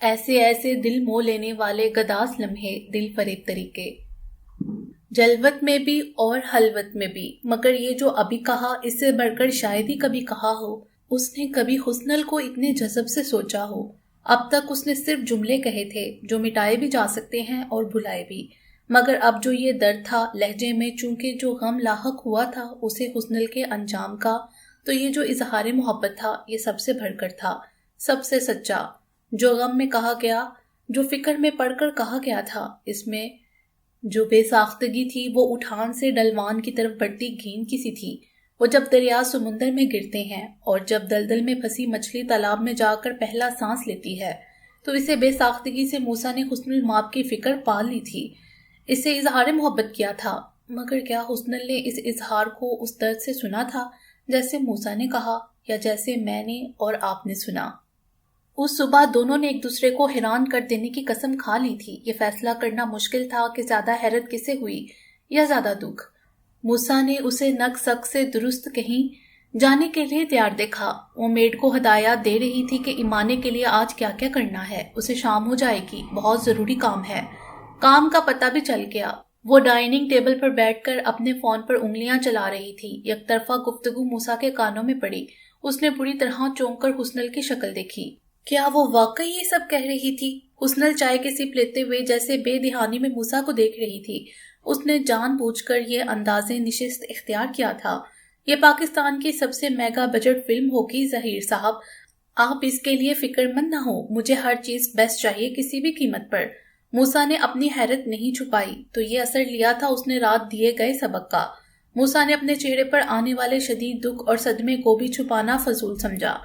ایسے ایسے دل مو لینے والے گداس لمحے، دل فریب طریقے، جلوت میں بھی اور حلوت میں بھی، مگر یہ جو ابھی کہا اس سے بڑھ کر شاید ہی کبھی کہا ہو۔ اس نے کبھی حسنل کو اتنے جذب سے سوچا ہو؟ اب تک اس نے صرف جملے کہے تھے جو مٹائے بھی جا سکتے ہیں اور بھلائے بھی، مگر اب جو یہ درد تھا لہجے میں، چونکہ جو غم لاحق ہوا تھا اسے حسنل کے انجام کا، تو یہ جو اظہار محبت تھا یہ سب سے بڑھ کر تھا، سب سے سچا۔ جو غم میں کہا گیا، جو فکر میں پڑھ کر کہا گیا تھا، اس میں جو بے ساختگی تھی وہ اٹھان سے ڈلوان کی طرف بڑھتی گیند کی سی تھی۔ وہ جب دریا سمندر میں گرتے ہیں اور جب دلدل میں پھنسی مچھلی تالاب میں جا کر پہلا سانس لیتی ہے، تو اسے بے ساختگی سے موسیٰ نے حسن المآب کی فکر پال لی تھی، اس سے اظہار محبت کیا تھا۔ مگر کیا حسنل نے اس اظہار کو اس درد سے سنا تھا جیسے موسیٰ نے کہا، یا جیسے میں نے اور آپ نے سنا؟ اس صبح دونوں نے ایک دوسرے کو حیران کر دینے کی قسم کھا لی تھی۔ یہ فیصلہ کرنا مشکل تھا کہ زیادہ حیرت کسے ہوئی یا زیادہ دکھ۔ موسیٰ نے اسے نک سک سے درست کہیں جانے کے لیے تیار دیکھا۔ وہ میڈ کو ہدایات دے رہی تھی کہ ایمانے کے لیے آج کیا کیا کرنا ہے، اسے شام ہو جائے گی، بہت ضروری کام ہے۔ کام کا پتہ بھی چل گیا۔ وہ ڈائننگ ٹیبل پر بیٹھ کر اپنے فون پر انگلیاں چلا رہی تھی۔ یک طرفہ گفتگو موسیٰ کے کانوں میں پڑی۔ اس نے بری طرح چونک کر حسنل کی شکل دیکھی۔ کیا وہ واقعی یہ سب کہہ رہی تھی؟ حسنل چائے کی سپ لیتے ہوئے جیسے بے دہانی میں موسیٰ کو دیکھ رہی تھی۔ اس نے جان بوجھ کر یہ انداز نشست اختیار کیا تھا۔ یہ پاکستان کی سب سے میگا بجٹ فلم ہوگی ظہیر صاحب، آپ اس کے لیے فکر مند نہ ہو، مجھے ہر چیز بیسٹ چاہیے کسی بھی قیمت پر۔ موسیٰ نے اپنی حیرت نہیں چھپائی، تو یہ اثر لیا تھا اس نے رات دیے گئے سبق کا۔ موسیٰ نے اپنے چہرے پر آنے والے شدید دکھ اور صدمے کو بھی چھپانا فضول سمجھا۔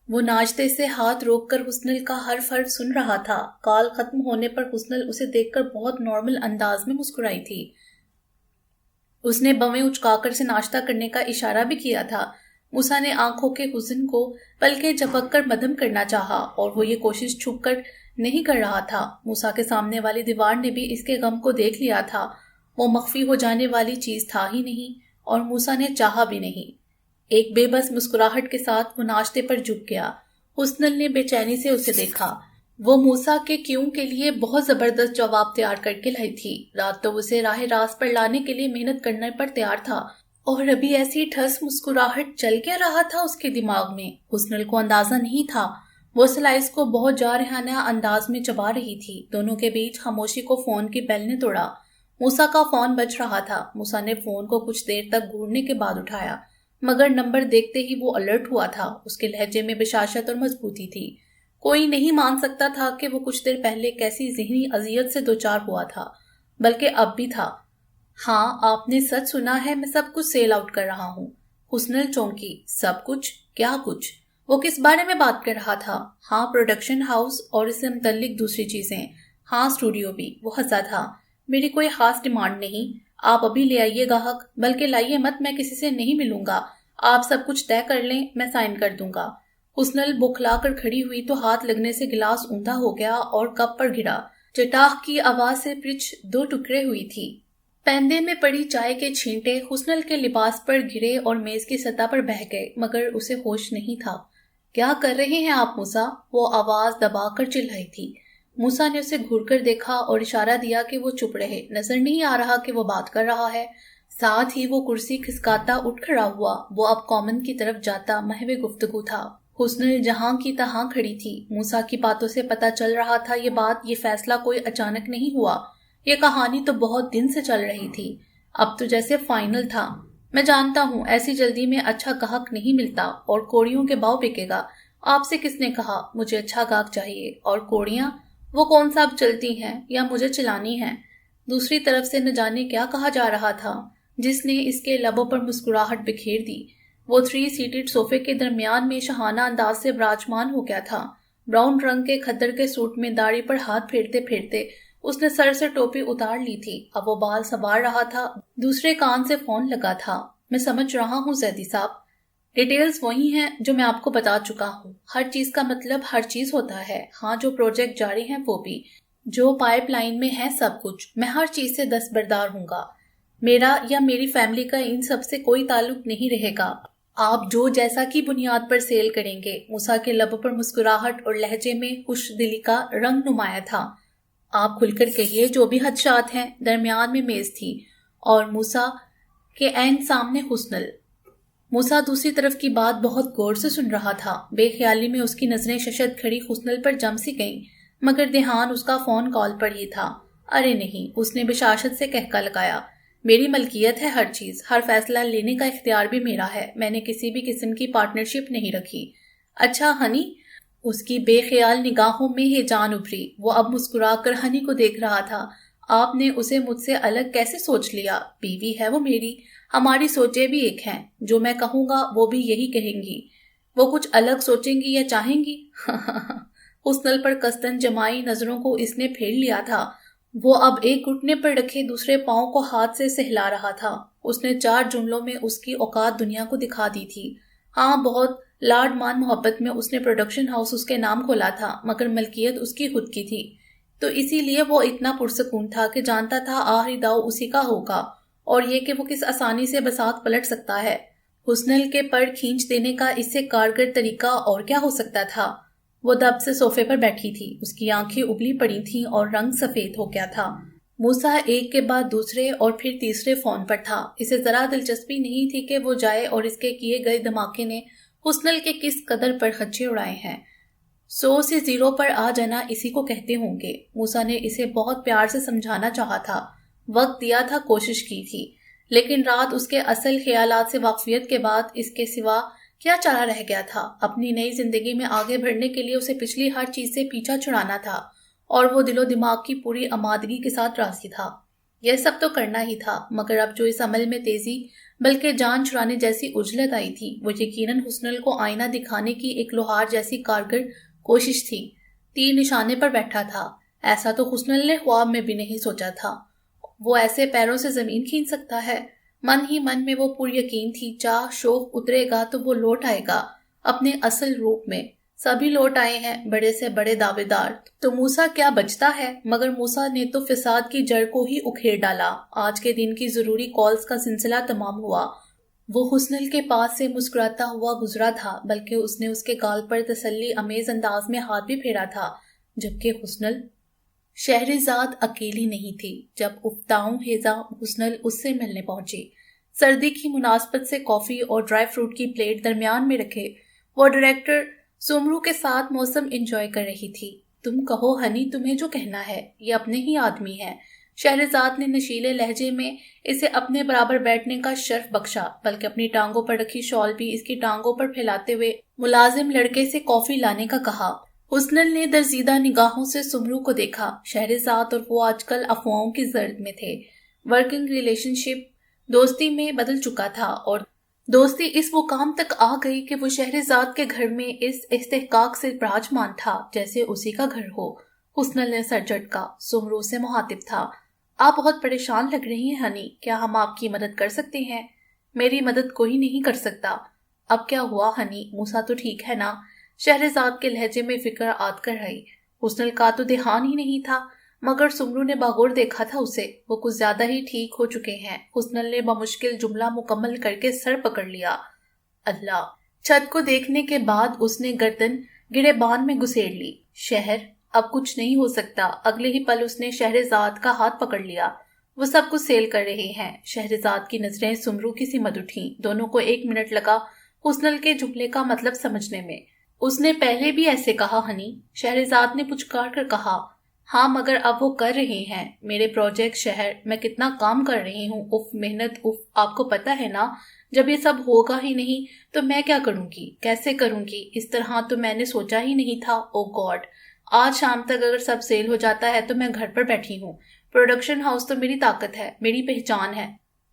وہ ناچتے سے ہاتھ روک کر حسنل کا ہر حرف سن رہا تھا۔ کال ختم ہونے پر حسنل اسے دیکھ کر بہت نارمل انداز میں مسکرائی تھی۔ اس نے بویں اچکا کر سے ناشتہ کرنے کا اشارہ بھی کیا تھا۔ موسیٰ نے آنکھوں کے حزن کو پلکیں جھپک کر مدھم کرنا چاہا، اور وہ یہ کوشش چھپ کر نہیں کر رہا تھا۔ موسیٰ کے سامنے والی دیوار نے بھی اس کے غم کو دیکھ لیا تھا۔ وہ مخفی ہو جانے والی چیز تھا ہی نہیں، اور موسیٰ نے چاہا بھی نہیں۔ ایک بے بس مسکراہٹ کے ساتھ وہ ناشتے پر جھک گیا۔ حسنل نے بے چینی سے اسے دیکھا۔ وہ موسیٰ کے کیوں کے لیے بہت زبردست جواب تیار کر کے لائی تھی۔ رات تو اسے راہ راست پر لانے کے لیے محنت کرنے پر تیار تھا، اور ابھی ایسی ٹھس مسکراہٹ چل کیا رہا تھا اس کے دماغ میں، حسنل کو اندازہ نہیں تھا۔ وہ سلائس کو بہت جارحانہ انداز میں چبا رہی تھی۔ دونوں کے بیچ خاموشی کو فون کی بیل نے توڑا۔ موسیٰ کا فون بج رہا تھا۔ موسیٰ نے فون کو کچھ دیر تک گھورنے کے بعد اٹھایا، مگر نمبر دیکھتے ہی وہ الرٹ ہوا تھا۔ اس کے لہجے میں بشاشت اور مضبوطی تھی۔ کوئی نہیں مان سکتا تھا کہ وہ کچھ دیر پہلے کیسی ذہنی اذیت سے دوچار ہوا تھا، بلکہ اب بھی تھا۔ ہاں، آپ نے سچ سنا ہے، میں سب کچھ سیل آؤٹ کر رہا ہوں۔ حسنل چونکی۔ سب کچھ؟ کیا کچھ؟ وہ کس بارے میں بات کر رہا تھا؟ ہاں، پروڈکشن ہاؤس اور اس سے متعلق دوسری چیزیں۔ ہاں، اسٹوڈیو بھی۔ وہ ہنسا تھا۔ میری کوئی خاص ڈیمانڈ نہیں، آپ ابھی لے آئیے گاہک، بلکہ لائیے مت، میں کسی سے نہیں ملوں گا، آپ سب کچھ طے کر لیں، میں سائن کر دوں گا۔ حسنل بکھلا کر کھڑی ہوئی تو ہاتھ لگنے سے گلاس اوندا ہو گیا اور کپ پر گرا۔ چٹاخ کی آواز سے پرچھ دو ٹکڑے ہوئی تھی۔ پیندے میں پڑی چائے کے چھینٹے حسنل کے لباس پر گرے اور میز کی سطح پر بہہ گئے، مگر اسے ہوش نہیں تھا۔ کیا کر رہے ہیں آپ موسیٰ؟ وہ آواز دبا کر چلائی تھی۔ موسیٰ نے اسے گھور کر دیکھا اور اشارہ دیا کہ وہ چپ رہے۔ نظر نہیں آ رہا کہ وہ بات کر رہا ہے۔ ساتھ ہی وہ کرسی کھسکاتا اٹھ کھڑا ہوا۔ وہ اب کامن کی طرف جاتا محو گفتگو تھا۔ حسنل جہاں کی تہاں کھڑی تھی۔ موسیٰ کی باتوں سے پتہ چل رہا تھا یہ فیصلہ کوئی اچانک نہیں ہوا، یہ کہانی تو بہت دن سے چل رہی تھی، اب تو جیسے فائنل تھا۔ میں جانتا ہوں ایسی جلدی میں اچھا گاہک نہیں ملتا اور کوڑیوں کے باؤ بکے گا۔ آپ سے کس نے کہا مجھے اچھا گاہک چاہیے؟ اور کوڑیاں وہ کون سا اب چلتی ہیں یا مجھے چلانی ہیں؟ دوسری طرف سے نہ جانے کیا کہا جا رہا تھا جس نے اس کے لبوں پر مسکراہٹ بکھیر دی۔ وہ 3 سیٹڈ صوفے کے درمیان میں شاہانہ انداز سے براجمان ہو گیا تھا۔ براؤن رنگ کے کھدر کے سوٹ میں داڑھی پر ہاتھ پھیرتے پھیرتے اس نے سر سے ٹوپی اتار لی تھی۔ اب وہ بال سنوار رہا تھا، دوسرے کان سے فون لگا تھا۔ میں سمجھ رہا ہوں زیدی صاحب، ڈیٹیلز وہی ہیں جو میں آپ کو بتا چکا ہوں۔ ہر چیز کا مطلب ہر چیز ہوتا ہے۔ ہاں، جو پروجیکٹ جاری ہیں وہ بھی، جو پائپ لائن میں ہے سب کچھ، میں ہر چیز سے دستبردار ہوں گا۔ میرا یا میری فیملی کا ان سب سے کوئی تعلق نہیں رہے گا۔ آپ جو جیسا کی بنیاد پر سیل کریں گے۔ موسیٰ کے لبوں پر مسکراہٹ اور لہجے میں خوش دلی کا رنگ نمایاں تھا۔ آپ کھل کر کہیے جو بھی خدشات ہیں۔ درمیان میں میز تھی اور موسیٰ کے عین سامنے حسنل۔ موسیٰ دوسری طرف کی بات بہت غور سے سن رہا تھا۔ بے خیالی میں اس کی نظریں ششد کھڑی حسنل پر جم سی گئیں، مگر دھیان اس کا فون کال پر ہی تھا۔ ارے نہیں، اس نے بشاشت سے کہکا لگایا، میری ملکیت ہے ہر چیز، ہر فیصلہ لینے کا اختیار بھی میرا ہے، میں نے کسی بھی قسم کی پارٹنرشپ نہیں رکھی۔ اچھا ہنی؟ اس کی بے خیال نگاہوں میں ہی جان ابھری۔ وہ اب مسکرا کر ہنی کو دیکھ رہا تھا۔ آپ نے اسے مجھ سے الگ کیسے سوچ لیا؟ بیوی ہے وہ میری، ہماری سوچیں بھی ایک ہیں، جو میں کہوں گا وہ بھی یہی کہیں گی۔ وہ کچھ الگ سوچیں گی یا چاہیں گی؟ حسنل پر قصداً جمائی نظروں کو اس نے پھیر لیا تھا۔ وہ اب ایک گھٹنے پر رکھے دوسرے پاؤں کو ہاتھ سے سہلا رہا تھا۔ اس نے 4 جملوں میں اس کی اوقات دنیا کو دکھا دی تھی۔ ہاں، بہت لاڈ مان محبت میں اس نے پروڈکشن ہاؤس اس کے نام کھولا تھا، مگر ملکیت اس کی خود کی تھی، تو اسی لیے وہ اتنا پرسکون تھا کہ جانتا تھا آخری داؤ اسی کا ہوگا، اور یہ کہ وہ کس آسانی سے بساط پلٹ سکتا ہے۔ حسنل کے پر کھینچ دینے کا اس سے کارگر طریقہ اور کیا ہو سکتا تھا؟ وہ دب سے صوفے پر بیٹھی تھی، اس کی آنکھیں ابلی پڑی تھیں اور رنگ سفید ہو گیا تھا۔ موسیٰ ایک کے بعد دوسرے اور پھر تیسرے فون پر تھا۔ اسے ذرا دلچسپی نہیں تھی کہ وہ جائے اور اس کے کیے گئے دھماکے نے حسنل کے کس قدر پر خدشے اڑائے ہیں۔ 100 سے 0 پر آ جانا اسی کو کہتے ہوں گے۔ موسیٰ نے اسے بہت پیار سے سمجھانا چاہا تھا، وقت دیا تھا، کوشش کی تھی، لیکن رات اس کے اصل خیالات سے واقفیت کے بعد اس کے سوا کیا چارہ رہ گیا تھا؟ اپنی نئی زندگی میں آگے بڑھنے کے لیے اسے پچھلی ہر چیز سے پیچھا چھڑانا تھا، اور وہ دل و دماغ کی پوری آمادگی کے ساتھ راضی تھا۔ یہ سب تو کرنا ہی تھا، مگر اب جو اس عمل میں تیزی بلکہ جان چھڑانے جیسی عجلت آئی تھی، وہ یقیناً حسنل کو آئینہ دکھانے کی ایک لوہار جیسی کارگر کوشش تھی۔ تیر نشانے پر بیٹھا تھا، ایسا تو حسنل نے خواب میں بھی نہیں سوچا تھا۔ وہ ایسے پیروں سے زمین کھین سکتا ہے؟ من ہی من میں وہ پر یقین تھی، چاہ شوق اترے گا تو وہ لوٹ آئے گا اپنے اصل روپ میں۔ سبھی لوٹ آئے ہیں، بڑے سے بڑے دعوے دار، تو موسیٰ کیا بچتا ہے؟ مگر موسیٰ نے تو فساد کی جڑ کو ہی اکھیڑ ڈالا۔ آج کے دن کی ضروری کالز کا سلسلہ تمام ہوا۔ وہ حسنل کے پاس سے مسکراتا ہوا گزرا تھا، بلکہ اس نے اس کے گال پر تسلی امیز انداز میں ہاتھ بھی پھیرا تھا، جبکہ حسنل شہرزاد اکیلی نہیں تھی۔ جب افتاؤں ہیزا حسنل اس سے ملنے پہنچی، سردی کی مناسبت سے کافی اور ڈرائی فروٹ کی پلیٹ درمیان میں رکھے، وہ ڈائریکٹر سمرو کے ساتھ موسم انجوائے کر رہی تھی۔ تم کہو ہنی، تمہیں جو کہنا ہے، یہ اپنے ہی آدمی ہے۔ شہرزاد نے نشیلے لہجے میں اسے اپنے برابر بیٹھنے کا شرف بخشا، بلکہ اپنی ٹانگوں پر رکھی شال بھی اس کی ٹانگوں پر پھیلاتے ہوئے ملازم لڑکے سے کافی لانے کا کہا۔ حسنل نے درزیدہ نگاہوں سے سمرو کو دیکھا۔ شہرزاد اور وہ آج کل افواہوں کی زرد میں تھے۔ ورکنگ ریلیشن شپ دوستی میں بدل چکا تھا، اور دوستی اس مقام تک آ گئی کہ وہ شہرزاد کے گھر میں اس استحقاق سے براجمان تھا جیسے اسی کا گھر ہو۔ حسنل نے سر جھٹکا۔ سمرو سے مخاطب تھا، آپ بہت پریشان لگ رہی ہیں ہنی، کیا ہم آپ کی مدد کر سکتے ہیں؟ میری مدد کوئی نہیں کر سکتا۔ اب کیا ہوا ہنی؟ موسیٰ تو ٹھیک ہے نا؟ شہرزاد کے لہجے میں فکر آد کر آئی۔ حسنل کا تو دھیان ہی نہیں تھا، مگر سمرو نے باغور دیکھا تھا اسے، وہ کچھ زیادہ ہی ٹھیک ہو چکے ہیں۔ حسنل نے بمشکل جملہ مکمل کر کے سر پکڑ لیا۔ اللہ! چھت کو دیکھنے کے بعد اس نے گردن گریبان میں گھسیڑ لی۔ شہر، اب کچھ نہیں ہو سکتا۔ اگلے ہی پل اس نے شہرزاد کا ہاتھ پکڑ لیا۔ وہ سب کچھ سیل کر رہے ہیں۔ شہرزاد کی نظریں سمرو کی سمت اٹھیں۔ دونوں کو 1 منٹ لگا حسنل کے جملے کا مطلب سمجھنے میں۔ اس نے پہلے بھی ایسے کہا ہنی؟ شہرزاد نے پچکار کر کہا۔ ہاں، مگر اب وہ کر رہے ہیں۔ میرے پروجیکٹ شہر، میں کتنا کام کر رہی ہوں، اف محنت، اف، آپ کو پتہ ہے نا، جب یہ سب ہوگا ہی نہیں تو میں کیا کروں گی، کیسے کروں گی؟ اس طرح تو میں نے سوچا ہی نہیں تھا۔ او گاڈ! آج شام تک اگر سب سیل ہو جاتا ہے تو میں گھر پر بیٹھی ہوں۔ پروڈکشن ہاؤس تو میری طاقت ہے، میری پہچان ہے۔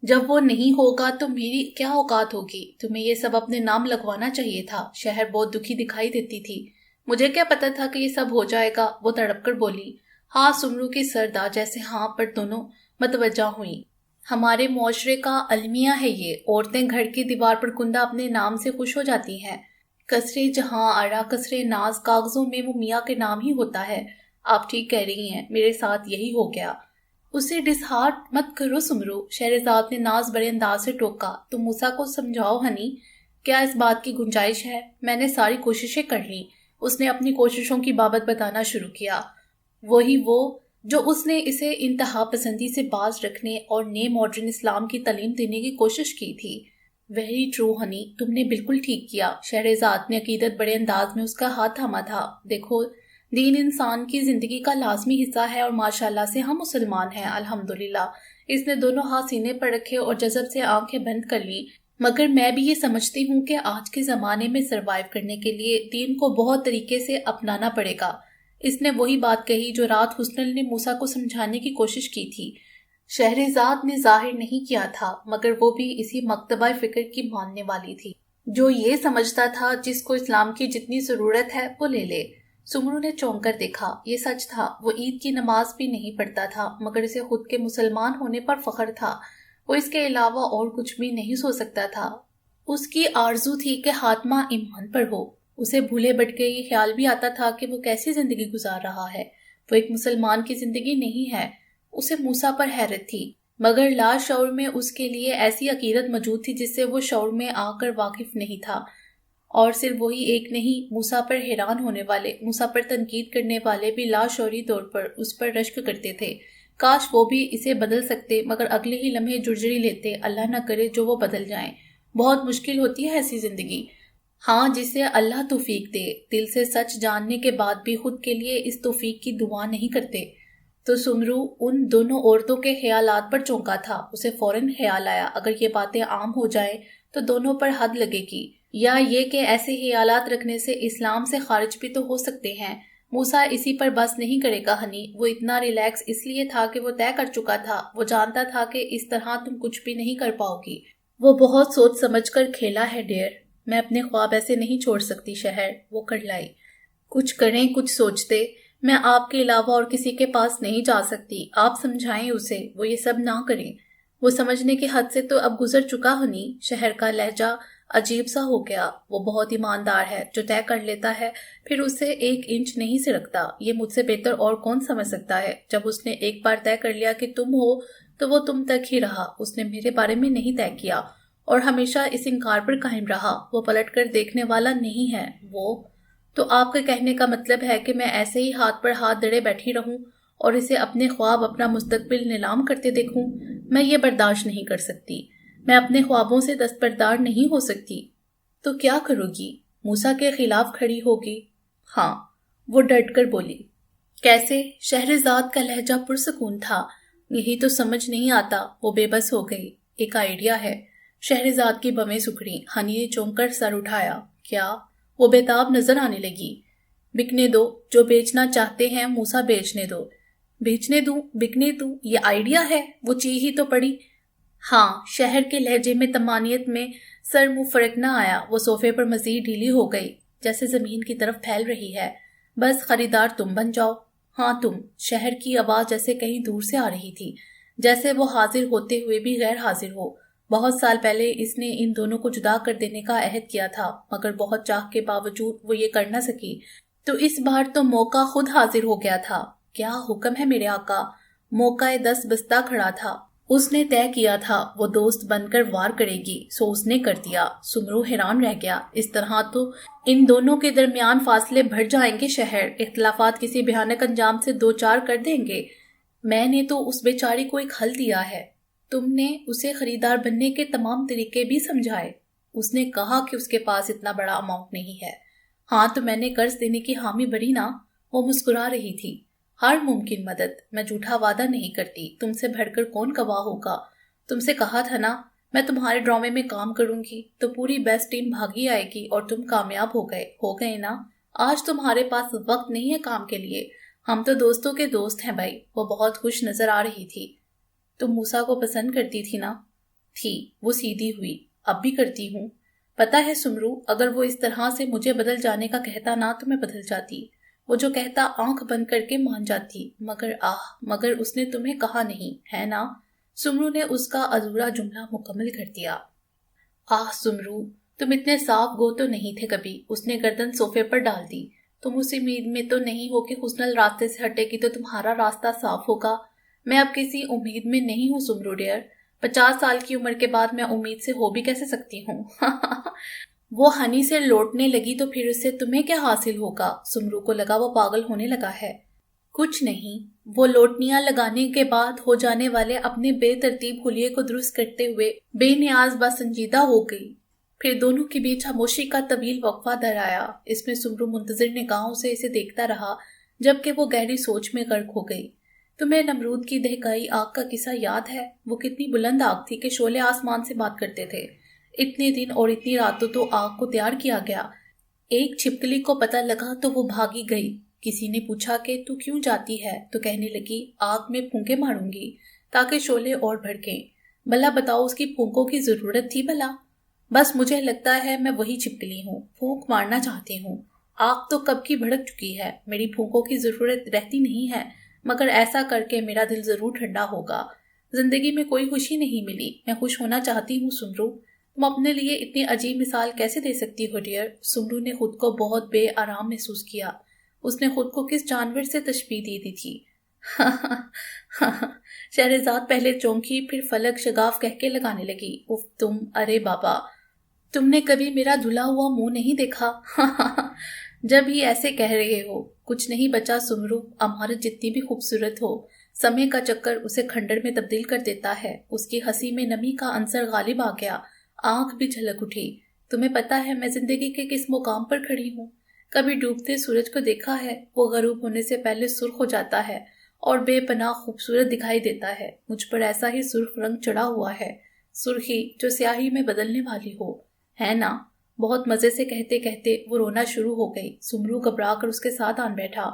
جب وہ نہیں ہوگا تو میری کیا اوقات ہوگی؟ تمہیں یہ سب اپنے نام لگوانا چاہیے تھا۔ شہر بہت دکھی دکھائی دیتی تھی۔ مجھے کیا پتا تھا کہ یہ سب ہو جائے گا، وہ تڑپ کر بولی۔ ہاں، سمرو کی سردا جیسے ہاں پر دونوں متوجہ ہوئیں۔ ہمارے معاشرے کا المیہ ہے یہ، عورتیں گھر کی دیوار پر کندہ اپنے نام سے خوش ہو جاتی ہیں۔ کسرے جہاں آرا کسرے ناز، کاغذوں میں وہ میاں کے نام ہی ہوتا ہے۔ آپ ٹھیک کہہ رہی ہیں، میرے ساتھ یہی ہو گیا۔ اسے ڈسہارٹ مت کرو سمرو، شہرزاد نے ناز بڑے انداز سے ٹوکا۔ تم موسیٰ کو سمجھاؤ ہنی کیا اس بات کی گنجائش ہے؟ میں نے ساری کوششیں کر لی۔ اس نے اپنی کوششوں کی بابت بتانا شروع کیا، وہی وہ جو اس نے اسے انتہا پسندی سے باز رکھنے اور نئے ماڈرن اسلام کی تعلیم دینے کی کوشش کی تھی۔ ویری ٹرو ہنی، تم نے بالکل ٹھیک کیا۔ شہرزاد نے عقیدت بڑے انداز میں اس کا ہاتھ تھاما تھا۔ دیکھو، دین انسان کی زندگی کا لازمی حصہ ہے اور ماشاءاللہ سے ہم مسلمان ہیں، الحمدللہ۔ اس نے دونوں ہاتھ سینے پر رکھے اور جذب سے آنکھیں بند کر لیں۔ مگر میں بھی یہ سمجھتی ہوں کہ آج کے زمانے میں سروائیو کرنے کے لیے دین کو بہت طریقے سے اپنانا پڑے گا۔ اس نے وہی بات کہی جو رات حسن نے موسیٰ کو سمجھانے کی کوشش کی تھی۔ شہرزاد نے ظاہر نہیں کیا تھا، مگر وہ بھی اسی مکتبہ فکر کی ماننے والی تھی، جو یہ سمجھتا تھا جس کو اسلام کی جتنی ضرورت ہے وہ لے لے۔ سمرو نے چونک کر دیکھا۔ یہ سچ تھا، وہ عید کی نماز بھی نہیں پڑھتا تھا، مگر اسے خود کے مسلمان ہونے پر فخر تھا۔ وہ اس کے علاوہ اور کچھ بھی نہیں سوچ سکتا تھا۔ اس کی آرزو تھی کہ خاتمہ ایمان پر ہو۔ اسے بھولے بھٹکے یہ خیال بھی آتا تھا کہ وہ کیسی زندگی گزار رہا ہے۔ وہ ایک مسلمان کی زندگی نہیں ہے۔ اسے موسیٰ پر حیرت تھی، مگر لا شعور میں اس کے لیے ایسی عقیدت موجود تھی جس سے وہ شعور میں آ کر واقف نہیں تھا۔ اور صرف وہی ایک نہیں، موسیٰ پر حیران ہونے والے، موسیٰ پر تنقید کرنے والے بھی لا شعوری طور پر اس پر رشک کرتے تھے۔ کاش وہ بھی اسے بدل سکتے، مگر اگلے ہی لمحے جرجری لیتے، اللہ نہ کرے جو وہ بدل جائیں۔ بہت مشکل ہوتی ہے ایسی زندگی۔ ہاں، جسے اللہ توفیق دے۔ دل سے سچ جاننے کے بعد بھی خود کے لیے اس توفیق کی دعا نہیں کرتے۔ تو سمرو ان دونوں عورتوں کے خیالات پر چونکا تھا۔ اسے فوراً خیال آیا، اگر یہ باتیں عام ہو جائیں تو دونوں پر حد لگے گی، یا یہ کہ ایسے خیالات رکھنے سے اسلام سے خارج بھی تو ہو سکتے ہیں۔ موسیٰ اسی پر بس نہیں کرے گا ہنی۔ وہ اتنا ریلیکس اس لیے تھا کہ وہ طے کر چکا تھا، وہ جانتا تھا کہ اس طرح تم کچھ بھی نہیں کر پاؤ گی۔ وہ بہت سوچ سمجھ کر کھیلا ہے ڈیئر، میں اپنے خواب ایسے نہیں چھوڑ سکتی شہر، وہ کرلائی۔ کچھ کریں، کچھ سوچتے، میں آپ کے علاوہ اور کسی کے پاس نہیں جا سکتی، آپ سمجھائیں اسے، وہ یہ سب نہ کریں۔ وہ سمجھنے کی حد سے تو اب گزر چکا ہنی۔ شہر کا لہجہ عجیب سا ہو گیا۔ وہ بہت ایماندار ہے، جو طے کر لیتا ہے پھر اسے 1 انچ نہیں سرکتا۔ یہ مجھ سے بہتر اور کون سمجھ سکتا ہے۔ جب اس نے ایک بار طے کر لیا کہ تم ہو تو وہ تم تک ہی رہا۔ اس نے میرے بارے میں نہیں طے کیا اور ہمیشہ اس انکار پر قائم رہا۔ وہ پلٹ کر دیکھنے والا نہیں ہے۔ وہ تو آپ کے کہنے کا مطلب ہے کہ میں ایسے ہی ہاتھ پر ہاتھ دڑے بیٹھی رہوں اور اسے اپنے خواب، اپنا مستقبل نیلام کرتے دیکھوں؟ میں یہ برداشت نہیں کر سکتی۔ میں اپنے خوابوں سے دستبردار نہیں ہو سکتی۔ تو کیا کرو گی؟ موسیٰ کے خلاف کھڑی ہوگی؟ ہاں، وہ ڈٹ کر بولی۔ کیسے؟ شہرزاد کا لہجہ پرسکون تھا۔ یہی تو سمجھ نہیں آتا۔ وہ بے بس ہو گئی۔ ایک آئیڈیا ہے۔ شہرزاد کی بویں سکڑیں۔ ہنی نے چونک کر سر اٹھایا۔ کیا؟ وہ بےتاب نظر آنے لگی۔ بکنے دو، جو بیچنا چاہتے ہیں موسیٰ بیچنے دو۔ بیچنے دوں؟ بکنے دوں؟ یہ آئیڈیا ہے؟ وہ چی ہی تو پڑی۔ ہاں، شہر کے لہجے میں طمانینت میں سر منہ فرق نہ آیا۔ وہ صوفے پر مزید ڈھیلی ہو گئی، جیسے زمین کی طرف پھیل رہی ہے۔ بس خریدار تم بن جاؤ۔ ہاں تم۔ شہر کی آواز جیسے کہیں دور سے آ رہی تھی، جیسے وہ حاضر ہوتے ہوئے بھی غیر حاضر ہو۔ بہت سال پہلے اس نے ان دونوں کو جدا کر دینے کا عہد کیا تھا، مگر بہت چاہ کے باوجود وہ یہ کر نہ سکی۔ تو اس بار تو موقع خود حاضر ہو گیا تھا۔ کیا حکم ہے میرے آقا؟ موقع دست بستہ کھڑا تھا۔ اس نے طے کیا تھا وہ دوست بن کر وار کرے گی، سو اس نے کر دیا۔ سمرو حیران رہ گیا۔ اس طرح تو ان دونوں کے درمیان فاصلے بڑھ جائیں گے شہر، اختلافات کسی بھیانک انجام سے 2-4 کر دیں گے۔ میں نے تو اس بیچاری کو ایک حل دیا ہے۔ تم نے اسے خریدار بننے کے تمام طریقے بھی سمجھائے۔ اس نے کہا کہ اس کے پاس اتنا بڑا اماؤنٹ نہیں ہے۔ ہاں تو میں نے قرض دینے کی حامی بھری نا۔ وہ مسکرا رہی تھی۔ ہر ممکن مدد، میں جھوٹا وعدہ نہیں کرتی۔ تم سے بڑھ کر کون گواہ ہوگا؟ تم سے کہا تھا نا میں تمہارے ڈرامے میں کام کروں گی تو پوری بیسٹ ٹیم بھاگی آئے گی اور تم کامیاب ہو گئے نا۔ آج تمہارے پاس وقت نہیں ہے کام کے لیے۔ ہم تو دوستوں کے دوست ہیں بھائی۔ وہ بہت خوش نظر آ رہی تھی۔ تم موسیٰ کو پسند کرتی تھی نا؟ تھی۔ وہ سیدھی ہوئی۔ اب بھی کرتی ہوں۔ پتہ ہے سمرو، اگر وہ اس طرح سے مجھے بدل جانے کا کہتا نا تو میں بدل جاتی۔ وہ جو کہتا آنکھ بند کر کے مان جاتی۔ مگر اس نے تمہیں کہا نہیں ہے نا؟ سمرو نے اس کا ادھورا جملہ مکمل کر دیا۔ سمرو، تم اتنے صاف گو تو نہیں تھے کبھی۔ اس نے گردن صوفے پر ڈال دی۔ تم اس امید میں تو نہیں ہو کہ حسن راستے سے ہٹے گی تو تمہارا راستہ صاف ہوگا۔ میں اب کسی امید میں نہیں ہوں سمرو ڈیئر۔ 50 سال کی عمر کے بعد میں امید سے ہو بھی کیسے سکتی ہوں؟ وہ ہنی سے لوٹنے لگی تو پھر اس سے تمہیں کیا حاصل ہوگا؟ سمرو کو لگا وہ پاگل ہونے لگا ہے۔ کچھ نہیں، وہ لوٹنیاں لگانے کے بعد ہو جانے والے اپنے بے ترتیب حلیے کو درست کرتے ہوئے بے نیاز بسنجیدہ ہو گئی۔ پھر دونوں کے بیچ خاموشی کا طویل وقفہ در آیا۔ اس میں سمرو منتظر نگاہوں سے اسے دیکھتا رہا جبکہ وہ گہری سوچ میں غرق ہو گئی۔ تمہیں نمرود کی دہکائی آگ کا قصہ یاد ہے؟ وہ کتنی بلند آگ تھی کہ شعلے آسمان سے بات کرتے تھے۔ اتنے دن اور اتنی راتوں تو آگ کو تیار کیا گیا، ایک چھپکلی کو پتہ لگا تو وہ بھاگی گئی۔ کسی نے پوچھا کہ تو کیوں جاتی ہے تو کہنے لگی آگ میں پھونکے ماروں گی تاکہ شعلے اور بھڑکیں۔ بھلا بتاؤ اس کی پھونکوں کی ضرورت تھی بھلا؟ بس مجھے لگتا ہے میں وہی چھپکلی ہوں، پھونک مارنا چاہتی ہوں۔ آگ تو کب کی بھڑک چکی ہے، میری پھونکوں کی ضرورت رہتی نہیں ہے، مگر ایسا کر کے میرا دل ضرور ٹھنڈا ہوگا۔ زندگی میں کوئی خوشی نہیں ملی، میں خوش ہونا چاہتی ہوں سمرو۔ تم اپنے لیے اتنی عجیب مثال کیسے دے سکتی ہو ڈیئر؟ سمرو نے خود کو بہت بے آرام محسوس کیا۔ اس نے خود کو کس جانور سے تشبیہ دی دی تھی؟ شہرزاد پہلے چونکی پھر فلک شگاف کہہ کے لگانے لگی۔ اف تم، ارے بابا، تم نے کبھی میرا دھلا ہوا منہ نہیں دیکھا؟ جب ہی ایسے کہہ رہے ہو۔ کچھ نہیں بچا سمرو، عمارت جتنی بھی خوبصورت ہو، سمے کا چکر اسے کھنڈر میں تبدیل کر دیتا ہے۔ اس کی ہنسی میں نمی کا عنصر غالب آ گیا، آنکھ بھی جھلک اٹھی۔ تمہیں پتا ہے میں زندگی کے کس مقام پر کھڑی ہوں؟ کبھی ڈوبتے سورج کو دیکھا ہے؟ وہ غروب ہونے سے پہلے سرخ ہو جاتا ہے اور بے پناہ خوبصورت دکھائی دیتا ہے۔ مجھ پر ایسا ہی سرخ رنگ چڑھا ہوا ہے، سرخی جو سیاہی میں بدلنے والی ہو، ہے نا؟ بہت مزے سے کہتے کہتے وہ رونا شروع ہو گئی۔ سمرو گھبرا کر اس کے ساتھ آن بیٹھا۔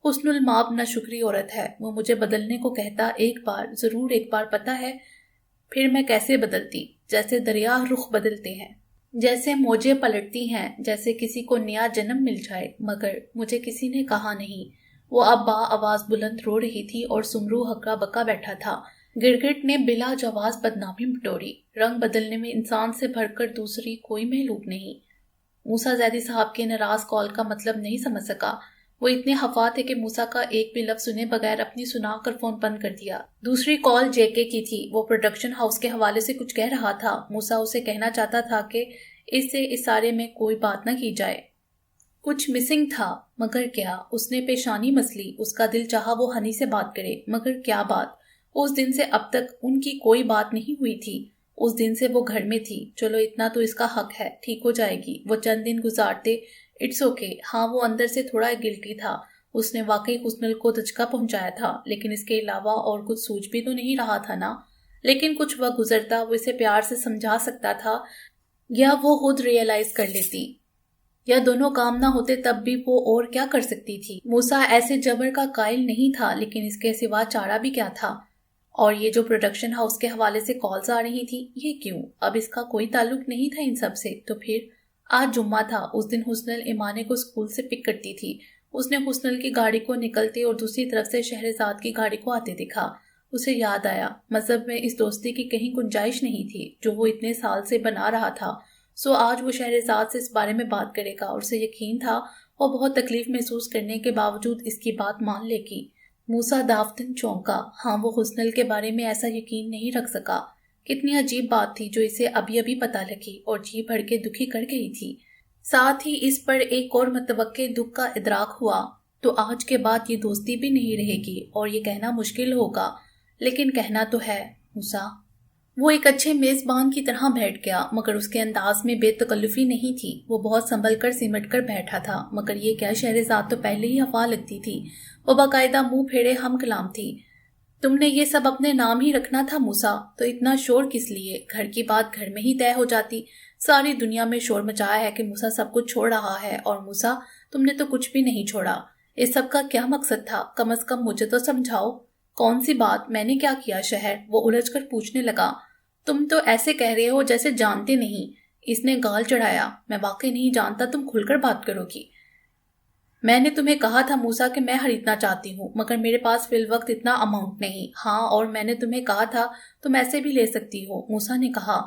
حسن المآب نہ شکری عورت ہے، وہ مجھے بدلنے کو کہتا ایک بار، ضرور ایک بار، پتہ ہے پھر میں کیسے بدلتی؟ جیسے دریا رخ بدلتے ہیں، جیسے موجیں پلٹتی ہیں، جیسے کسی کو نیا جنم مل جائے۔ مگر مجھے کسی نے کہا نہیں۔ وہ اب با آواز بلند رو رہی تھی اور سمرو ہکا بکا بیٹھا تھا۔ گرگٹ نے بلا جواز بدنامی بٹوری۔ رنگ بدلنے میں انسان سے بڑھ کر دوسری کوئی مخلوق نہیں۔ موسیٰ زیدی صاحب کے ناراض کال کا مطلب نہیں سمجھ سکا۔ وہ اتنے خفا تھے کہ موسیٰ کا ایک بھی لفظ سنے بغیر اپنی سنا کر فون بند کر دیا۔ دوسری کال جے کے کی تھی، وہ پروڈکشن ہاؤس کے حوالے سے کچھ کہہ رہا تھا۔ موسیٰ اسے کہنا چاہتا تھا کہ اس سے اس سارے میں کوئی بات نہ کی جائے، کچھ مسنگ تھا، مگر کیا؟ اس نے پیشانی مسلی۔ اس کا دل چاہا وہ ہنی سے بات کرے، مگر کیا بات؟ اس دن سے اب تک ان کی کوئی بات نہیں ہوئی تھی۔ اس دن سے وہ گھر میں تھی۔ چلو اتنا تو اس کا حق ہے، ٹھیک ہو جائے گی۔ وہ چند دن گزارتے، اٹس اوکے۔ ہاں وہ اندر سے تھوڑا گلٹی تھا، اس نے واقعی حسن کو دھچکا پہنچایا تھا، لیکن اس کے علاوہ اور کچھ سوچ بھی تو نہیں رہا تھا نا۔ لیکن کچھ وقت گزرتا وہ اسے پیار سے سمجھا سکتا تھا، یا وہ خود ریئلائز کر لیتی، یا دونوں کام نہ ہوتے تب بھی وہ اور کیا کر سکتی تھی۔ موسیٰ ایسے جبر کا قائل نہیں تھا، لیکن اس کے سوا چارہ بھی کیا تھا؟ اور یہ جو پروڈکشن ہاؤس کے حوالے سے کالز آ رہی تھی، یہ کیوں؟ اب اس کا کوئی تعلق نہیں تھا ان سب سے۔ تو پھر آج جمعہ تھا، اس دن حسنل ایمانے کو اسکول سے پک کرتی تھی۔ اس نے حسنل کی گاڑی کو نکلتے اور دوسری طرف سے شہرزاد کی گاڑی کو آتے دیکھا۔ اسے یاد آیا مذہب میں اس دوستی کی کہیں گنجائش نہیں تھی جو وہ اتنے سال سے بنا رہا تھا۔ سو آج وہ شہرزاد سے اس بارے میں بات کرے گا اور اسے یقین تھا وہ بہت تکلیف محسوس کرنے کے باوجود اس کی بات مان لے گی۔ موسیٰ داوطن چونکا۔ ہاں وہ حسنل کے بارے میں ایسا یقین نہیں رکھ سکا۔ کتنی عجیب بات تھی جو اسے ابھی ابھی پتہ لگی اور جی بھر کے دکھی کر گئی تھی۔ ساتھ ہی اس پر ایک اور متوقع دکھ کا ادراک ہوا، تو آج کے بعد یہ دوستی بھی نہیں رہے گی اور یہ کہنا مشکل ہوگا، لیکن کہنا تو ہے موسیٰ۔ وہ ایک اچھے میزبان کی طرح بیٹھ گیا، مگر اس کے انداز میں بے تکلفی نہیں تھی۔ وہ بہت سنبھل کر سمٹ کر بیٹھا تھا، مگر یہ کیا، شہرزاد تو پہلے ہی ہوا لگتی تھی۔ وہ باقاعدہ منہ پھیرے ہم کلام تھی۔ تم نے یہ سب اپنے نام ہی رکھنا تھا موسیٰ، تو اتنا شور کس لیے؟ گھر کی بات گھر میں ہی طے ہو جاتی۔ ساری دنیا میں شور مچایا ہے کہ موسیٰ سب کچھ چھوڑ رہا ہے، اور موسیٰ تم نے تو کچھ بھی نہیں چھوڑا۔ اس سب کا کیا مقصد تھا؟ کم از کم مجھے تو سمجھاؤ۔ کون سی بات؟ میں نے کیا کیا شہر؟ وہ الجھ کر پوچھنے لگا۔ تم تو ایسے کہہ رہے ہو جیسے جانتے نہیں۔ اس نے گال چڑھایا۔ میں واقعی نہیں جانتا، تم کھل کر بات کرو گی۔ میں نے تمہیں کہا تھا موسیٰ کہ میں خریدنا چاہتی ہوں، مگر میرے پاس فی الوقت اتنا اماؤنٹ نہیں۔ ہاں، اور میں نے تمہیں کہا تھا تم ایسے بھی لے سکتی ہو، موسیٰ نے کہا۔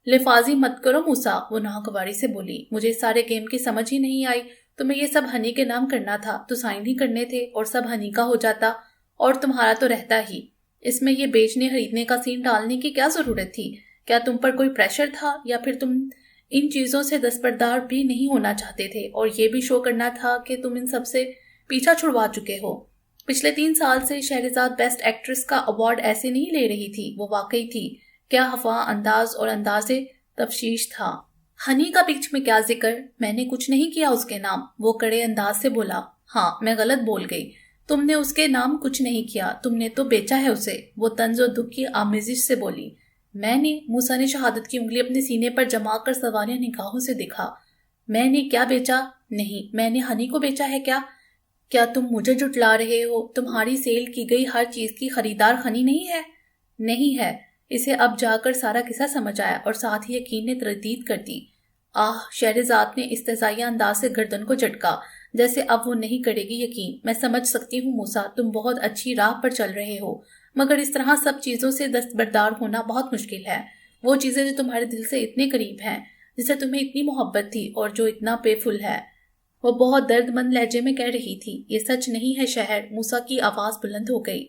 لفاظی مت کرو موسیٰ، وہ ناگواری سے بولی۔ مجھے اس سارے گیم کی سمجھ ہی نہیں آئی۔ تمہیں یہ سب ہنی کے نام کرنا تھا تو سائن ہی کرنے تھے اور سب ہنی کا ہو جاتا، اور تمہارا تو رہتا ہی۔ اس میں یہ بیچنے خریدنے کا سین ڈالنے کی کیا ضرورت تھی؟ کیا تم پر کوئی پریشر تھا، یا پھر تم ان چیزوں سے دستبردار بھی نہیں ہونا چاہتے تھے اور یہ بھی شو کرنا تھا کہ تم ان سب سے پیچھا چھڑوا چکے ہو۔ پچھلے 3 سال سے شہرزاد بیسٹ ایکٹریس کا ایوارڈ ایسے نہیں لے رہی تھی، وہ واقعی تھی۔ کیا ہوا انداز اور انداز تفشیش تھا۔ ہنی کا بیچ میں کیا ذکر؟ میں نے کچھ نہیں کیا اس کے نام، وہ کڑے انداز سے بولا۔ ہاں میں غلط بول گئی، تم نے اس کے نام کچھ نہیں کیا، تم نے تو بیچا ہے اسے، وہ طنز و دکھ کی آمیزش سے بولی۔ میں نے؟ موسیٰ نے شہادت کی انگلی اپنے سینے پر جما کر سوالیہ نگاہوں سے دیکھا۔ میں نے کیا بیچا؟ نہیں، میں نے ہنی کو بیچا ہے کیا؟ کیا تم مجھے جھٹلا رہے ہو؟ تمہاری سیل کی گئی ہر چیز کی خریدار ہنی نہیں ہے؟ نہیں ہے۔ اسے اب جا کر سارا قصہ سمجھ آیا اور ساتھ ہی یقین نے تردید کر دی۔ آہ، شہرزاد نے استہزائیہ انداز سے گردن کو جھٹکا، جیسے اب وہ نہیں کرے گی یقین۔ میں سمجھ سکتی ہوں موسیٰ، تم بہت اچھی راہ پر چل رہے ہو، مگر اس طرح سب چیزوں سے دستبردار ہونا بہت مشکل ہے۔ وہ چیزیں جو تمہارے دل سے اتنے قریب ہیں، جسے تمہیں اتنی محبت تھی اور جو اتنا بے فل ہے۔ وہ بہت درد مند لہجے میں کہہ رہی تھی۔ یہ سچ نہیں ہے شہر، موسیٰ کی آواز بلند ہو گئی۔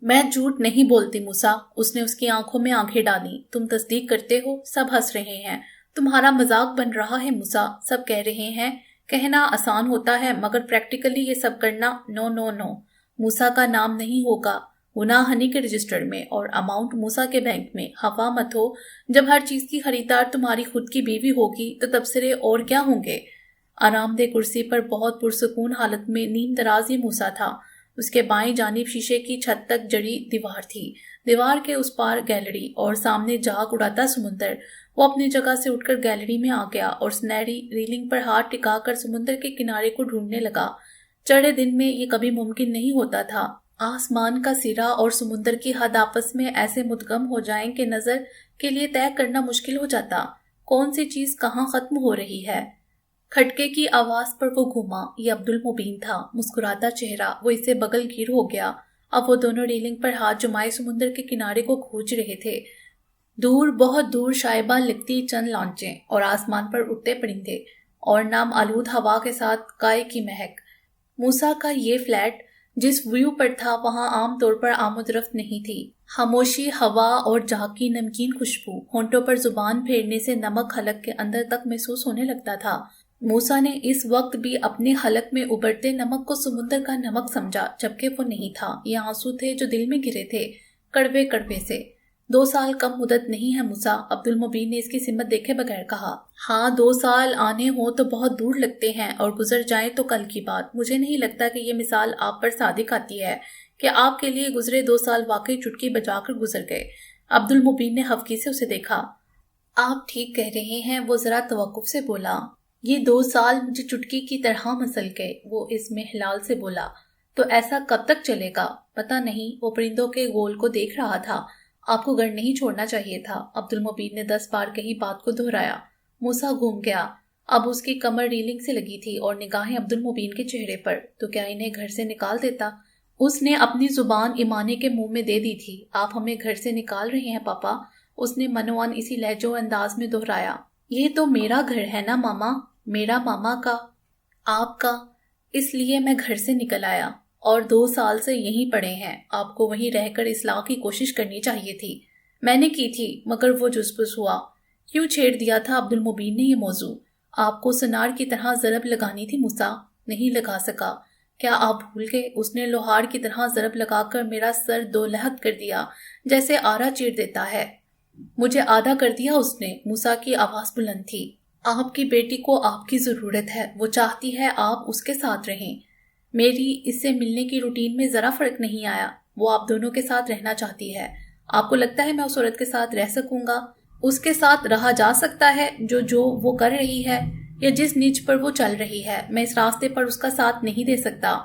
میں جھوٹ نہیں بولتی موسیٰ، اس نے اس کی آنکھوں میں آنکھیں ڈالیں۔ تم تصدیق کرتے ہو؟ سب ہنس رہے ہیں۔ تمہارا مذاق بن رہا ہے موسیٰ، سب کہہ رہے ہیں۔ کہنا آسان ہوتا ہے مگر پریکٹیکلی یہ سب کرنا نو نو نو۔ موسیٰ کا نام نہیں ہوگا، گناہ ہنی کے رجسٹر میں اور اماؤنٹ موسیٰ کے بینک میں۔ خفا مت ہو، جب ہر چیز کی خریدار تمہاری خود کی بیوی ہوگی تو تبصرے اور کیا ہوں گے۔ آرام دہ کرسی پر بہت پرسکون حالت میں نیم دراز یہ موسیٰ تھا۔ اس کے بائیں جانب شیشے کی چھت تک جڑی دیوار تھی، دیوار کے اس پار گیلری اور سامنے جھاگ اڑاتا سمندر۔ وہ اپنی جگہ سے اٹھ کر گیلری میں آ گیا اور سنہری ریلنگ پر ہاتھ ٹکا کر سمندر کے کنارے کو ڈھونڈنے لگا۔ چڑھے دن میں یہ کبھی ممکن نہیں ہوتا تھا۔ آسمان کا سرا اور سمندر کی حد آپس میں ایسے مدغم ہو جائیں کہ نظر کے لیے طے کرنا مشکل ہو جاتا۔ کون سی چیز کہاں ختم ہو رہی ہے؟ کھٹکے کی آواز پر وہ گھوما، یہ عبد المبین تھا، مسکراتا چہرہ۔ وہ اس سے بغل گیر ہو گیا۔ اب وہ دونوں ریلنگ پر ہاتھ جمائے سمندر کے کنارے کو کھوج رہے تھے۔ دور، بہت دور شائبہ لگتی چند لانچیں اور آسمان پر اڑتے پرندے اور نام آلود ہوا کے ساتھ کائے کی مہک۔ موسیٰ کا یہ فلیٹ جس ویو پر تھا وہاں عام طور پر آمد رفت نہیں تھی۔ خاموشی، ہوا اور جھاگ کی نمکین خوشبو ہونٹوں پر زبان پھیرنے سے نمک حلق کے اندر تک محسوس ہونے لگتا تھا۔ موسیٰ نے اس وقت بھی اپنے حلق میں ابھرتے نمک کو سمندر کا نمک سمجھا، جبکہ وہ نہیں تھا۔ یہ آنسو تھے جو دل میں گرے تھے، کڑوے کڑوے سے۔ 2 سال کم مدت نہیں ہے موسیٰ، عبد المبین نے اس کی سمت دیکھے بغیر کہا۔ ہاں 2 سال آنے ہوں تو بہت دور لگتے ہیں اور گزر جائیں تو کل کی بات۔ مجھے نہیں لگتا کہ یہ مثال آپ پر صادق آتی ہے کہ آپ کے لیے گزرے 2 سال واقعی چٹکی بجا کر گزر گئے۔ عبد المبین نے خفگی سے اسے دیکھا۔ آپ ٹھیک کہہ رہے ہیں، وہ ذرا توقف سے بولا۔ یہ 2 سال مجھے چٹکی کی طرح مسل گئے، وہ اس میں ہلال سے بولا۔ تو ایسا کب تک چلے گا؟ پتہ نہیں، وہ پرندوں کے گول کو دیکھ رہا تھا۔ آپ کو گھر نہیں چھوڑنا چاہیے تھا، عبد المبین نے 10 بار کہی بات کو دہرایا۔ موسیٰ گھوم گیا۔ اب اس کی کمر ریلنگ سے لگی تھی اور نگاہیں عبد المبین کے چہرے پر۔ تو کیا انہیں گھر سے نکال دیتا؟ اس نے اپنی زبان ایمانے کے منہ میں دے دی تھی۔ آپ ہمیں گھر سے نکال رہے ہیں پاپا؟ اس نے منوان اسی لہجے و انداز میں دہرایا۔ یہ تو میرا گھر ہے نا ماما، میرا ماما کا، آپ کا، اس لیے میں گھر سے نکل آیا اور 2 سال سے یہیں پڑے ہیں۔ آپ کو وہیں رہ کر اصلاح کی کوشش کرنی چاہیے تھی۔ میں نے کی تھی مگر وہ جزبز ہوا۔ کیوں چھیڑ دیا تھا عبد المبین نے یہ موضوع؟ آپ کو سنار کی طرح ضرب لگانی تھی موسیٰ، نہیں لگا سکا۔ کیا آپ بھول گئے؟ اس نے لوہار کی طرح ضرب لگا کر میرا سر 2 لحت کر دیا، جیسے آرا چیر دیتا ہے۔ مجھے آدھا کر دیا اس نے، موسیٰ کی آواز بلند تھی۔ آپ کی بیٹی کو آپ کی ضرورت ہے، وہ چاہتی ہے آپ اس کے ساتھ رہیں۔ میری اس سے ملنے کی روٹین میں ذرا فرق نہیں آیا۔ وہ آپ دونوں کے ساتھ رہنا چاہتی ہے۔ آپ کو لگتا ہے میں اس عورت کے ساتھ رہ سکوں گا؟ اس کے ساتھ رہا جا سکتا ہے جو وہ کر رہی ہے یا جس نیچ پر وہ چل رہی ہے۔ میں اس راستے پر اس کا ساتھ نہیں دے سکتا۔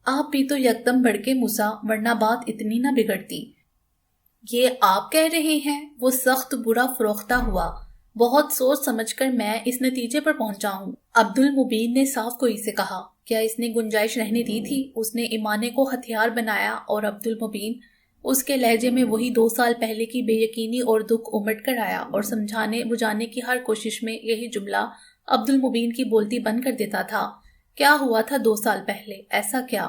آپ بھی تو یکدم بھڑکے موسیٰ، ورنہ بات اتنی نہ بگڑتی۔ یہ آپ کہہ رہے ہیں؟ وہ سخت برا فروختہ ہوا۔ بہت سوچ سمجھ کر میں اس نتیجے پر پہنچا ہوں، عبد المبین نے صاف گوئی سے کہا۔ کیا اس نے گنجائش رہنے دی تھی؟ اس نے ایمانے کو ہتھیار بنایا اور عبد المبین اس کے لہجے میں وہی 2 سال پہلے کی بے یقینی اور دکھ امٹ کر آیا اور سمجھانے بجھانے کی ہر کوشش میں یہی جملہ عبد المبین کی بولتی بند کر دیتا تھا۔ کیا ہوا تھا 2 سال پہلے؟ ایسا کیا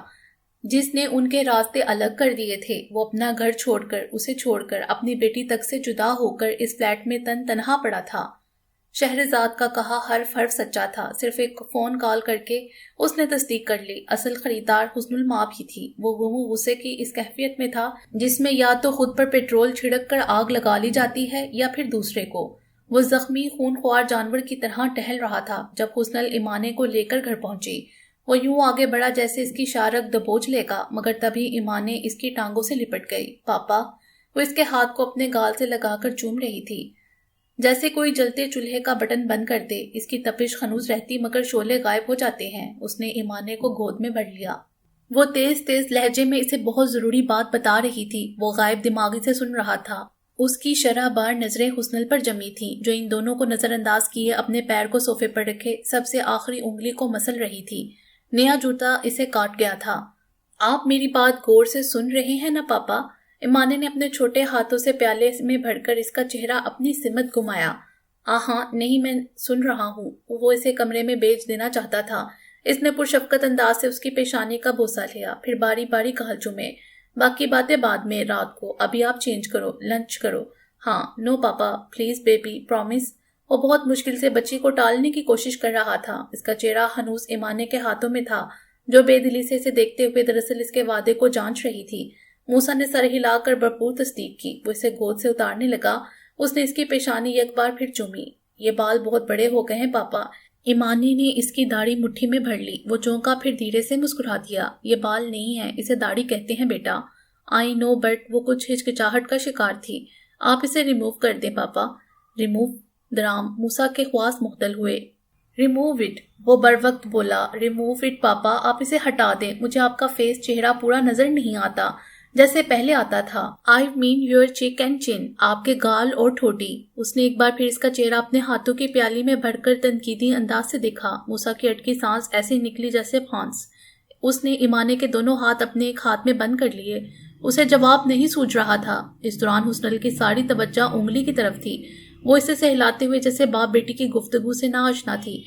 جس نے ان کے راستے الگ کر دیے تھے؟ وہ اپنا گھر چھوڑ کر، اسے چھوڑ کر، اپنی بیٹی تک سے جدا ہو کر اس فلیٹ میں تنہا پڑا تھا۔ شہرزاد کا کہا حرف حرف سچا تھا، صرف ایک فون کال کر کے اس نے تصدیق کر لی۔ اصل خریدار حسن المآب ہی تھی۔ وہ غصے کی اس کیفیت میں تھا جس میں یا تو خود پر پیٹرول چھڑک کر آگ لگا لی جاتی ہے یا پھر دوسرے کو۔ وہ زخمی خونخوار جانور کی طرح ٹہل رہا تھا جب حسن ایمانے کو لے کر گھر پہنچی۔ وہ یوں آگے بڑھا جیسے اس کی شارک دبوچ لے گا، مگر تبھی ایمانے اس کی ٹانگوں سے لپٹ گئی۔ پاپا! وہ اس کے ہاتھ کو اپنے گال سے لگا کر چوم رہی تھی، جیسے کوئی جلتے چولہے کا بٹن بند کر دے۔ اس کی تپش خنوس رہتی مگر شعلے غائب ہو جاتے ہیں۔ اس نے ایمانے کو گود میں بھر لیا۔ وہ تیز تیز لہجے میں اسے بہت ضروری بات بتا رہی تھی۔ وہ غائب دماغی سے سن رہا تھا۔ اس کی شرح بار نظریں حسن پر جمی تھیں، جو ان دونوں کو نظر انداز کیے اپنے پیر کو صوفے پر رکھے سب سے آخری انگلی کو مسل رہی تھی۔ نیا جوتا اسے کاٹ گیا تھا۔ آپ میری بات غور سے سن رہے ہیں نا پاپا؟ ایمانے نے اپنے چھوٹے ہاتھوں سے پیالے میں بھر کر اس کا چہرہ اپنی سمت گھمایا۔ ہاں نہیں، میں سن رہا ہوں۔ وہ اسے کمرے میں بھیج دینا چاہتا تھا۔ اس نے پرشفقت انداز سے اس کی پیشانی کا بوسہ لیا، پھر باری باری گال چومے۔ باقی باتیں بعد میں، رات کو۔ ابھی آپ چینج کرو، لنچ کرو۔ ہاں، نو پاپا، پلیز بیبی، پرومس۔ وہ بہت مشکل سے بچی کو ٹالنے کی کوشش کر رہا تھا۔ اس کا چہرہ ہنوز ایمانے کے ہاتھوں میں تھا، جو بے دلی سے اسے دیکھتے ہوئے دراصل اس کے وعدے کو جانچ رہی تھی۔ موسیٰ نے سر ہلا کر بھرپور تصدیق کی۔ وہ اسے گود سے اتارنے لگا۔ اس نے اس کی پیشانی ایک بار پھر چومی۔ یہ بال بہت بڑے ہو گئے ہیں پاپا۔ ایمانی نے اس کی داڑھی مٹھی میں بھر لی۔ وہ چونکا، پھر دھیرے سے مسکرا دیا۔ یہ بال نہیں ہیں، اسے داڑھی کہتے ہیں بیٹا۔ آئی نو، بٹ وہ کچھ ہچکچاہٹ کا شکار تھی۔ آپ اسے ریموو کر دیں پاپا۔ ریموو؟ درام موسیٰ کے خواص مختل ہوئے۔ ریموو اٹ، وہ بر وقت بولا۔ ریموو اٹ پاپا، آپ اسے ہٹا دیں۔ مجھے آپ کا فیس، چہرہ پورا نظر نہیں آتا جیسے پہلے آتا تھا۔ آئی مین یور چیک اینڈ چن، آپ کے گال اور ٹھوٹی۔ اس نے ایک بار پھر اس کا چہرہ اپنے ہاتھوں کی پیالی میں بھر کر تنقیدی انداز سے دیکھا۔ موسیٰ کی اٹکی سانس ایسے نکلی جیسے پھانس۔ اس نے ایمانے کے دونوں ہاتھ اپنے ایک ہاتھ میں بند کر لیے۔ اسے جواب نہیں سوچ رہا تھا۔ اس دوران حسن کی ساری توجہ انگلی کی طرف تھی۔ وہ اسے سہلاتے ہوئے جیسے باپ بیٹی کی گفتگو سے ناآشنا تھی۔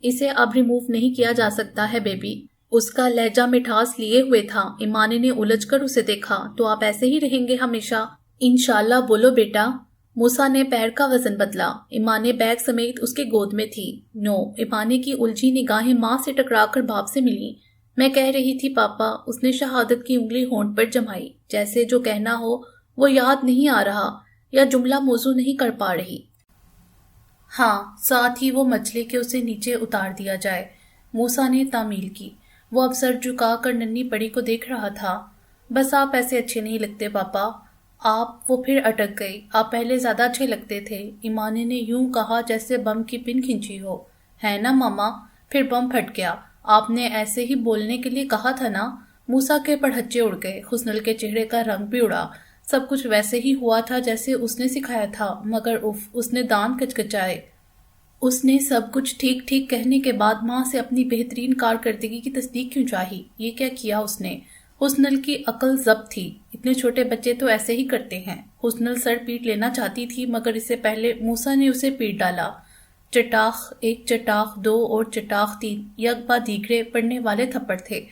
اسے اب ریموو نہیں کیا جا سکتا ہے بیبی۔ اس کا لہجہ مٹھاس لیے ہوئے تھا۔ ایمانے نے الجھ کر اسے دیکھا۔ تو آپ ایسے ہی رہیں گے ہمیشہ؟ انشاءاللہ بولو بیٹا۔ موسیٰ نے پیر کا وزن بدلا۔ ایمانے بیگ سمیت اس کے گود میں تھی۔ نو۔ ایمانے کی الجھی نگاہیں ماں سے ٹکرا کر باپ سے ملی۔ میں کہہ رہی تھی پاپا۔ اس نے شہادت کی انگلی ہونٹ پر جمائی، جیسے جو کہنا ہو وہ یاد نہیں آ رہا یا جملہ موزوں نہیں کر پا رہی۔ ہاں، ساتھ ہی وہ مچھلی کے اسے نیچے اتار دیا جائے۔ موسیٰ نے تعمیل کی۔ وہ اب سر جھکا کر ننھی پڑی کو دیکھ رہا تھا۔ بس آپ ایسے اچھے نہیں لگتے پاپا۔ آپ، وہ پھر اٹک گئی۔ آپ پہلے زیادہ اچھے لگتے تھے، ایمانے نے یوں کہا جیسے بم کی پن کھنچی ہو۔ ہے نا ماما؟ پھر بم پھٹ گیا۔ آپ نے ایسے ہی بولنے کے لیے کہا تھا نا؟ موسیٰ کے پڑھچے اڑ گئے۔ حسن کے چہرے کا رنگ بھی اڑا۔ سب کچھ ویسے ہی ہوا تھا جیسے اس نے سکھایا تھا، مگر اف، اس نے دانت کچکچائے۔ اس نے سب کچھ ٹھیک ٹھیک کہنے کے بعد ماں سے اپنی بہترین کارکردگی کی تصدیق کیوں چاہی؟ یہ کیا کیا اس نے؟ حسن کی عقل ضبط تھی۔ اتنے چھوٹے بچے تو ایسے ہی کرتے ہیں۔ حسن سر پیٹ لینا چاہتی تھی، مگر اس سے پہلے موسیٰ نے اسے پیٹ ڈالا۔ چٹاخ ایک، چٹاخ دو اور چٹاخ تین یک بعد دیگرے پڑنے والے تھپڑ تھے۔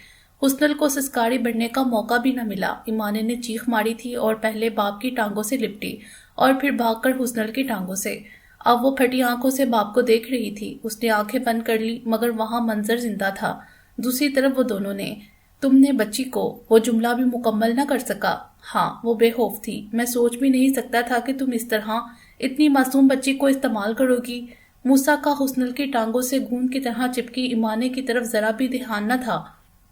حسن کو سسکاری بڑھنے کا موقع بھی نہ ملا۔ ایمانے نے چیخ ماری تھی اور پہلے باپ کی ٹانگوں سے لپٹی اور پھر بھاگ کر حسن کی ٹانگوں سے۔ اب وہ پھٹی آنکھوں سے باپ کو دیکھ رہی تھی۔ اس نے آنکھیں بند کر لی، مگر وہاں منظر زندہ تھا۔ دوسری طرف وہ دونوں نے۔ تم نے بچی کو، وہ جملہ بھی مکمل نہ کر سکا۔ ہاں، وہ بے خوف تھی۔ میں سوچ بھی نہیں سکتا تھا کہ تم اس طرح اتنی معصوم بچی کو استعمال کرو گی۔ موسیٰ کا حسن کی ٹانگوں سے گوند کی طرح چپکی ایمانے کی طرف ذرا بھی دھیان نہ تھا۔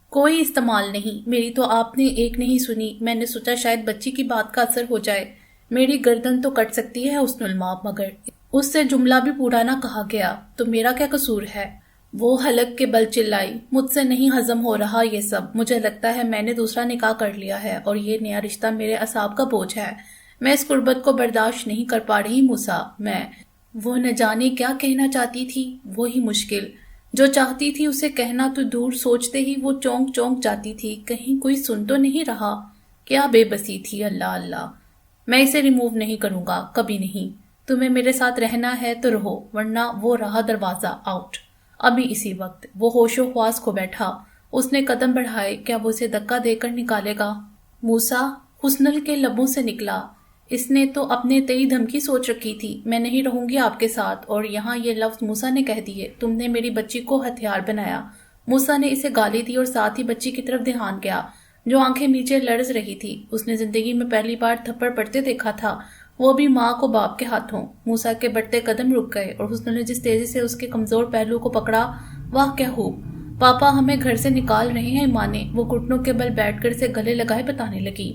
کوئی استعمال نہیں، میری تو آپ نے ایک نہیں سنی۔ میں نے سوچا شاید بچی کی بات کا اثر ہو جائے۔ میری گردن تو کٹ سکتی ہے حسن المآب، مگر اس سے جملہ بھی پورا نہ کہا گیا۔ تو میرا کیا قصور ہے؟ وہ حلق کے بل چلائی۔ مجھ سے نہیں ہضم ہو رہا یہ سب۔ مجھے لگتا ہے میں نے دوسرا نکاح کر لیا ہے اور یہ نیا رشتہ میرے اعصاب کا بوجھ ہے۔ میں اس قربت کو برداشت نہیں کر پا رہی موسیٰ۔ وہ نہ جانے کیا کہنا چاہتی تھی، وہی مشکل۔ جو چاہتی تھی اسے کہنا تو دور، سوچتے ہی وہ چونک چونک جاتی تھی، کہیں کوئی سن تو نہیں رہا۔ کیا بے بسی تھی، اللہ اللہ۔ میں اسے ریموو نہیں کروں گا، کبھی نہیں۔ تمہیں میرے ساتھ رہنا ہے تو رہو، ورنہ وہ رہا دروازہ، آؤٹ۔ ابھی اسی وقت۔ وہ ہوش و خواص کھو بیٹھا۔ اس نے قدم بڑھائے۔ کیا وہ اسے دھکا دے کر نکالے گا؟ موسیٰ، حسن کے لبوں سے نکلا۔ اس نے تو اپنے تئی دھمکی سوچ رکھی تھی، میں نہیں رہوں گی آپ کے ساتھ، اور یہاں یہ لفظ موسیٰ نے کہہ دیے، تم نے میری بچی کو ہتھیار بنایا۔ موسیٰ نے اسے گالی دی اور ساتھ ہی بچی کی طرف دھیان گیا جو آنکھیں نیچے لرز رہی تھی۔ اس نے زندگی میں پہلی بار تھپڑ پڑتے دیکھا تھا، وہ بھی ماں کو باپ کے ہاتھوں۔ موسیٰ کے بڑھتے قدم رک گئے اور حسن نے جس تیزی سے اس کے کمزور پہلو کو پکڑا، واہ کیا خوب! پاپا ہمیں گھر سے نکال رہے ہیں ماں نے، وہ گھٹنوں کے بل بیٹھ کر اسے گلے لگائے بتانے لگی۔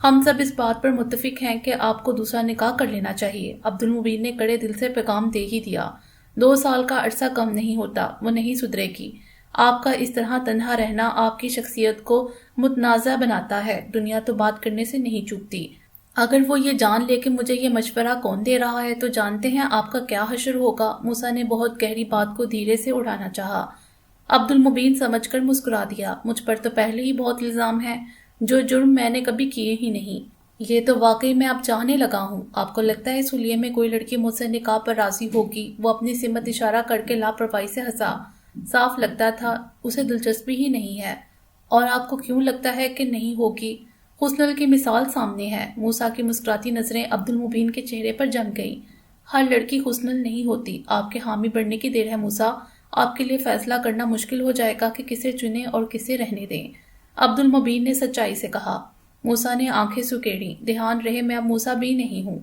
ہم سب اس بات پر متفق ہیں کہ آپ کو دوسرا نکاح کر لینا چاہیے۔ عبدالمبین نے کڑے دل سے پیغام دے ہی دیا۔ 2 سال کا عرصہ کم نہیں ہوتا، وہ نہیں سدھرے گی۔ آپ کا اس طرح تنہا رہنا آپ کی شخصیت کو متنازع بناتا ہے، دنیا تو بات کرنے سے نہیں چوکتی۔ اگر وہ یہ جان لے کہ مجھے یہ مشورہ کون دے رہا ہے تو جانتے ہیں آپ کا کیا حشر ہوگا۔ موسیٰ نے بہت گہری بات کو دھیرے سے اڑانا چاہا۔ عبدالمبین سمجھ کر مسکرا دیا، مجھ پر تو پہلے ہی بہت الزام ہے جو جرم میں نے کبھی کیے ہی نہیں۔ یہ تو واقعی میں اب چاہنے لگا ہوں۔ آپ کو لگتا ہے اس حلیے میں کوئی لڑکی مجھ سے نکاح پر راضی ہوگی؟ وہ اپنی سمت اشارہ کر کے لاپرواہی سے ہنسا۔ صاف لگتا تھا اسے دلچسپی ہی نہیں ہے۔ اور آپ کو کیوں لگتا ہے کہ نہیں ہوگی؟ حسن کی مثال سامنے ہے۔ موسیٰ کی مسکراتی نظریں عبدالمبین کے چہرے پر جم گئیں۔ ہر لڑکی حسن نہیں ہوتی، آپ کے حامی بڑھنے کی دیر ہے موسیٰ۔ آپ کے لیے فیصلہ کرنا مشکل ہو جائے گا کہ کسے چنیں اور کسے رہنے دیں۔ عبدالمبین نے سچائی سے کہا۔ موسیٰ نے آنکھیں سکیڑیں۔ دھیان رہے میں اب موسیٰ بی نہیں ہوں،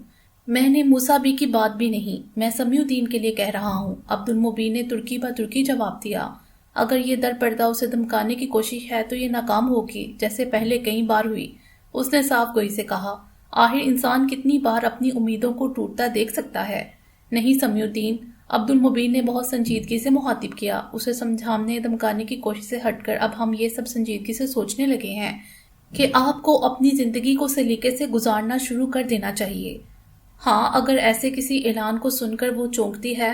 میں نے موسیٰ بی کی بات بھی نہیں، میں سمیع الدین کے لیے کہہ رہا ہوں۔ عبدالمبین نے ترکی بہ ترکی جواب دیا۔ اگر یہ در پردہ اسے دھمکانے کی کوشش ہے تو یہ ناکام ہوگی، جیسے پہلے کئی بار ہوئی۔ اس نے صاف گوئی سے کہا، آخر انسان کتنی بار اپنی امیدوں کو ٹوٹتا دیکھ سکتا ہے؟ نہیں سمیع الدین، عبدالمبین نے بہت سنجیدگی سے مخاطب کیا۔ اسے سمجھانے دھمکانے کی کوشش سے ہٹ کر اب ہم یہ سب سنجیدگی سے سوچنے لگے ہیں کہ آپ کو اپنی زندگی کو سلیقے سے گزارنا شروع کر دینا چاہیے۔ ہاں، اگر ایسے کسی اعلان کو سن کر وہ چونکتی ہے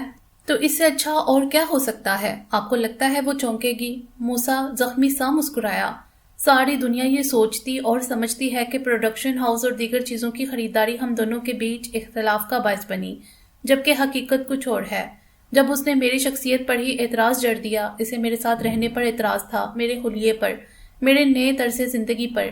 تو اس سے اچھا اور کیا ہو سکتا ہے؟ آپ کو لگتا ہے وہ چونکے گی؟ موسیٰ زخمی سا مسکرایا۔ ساری دنیا یہ سوچتی اور سمجھتی ہے کہ پروڈکشن ہاؤس اور دیگر چیزوں کی خریداری ہم دونوں کے بیچ اختلاف کا باعث بنی، جبکہ حقیقت کچھ اور ہے۔ جب اس نے میری شخصیت پر ہی اعتراض جڑ دیا، اسے میرے ساتھ رہنے پر اعتراض تھا، میرے حلیے پر، میرے نئے طرز زندگی پر،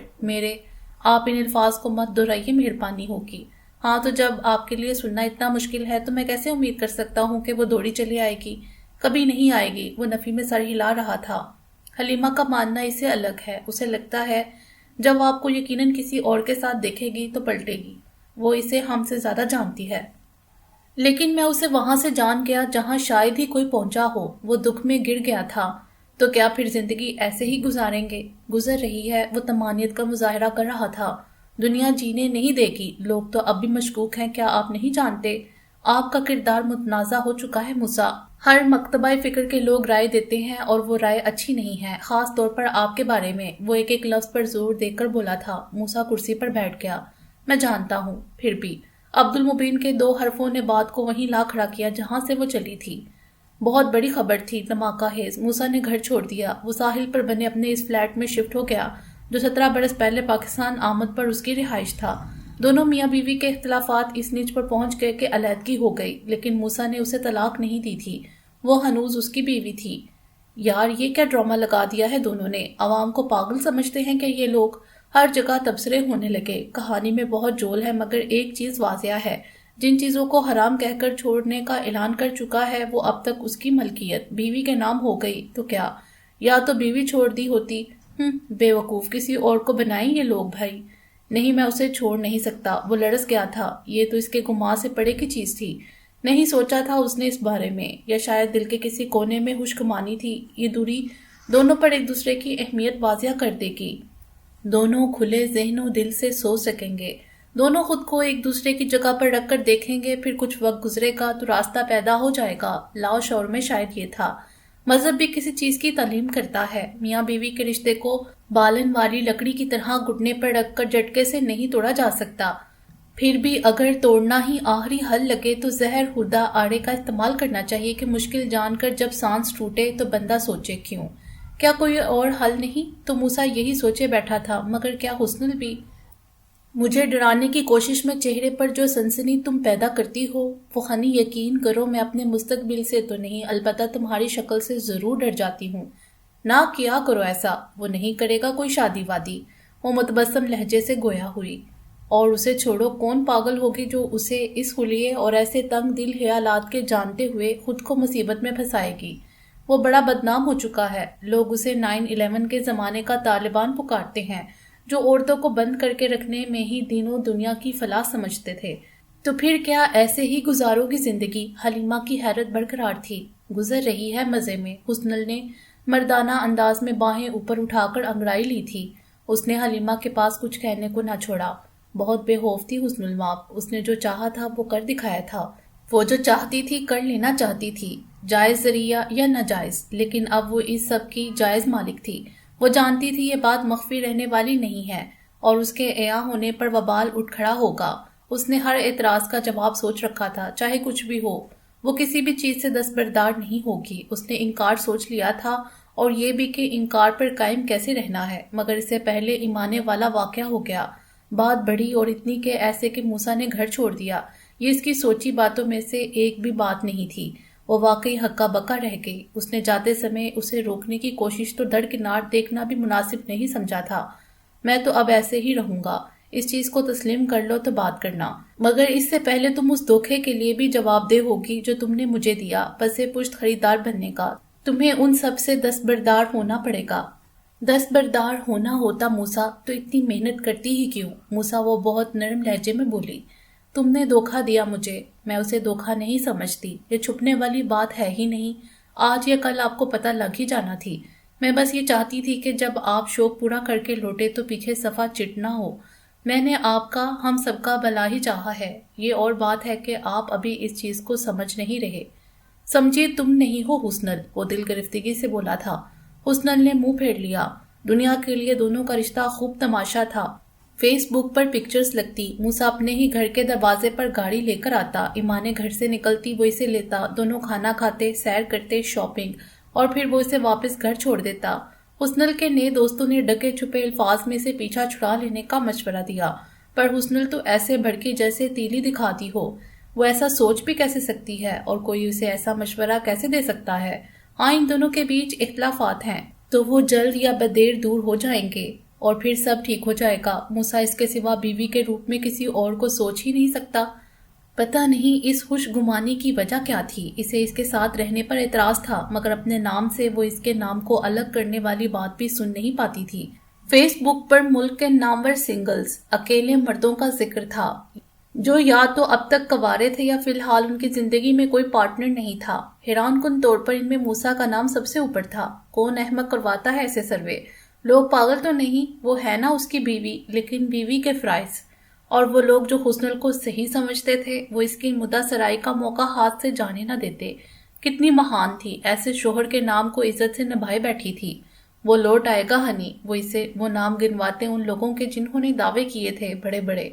آپ ان الفاظ کو مت دہرائیے، مہربانی ہوگی۔ ہاں تو جب آپ کے لیے سننا اتنا مشکل ہے تو میں کیسے امید کر سکتا ہوں کہ وہ دوڑی چلی آئے گی؟ کبھی نہیں آئے گی۔ وہ نفی میں سر ہلا رہا تھا۔ حلیمہ کا ماننا اس سے الگ ہے۔ اسے لگتا ہے جب آپ کو یقیناً کسی اور کے ساتھ دیکھے گی تو پلٹے گی۔ وہ اسے ہم سے زیادہ جانتی ہے۔ لیکن میں اسے وہاں سے جان گیا جہاں شاید ہی کوئی پہنچا ہو۔ وہ دکھ میں گر گیا تھا۔ تو کیا پھر زندگی ایسے ہی گزاریں گے؟ گزر رہی ہے۔ وہ طمانینت کا مظاہرہ کر رہا تھا۔ دنیا جینے نہیں دے گی۔ لوگ تو اب بھی مشکوک ہیں، کیا آپ نہیں جانتے؟ آپ کا کردار متنازع ہو چکا ہے موسیٰ۔ ہر مکتبہ فکر کے لوگ رائے دیتے ہیں اور وہ رائے اچھی نہیں ہے، خاص طور پر آپ کے بارے میں۔ وہ ایک ایک لفظ پر زور دے کر بولا تھا۔ موسیٰ کرسی پر بیٹھ گیا۔ میں جانتا ہوں، پھر بھی۔ عبدالمبین کے 2 حرفوں نے بات کو وہیں لا کھڑا کیا جہاں سے وہ چلی تھی۔ بہت بڑی خبر تھی، دھماکہ خیز۔ موسیٰ نے گھر چھوڑ دیا۔ وہ ساحل پر بنے اپنے اس فلیٹ میں شفٹ ہو گیا جو 17 برس پہلے پاکستان آمد پر اس کی رہائش تھا۔ دونوں میاں بیوی کے اختلافات اس نیچ پر پہنچ گئے کہ علیحدگی ہو گئی، لیکن موسیٰ نے اسے طلاق نہیں دی تھی، وہ ہنوز اس کی بیوی تھی۔ یار یہ کیا ڈرامہ لگا دیا ہے دونوں نے۔ عوام کو پاگل سمجھتے ہیں کہ یہ لوگ، ہر جگہ تبصرے ہونے لگے۔ کہانی میں بہت جول ہے، مگر ایک چیز واضح ہے، جن چیزوں کو حرام کہہ کر چھوڑنے کا اعلان کر چکا ہے وہ اب تک اس کی ملکیت بیوی کے نام ہو گئی تو کیا، یا تو بیوی چھوڑ دی ہوتی۔ بے وقوف، کسی اور کو بنائیں یہ لوگ بھائی۔ نہیں، میں اسے چھوڑ نہیں سکتا۔ وہ لڑز گیا تھا۔ یہ تو اس کے گمان سے پڑے کی چیز تھی، نہیں سوچا تھا اس نے اس بارے میں، یا شاید دل کے کسی کونے میں خشک مانی تھی۔ یہ دوری دونوں پر ایک دوسرے کی اہمیت واضح کر دے گی۔ دونوں کھلے ذہن و دل سے سوچ سکیں گے، دونوں خود کو ایک دوسرے کی جگہ پر رکھ کر دیکھیں گے، پھر کچھ وقت گزرے گا تو راستہ پیدا ہو جائے گا۔ لاؤ شور میں شاید یہ تھا۔ مذہب بھی کسی چیز کی تعلیم کرتا ہے۔ میاں بیوی کے رشتے کو بالن والی لکڑی کی طرح گھٹنے پر رکھ کر جھٹکے سے نہیں توڑا جا سکتا۔ پھر بھی اگر توڑنا ہی آخری حل لگے تو زہر خوردہ آڑے کا استعمال کرنا چاہیے کہ مشکل جان کر جب سانس ٹوٹے تو بندہ سوچے کیوں، کیا کوئی اور حل نہیں؟ تو موسیٰ یہی سوچے بیٹھا تھا، مگر کیا حسن بھی؟ مجھے ڈرانے کی کوشش میں چہرے پر جو سنسنی تم پیدا کرتی ہو وہ خنی، یقین کرو میں اپنے مستقبل سے تو نہیں، البتہ تمہاری شکل سے ضرور ڈر جاتی ہوں۔ نہ کیا کرو ایسا، وہ نہیں کرے گا کوئی شادی وادی۔ وہ متبسم لہجے سے گویا ہوئی۔ اور اسے چھوڑو، کون پاگل ہوگی جو اسے اس حلیے اور ایسے تنگ دل خیالات کے جانتے ہوئے خود کو مصیبت میں پھنسائے گی۔ وہ بڑا بدنام ہو چکا ہے، لوگ اسے 9/11 کے زمانے کا طالبان پکارتے ہیں، جو عورتوں کو بند کر کے رکھنے میں ہی دینوں دنیا کی فلاح سمجھتے تھے۔ تو پھر کیا ایسے ہی گزارو گی زندگی؟ حلیمہ کی حیرت برقرار تھی۔ گزر رہی ہے مزے میں۔ حسنل نے مردانہ انداز میں باہیں اوپر اٹھا کر انگڑائی لی تھی۔ اس نے حلیمہ کے پاس کچھ کہنے کو نہ چھوڑا۔ بہت بے خوف تھی حسنل ماپ، اس نے جو چاہا تھا وہ کر دکھایا تھا۔ وہ جو چاہتی تھی کر لینا چاہتی تھی، جائز ذریعہ یا ناجائز، لیکن اب وہ اس سب کی جائز مالک تھی۔ وہ جانتی تھی یہ بات مخفی رہنے والی نہیں ہے اور اس کے عیاں ہونے پر وبال اٹھ کھڑا ہوگا۔ اس نے ہر اعتراض کا جواب سوچ رکھا تھا، چاہے کچھ بھی ہو، وہ کسی بھی چیز سے دستبردار نہیں ہوگی۔ اس نے انکار سوچ لیا تھا، اور یہ بھی کہ انکار پر قائم کیسے رہنا ہے، مگر اس سے پہلے ایمانے والا واقعہ ہو گیا۔ بات بڑھی اور اتنی کہ ایسے کہ موسیٰ نے گھر چھوڑ دیا، یہ اس کی سوچی باتوں میں سے ایک بھی بات نہیں تھی۔ وہ واقعی ہکا بکا رہ گئی۔ اس نے جاتے سمے اسے روکنے کی کوشش تو درکنار دیکھنا بھی مناسب نہیں سمجھا تھا۔ میں تو اب ایسے ہی رہوں گا، اس چیز کو تسلیم کر لو تو بات کرنا، مگر اس سے پہلے تم اس دھوکے کے لیے بھی جواب دہ ہوگی جو تم نے مجھے دیا۔ پسے پشت خریدار بننے کا تمہیں ان سب سے دستبردار ہونا پڑے گا۔ دستبردار ہونا ہوتا موسیٰ تو اتنی محنت کرتی ہی کیوں؟ موسیٰ، وہ بہت نرم لہجے میں بولی، تم نے دھوکہ دیا مجھے۔ میں اسے دھوکہ نہیں سمجھتی، یہ چھپنے والی بات ہے ہی نہیں، آج یا کل آپ کو پتہ لگ ہی جانا تھی۔ میں بس یہ چاہتی تھی کہ جب آپ شوق پورا کر کے لوٹے تو پیچھے صفحہ چٹنا ہو۔ میں نے آپ کا، ہم سب کا بھلا ہی چاہا ہے، یہ اور بات ہے کہ آپ ابھی اس چیز کو سمجھ نہیں رہے۔ سمجھے تم نہیں ہو حسنل، وہ دل گرفتگی سے بولا تھا۔ حسنل نے منہ پھیر لیا۔ دنیا کے لیے دونوں کا رشتہ خوب تماشا تھا۔ فیس بک پر پکچرز لگتی، موسیٰ اپنے ہی گھر کے دروازے پر گاڑی لے کر آتا، ایمانیں گھر سے نکلتی وہ اسے لیتا، دونوں کھانا کھاتے، سیر کرتے، شاپنگ، اور پھر وہ اسے واپس گھر چھوڑ دیتا۔ حسنل کے نئے دوستوں نے ڈکے چھپے الفاظ میں سے پیچھا چھڑا لینے کا مشورہ دیا، پر حسنل تو ایسے بھڑکی جیسے تیلی دکھاتی ہو۔ وہ ایسا سوچ بھی کیسے سکتی ہے اور کوئی اسے ایسا مشورہ کیسے دے سکتا ہے؟ ہاں، ان دونوں کے بیچ اختلافات ہیں تو وہ جلد یا بدیر دور ہو جائیں گے اور پھر سب ٹھیک ہو جائے گا۔ موسیٰ اس کے سوا بیوی کے روپ میں کسی اور کو سوچ ہی نہیں سکتا۔ پتہ نہیں اس خوش گمانی کی وجہ کیا تھی۔ اسے اس کے ساتھ رہنے پر اعتراض تھا، مگر اپنے نام سے وہ اس کے نام کو الگ کرنے والی بات بھی سن نہیں پاتی تھی۔ فیس بک پر ملک کے نامور سنگلز، اکیلے مردوں کا ذکر تھا جو یا تو اب تک کنوارے تھے یا فی الحال ان کی زندگی میں کوئی پارٹنر نہیں تھا۔ حیران کن طور پر ان میں موسیٰ کا نام سب سے اوپر تھا۔ کون احمق کرواتا ہے ایسے سروے؟ لوگ پاگل تو نہیں، وہ ہے نا اس کی بیوی، لیکن بیوی کے فرائض، اور وہ لوگ جو حسنل کو صحیح سمجھتے تھے وہ اس کی مدعا سرائی کا موقع ہاتھ سے جانے نہ دیتے۔ کتنی مہان تھی، ایسے شوہر کے نام کو عزت سے نبھائے بیٹھی تھی۔ وہ لوٹ آئے گا ہنی، وہ نام گنواتے ان لوگوں کے جنہوں نے دعوے کیے تھے بڑے بڑے،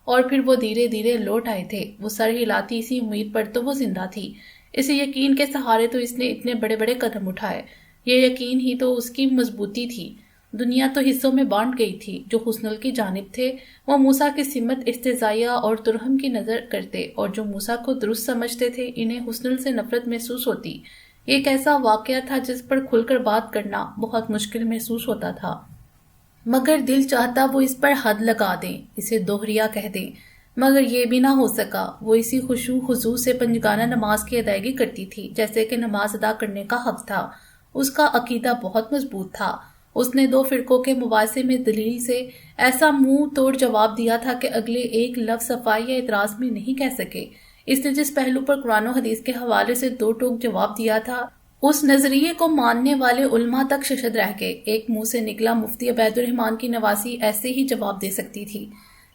اور پھر وہ دھیرے دھیرے لوٹ آئے تھے۔ وہ سر ہلاتی اسی امید پر تو وہ زندہ تھی، اسی یقین کے سہارے تو اس نے اتنے بڑے بڑے قدم اٹھائے۔ یہ یقین ہی تو اس کی مضبوطی تھی۔ دنیا تو حصوں میں بانٹ گئی تھی۔ جو حسنل کی جانب تھے وہ موسیٰ کی سمت استہزائیہ اور ترہم کی نظر کرتے، اور جو موسیٰ کو درست سمجھتے تھے انہیں حسنل سے نفرت محسوس ہوتی۔ یہ ایک ایسا واقعہ تھا جس پر کھل کر بات کرنا بہت مشکل محسوس ہوتا تھا، مگر دل چاہتا وہ اس پر حد لگا دیں، اسے دوہریا کہہ دیں، مگر یہ بھی نہ ہو سکا۔ وہ اسی خشوع خضوع سے پنجگانہ نماز کی ادائیگی کرتی تھی جیسے کہ نماز ادا کرنے کا حق تھا۔ اس کا عقیدہ بہت مضبوط تھا۔ اس نے دو فرقوں کے مباحثے میں دلیل سے ایسا منہ توڑ جواب دیا تھا کہ اگلے ایک لفظ صفائی یا اعتراض میں نہیں کہہ سکے۔ اس نے جس پہلو پر قرآن و حدیث کے حوالے سے دو ٹوک جواب دیا تھا، اس نظریے کو ماننے والے علماء تک ششد رہ گئے۔ ایک منہ سے نکلا مفتی عبید الرحمن کی نواسی ایسے ہی جواب دے سکتی تھی،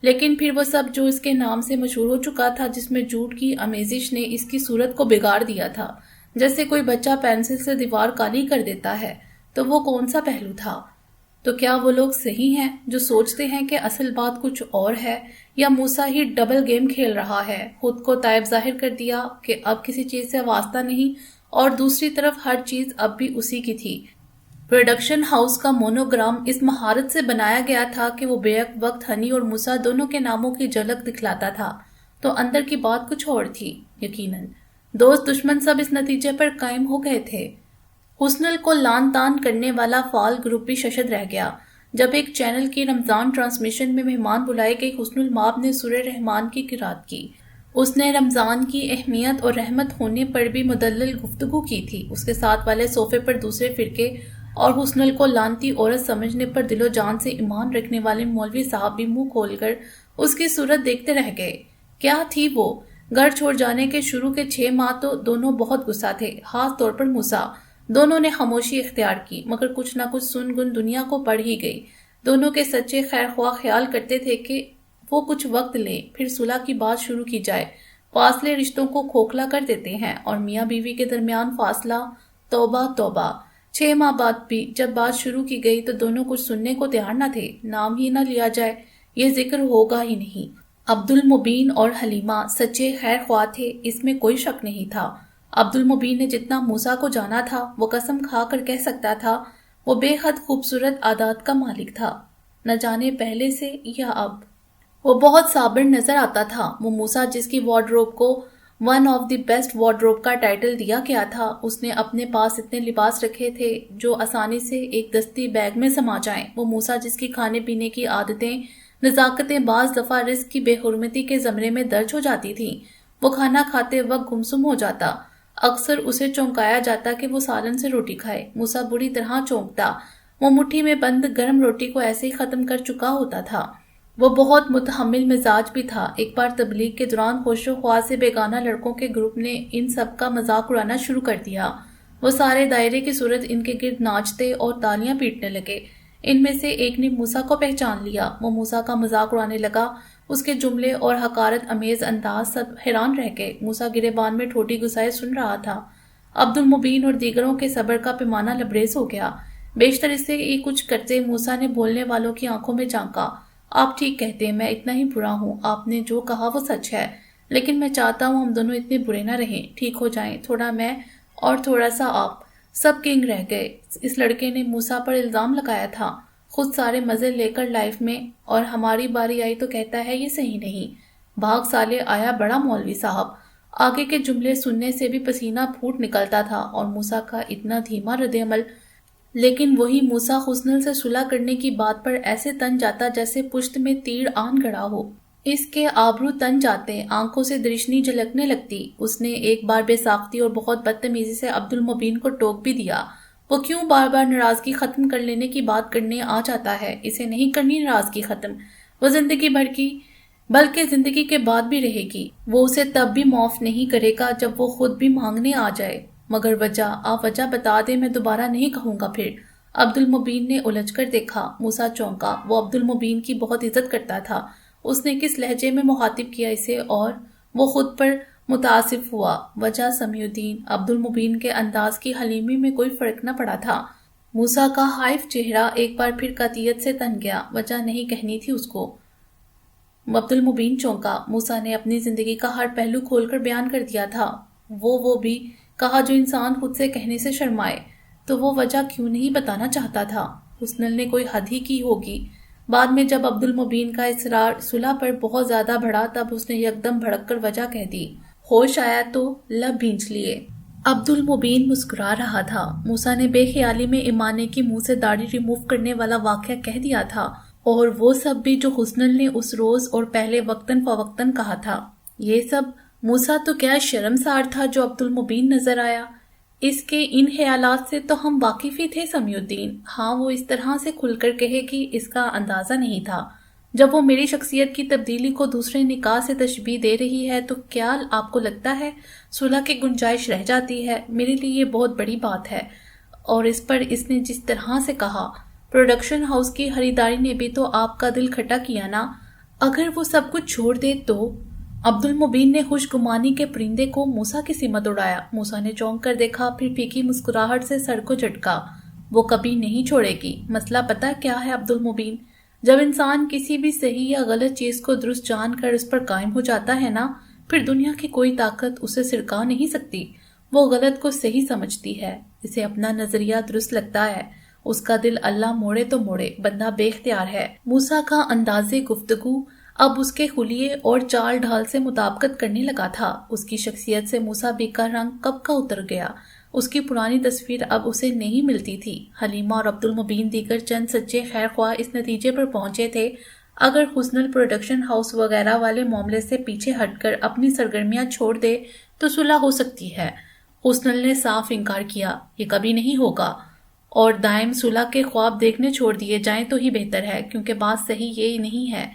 لیکن پھر وہ سب جو اس کے نام سے مشہور ہو چکا تھا، جس میں جھوٹ کی آمیزش نے اس کی صورت کو بگاڑ دیا تھا، جیسے کوئی بچہ پینسل سے دیوار کالی کر دیتا ہے، تو وہ کون سا پہلو تھا؟ تو کیا وہ لوگ صحیح ہیں جو سوچتے ہیں کہ اصل بات کچھ اور ہے، یا موسیٰ ہی ڈبل گیم کھیل رہا ہے؟ خود کو تائب ظاہر کر دیا کہ اب کسی چیز سے واسطہ نہیں، اور دوسری طرف ہر چیز اب بھی اسی کی تھی۔ پروڈکشن ہاؤس کا مونوگرام اس مہارت سے بنایا گیا تھا کہ وہ بیک وقت ہنی اور موسیٰ دونوں کے ناموں کی جھلک دکھلاتا تھا، تو اندر کی بات کچھ اور تھی۔ یقیناً دوست دشمن سب اس نتیجے پر قائم ہو گئے تھے۔ حسنل کو لان تان کرنے والا فعال گروپ بھی ششد رہ گیا۔ جب ایک چینل کی رمضان ٹرانسمیشن میں مہمان بلائے گئے حسن المآب نے سورہ رحمان کی قرات کی۔ اس نے رمضان کی اہمیت اور رحمت ہونے پر بھی مدلل گفتگو کی تھی۔ اس کے ساتھ والے صوفے پر دوسرے فرقے اور حسنل کو لعنتی عورت سمجھنے پر دل و جان سے ایمان رکھنے والے مولوی صاحب بھی منہ کھول کر اس کی صورت دیکھتے رہ گئے۔ کیا تھی وہ؟ گھر چھوڑ جانے کے شروع کے 6 ماہ تو دونوں بہت غصہ تھے، خاص طور پر موسیٰ۔ دونوں نے خاموشی اختیار کی، مگر کچھ نہ کچھ سن گن دنیا کو پڑھ ہی گئی۔ دونوں کے سچے خیر خواہ خیال کرتے تھے کہ وہ کچھ وقت لیں، پھر صلح کی بات شروع کی جائے۔ فاصلے رشتوں کو کھوکھلا کر دیتے ہیں، اور میاں بیوی کے درمیان فاصلہ، توبہ توبہ۔ 6 ماہ بعد بھی جب بات شروع کی گئی تو دونوں کچھ سننے کو تیار نہ تھے۔ نام ہی نہ لیا جائے، یہ ذکر ہوگا ہی نہیں۔ عبد المبین اور حلیمہ سچے خیر خواہ تھے، اس میں کوئی شک نہیں تھا۔ عبد المبین نے جتنا موسیٰ کو جانا تھا وہ قسم کھا کر کہہ سکتا تھا وہ بے حد خوبصورت عادات کا مالک تھا، نہ جانے پہلے سے یا اب۔ وہ بہت صابر نظر آتا تھا۔ وہ موسیٰ جس کی وارڈروب کو one of the best wardrobe کا ٹائٹل دیا گیا تھا، اس نے اپنے پاس اتنے لباس رکھے تھے جو آسانی سے ایک دستی بیگ میں سما جائیں۔ وہ موسیٰ جس کی کھانے پینے کی عادتیں، نزاکتیں بعض دفعہ رزق کی بے حرمتی کے زمرے میں درج ہو جاتی تھیں۔ وہ کھانا کھاتے وقت گمسم ہو جاتا، اکثر اسے چونکایا جاتا کہ وہ سالن سے روٹی کھائے۔ موسیٰ بری طرح چونکتا، وہ مٹھی میں بند گرم روٹی کو ایسے ہی ختم کر چکا ہوتا تھا۔ وہ بہت متحمل مزاج بھی تھا۔ ایک بار تبلیغ کے دوران ہوش و خواہ سے بیگانہ لڑکوں کے گروپ نے ان سب کا مذاق اڑانا شروع کر دیا۔ وہ سارے دائرے کی صورت ان کے گرد ناچتے اور تالیاں پیٹنے لگے۔ ان میں سے ایک نے موسیٰ کو پہچان لیا۔ وہ موسیٰ کا مذاق اڑانے لگا۔ اس کے جملے اور حقارت امیز انداز سب حیران رہ گئے۔ موسیٰ گریبان میں ٹھوٹی گھسائے سن رہا تھا۔ عبد المبین اور دیگروں کے صبر کا پیمانہ لبریز ہو گیا۔ بیشتر اس سے ہی کچھ کرتے موسیٰ نے بولنے والوں کی آنکھوں میں جھانکا۔ آپ ٹھیک کہتے ہیں، میں اتنا ہی برا ہوں۔ آپ نے جو کہا وہ سچ ہے، لیکن میں چاہتا ہوں ہم دونوں اتنے برے نہ رہیں، ٹھیک ہو جائیں، تھوڑا میں اور تھوڑا سا آپ۔ سب کنگ رہ گئے۔ اس لڑکے نے موسیٰ پر الزام لگایا تھا، خود سارے مزے لے کر لائف میں، اور ہماری باری آئی تو کہتا ہے یہ صحیح نہیں۔ بھاگ سالے آیا بڑا مولوی صاحب۔ آگے کے جملے سننے سے بھی پسینہ پھوٹ نکلتا تھا، اور موسیٰ کا اتنا دھیما رد عمل۔ لیکن وہی موسیٰ حسنل سے صلح کرنے کی بات پر ایسے تن جاتا جیسے پشت میں تیر آن گڑا ہو۔ اس کے آبرو تن جاتے، آنکھوں سے درشنی جھلکنے لگتی۔ اس نے ایک بار بے ساختی اور بہت بدتمیزی سے عبد المبین کو ٹوک بھی دیا۔ وہ کیوں بار بار ناراضگی ختم کر لینے کی بات کرنے آ جاتا ہے؟ اسے نہیں کرنی ناراضگی ختم، وہ زندگی بھر کی، بلکہ زندگی کے بعد بھی رہے گی۔ وہ اسے تب بھی معاف نہیں کرے گا جب وہ خود بھی مانگنے آ جائے۔ مگر وجہ، آپ وجہ بتا دیں، میں دوبارہ نہیں کہوں گا پھر۔ عبد المبین نے الجھ کر دیکھا۔ موسیٰ چونکا۔ وہ عبد المبین کی بہت عزت کرتا تھا۔ اس نے کس لہجے میں مخاطب کیا اسے، اور وہ خود پر متاسف ہوا۔ وجہ سمیع الدین۔ عبد المبین کے انداز کی حلیمی میں کوئی فرق نہ پڑا تھا۔ موسیٰ کا خائف چہرہ ایک بار پھر قاطعیت سے تن گیا۔ وجہ نہیں کہنی تھی اس کو۔ عبد المبین چونکا۔ موسیٰ نے اپنی زندگی کا ہر پہلو کھول کر بیان کر دیا تھا۔ وہ بھی کہا جو انسان خود سے کہنے سے شرمائے، تو وہ وجہ کیوں نہیں بتانا چاہتا تھا؟ حسنل نے کوئی حد ہی کی ہوگی۔ بعد میں جب عبد المبین کا اصرار صلح پر بہت زیادہ بڑھا، تب اس نے یکدم بھڑک کر وجہ کہہ دی۔ ہوش آیا تو لب بھینچ لیے۔ عبد المبین مسکرا رہا تھا۔ موسیٰ نے بے خیالی میں ایمانے کی منہ سے داڑھی ریموو کرنے والا واقعہ کہہ دیا تھا، اور وہ سب بھی جو حسنل نے اس روز اور پہلے وقتاً فوقتاً کہا تھا۔ یہ سب موسیٰ تو کیا شرمسار تھا جو عبد المبین نظر آیا۔ اس کے ان خیالات سے تو ہم واقف ہی تھے سمیع الدین۔ ہاں، وہ اس طرح سے کھل کر کہے کہ اس کا اندازہ نہیں تھا۔ جب وہ میری شخصیت کی تبدیلی کو دوسرے نکاح سے تشبیہ دے رہی ہے تو کیا آپ کو لگتا ہے صلح کی گنجائش رہ جاتی ہے؟ میرے لیے یہ بہت بڑی بات ہے۔ اور اس پر اس نے جس طرح سے کہا، پروڈکشن ہاؤس کی خریداری نے بھی تو آپ کا دل کھٹا کیا نا۔ اگر وہ سب کچھ چھوڑ دے تو؟ عبد المبین نے خوش گمانی کے پرندے کو موسیٰ کی سمت اڑایا۔ موسیٰ نے چونک کر دیکھا، پھر پھیکی مسکراہٹ سے سر کو جھٹکا۔ وہ کبھی نہیں چھوڑے گی۔ مسئلہ پتہ کیا ہے عبد المبین؟ جب انسان کسی بھی صحیح یا غلط چیز کو درست جان کر اس پر قائم ہو جاتا ہے نا، پھر دنیا کی کوئی طاقت اسے سرکا نہیں سکتی۔ وہ غلط کو صحیح سمجھتی ہے، اسے اپنا نظریہ درست لگتا ہے، اس کا دل اللہ موڑے تو موڑے، بندہ بے اختیار ہے۔ موسیٰ کا انداز گفتگو اب اس کے خلیے اور چال ڈھال سے مطابقت کرنے لگا تھا۔ اس کی شخصیت سے موسیٰ بی کا رنگ کب کا اتر گیا۔ اس کی پرانی تصویر اب اسے نہیں ملتی تھی۔ حلیمہ اور عبد المبین دیگر چند سچے خیر خواہ اس نتیجے پر پہنچے تھے اگر حسنل پروڈکشن ہاؤس وغیرہ والے معاملے سے پیچھے ہٹ کر اپنی سرگرمیاں چھوڑ دے تو صلح ہو سکتی ہے۔ حسنل نے صاف انکار کیا، یہ کبھی نہیں ہوگا، اور دائم صلح کے خواب دیکھنے چھوڑ دیے جائیں تو ہی بہتر ہے، کیونکہ بات صحیح یہ نہیں ہے۔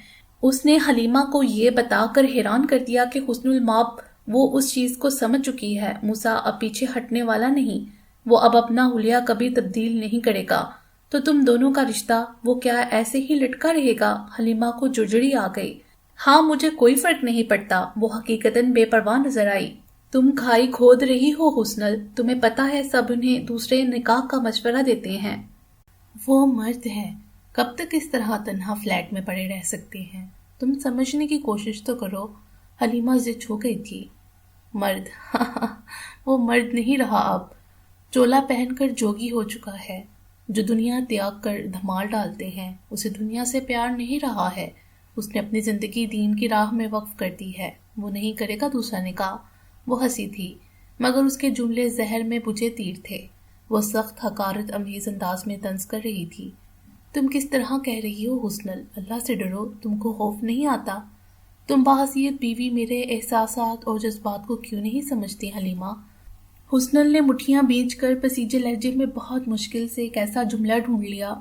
اس نے حلیمہ کو یہ بتا کر حیران کر دیا کہ حسن المآب وہ اس چیز کو سمجھ چکی ہے، موسیٰ اب پیچھے ہٹنے والا نہیں، وہ اب اپنا حلیہ کبھی تبدیل نہیں کرے گا۔ تو تم دونوں کا رشتہ وہ کیا ایسے ہی لٹکا رہے گا؟ حلیمہ کو جڑجڑی آ گئی۔ ہاں، مجھے کوئی فرق نہیں پڑتا، وہ حقیقتاً بے پرواہ نظر آئی۔ تم کھائی کھود رہی ہو حسنل، تمہیں پتا ہے سب انہیں دوسرے نکاح کا مشورہ دیتے ہیں۔ وہ مرد ہے، کب تک اس طرح تنہا فلیٹ میں پڑے رہ سکتے ہیں؟ تم سمجھنے کی کوشش تو کرو۔ حلیمہ ضد ہو گئی تھی۔ مرد وہ مرد نہیں رہا، اب چولا پہن کر جوگی ہو چکا ہے۔ جو دنیا تیاگ کر دھمال ڈالتے ہیں، اسے دنیا سے پیار نہیں رہا ہے۔ اس نے اپنی زندگی دین کی راہ میں وقف کر دی ہے، وہ نہیں کرے گا دوسرا نکاح۔ وہ ہنسی تھی، مگر اس کے جملے زہر میں بجھے تیر تھے۔ وہ سخت حقارت امیز انداز میں طنز کر رہی تھی۔ تم کس طرح کہہ رہی ہو حسنل؟ اللہ سے ڈرو، تم کو خوف نہیں آتا؟ تم بحیثیت بیوی میرے احساسات اور جذبات کو کیوں نہیں سمجھتی حلیمہ؟ حسنل نے مٹھیاں بیچ کر پسیجے لہجے میں بہت مشکل سے ایک ایسا جملہ ڈھونڈ لیا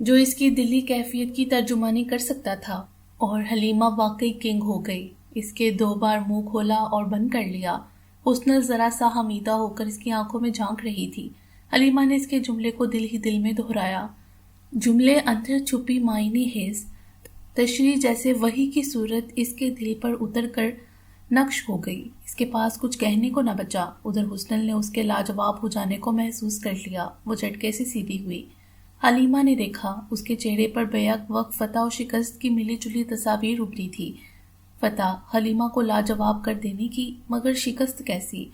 جو اس کی دلی کیفیت کی ترجمانی کر سکتا تھا، اور حلیمہ واقعی کنگ ہو گئی۔ اس کے 2 بار منہ کھولا اور بند کر لیا۔ حسنل ذرا سا حمیدہ ہو کر اس کی آنکھوں میں جھانک رہی تھی۔ حلیمہ نے اس کے جملے کو دل ہی دل میں دہرایا۔ جملے اندر چھپی معنی حس تشریح جیسے وحی کی صورت اس کے دل پر اتر کر نقش ہو گئی۔ اس کے پاس کچھ کہنے کو نہ بچا۔ ادھر حسنل نے اس کے لاجواب ہو جانے کو محسوس کر لیا۔ وہ جھٹکے سے سیدھی ہوئی۔ حلیمہ نے دیکھا اس کے چہرے پر بیک وقت فتح و شکست کی ملی جلی تصاویر ابھری تھی۔ فتح حلیمہ کو لاجواب کر دینے کی، مگر شکست کیسی؟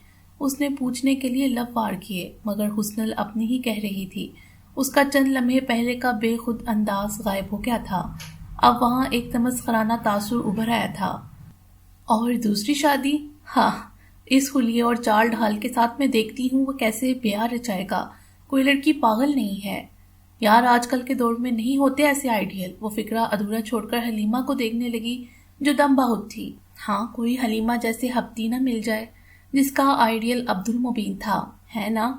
اس نے پوچھنے کے لیے لب وار کیے، مگر حسنل اپنی ہی کہہ رہی تھی۔ اس کا چند لمحے پہلے کا بے خود انداز غائب ہو گیا تھا، اب وہاں ایک تمسخرانہ تاثر ابھر آیا تھا۔ اور دوسری شادی؟ ہاں، اس حلیے اور چال ڈھال کے ساتھ میں دیکھتی ہوں وہ کیسے بیاہ رچائے گا۔ کوئی لڑکی پاگل نہیں ہے یار، آج کل کے دور میں نہیں ہوتے ایسے آئیڈیل۔ وہ فکرہ ادھورا چھوڑ کر حلیمہ کو دیکھنے لگی جو دم بہت تھی۔ ہاں، کوئی حلیمہ جیسے ہپتی نہ مل جائے جس کا آئیڈیل عبد المبین تھا، ہے نا؟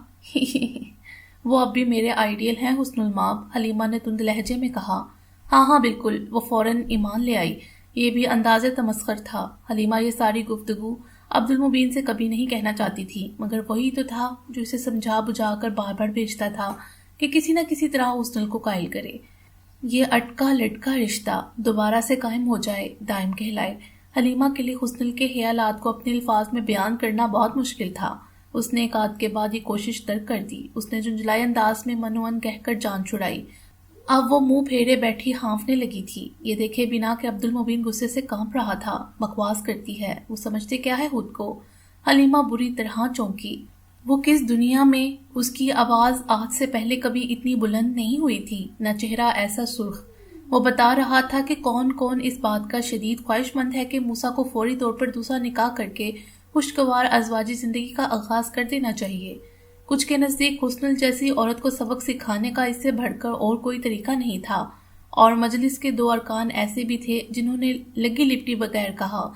وہ اب بھی میرے آئیڈیل ہیں حسن المآب، حلیمہ نے تند لہجے میں کہا۔ ہاں ہاں بالکل، وہ فوراً ایمان لے آئی۔ یہ بھی انداز تمسخر تھا۔ حلیمہ یہ ساری گفتگو عبد المبین سے کبھی نہیں کہنا چاہتی تھی، مگر وہی تو تھا جو اسے سمجھا بجھا کر بار بار بھیجتا تھا کہ کسی نہ کسی طرح حسنل کو قائل کرے۔ یہ اٹکا لٹکا رشتہ دوبارہ سے قائم ہو جائے، دائم کہلائے۔ حلیمہ کے لیے حسنل کے خیالات کو اپنے الفاظ میں بیان کرنا بہت مشکل تھا۔ اس نے ایک آدھ کے بعد یہ کوشش ترک کر دی۔ اس نے جھنجھلائے انداز میں من و ان کہہ کر جان چھڑائی۔ اب وہ منہ پھیرے بیٹھی ہانفنے لگی تھی، یہ دیکھے بنا کہ عبد المبین غصے سے کانپ رہا تھا۔ بکواس کرتی ہے، وہ سمجھتے کیا ہے خود کو؟ حلیمہ بری طرح چونکی۔ وہ کس دنیا میں اس کی آواز آج سے پہلے کبھی اتنی بلند نہیں ہوئی تھی، نہ چہرہ ایسا سرخ۔ وہ بتا رہا تھا کہ کون کون اس بات کا شدید خواہش مند ہے کہ موسیٰ کو فوری طور پر دوسرا نکاح کر کے خوشگوار ازواجی زندگی کا آغاز کر دینا چاہیے۔ کچھ کے نزدیک حسنل جیسی عورت کو سبق سکھانے کا اس سے بڑھ کر اور کوئی طریقہ نہیں تھا، اور مجلس کے 2 ارکان ایسے بھی تھے جنہوں نے لگی لپٹی بغیر کہا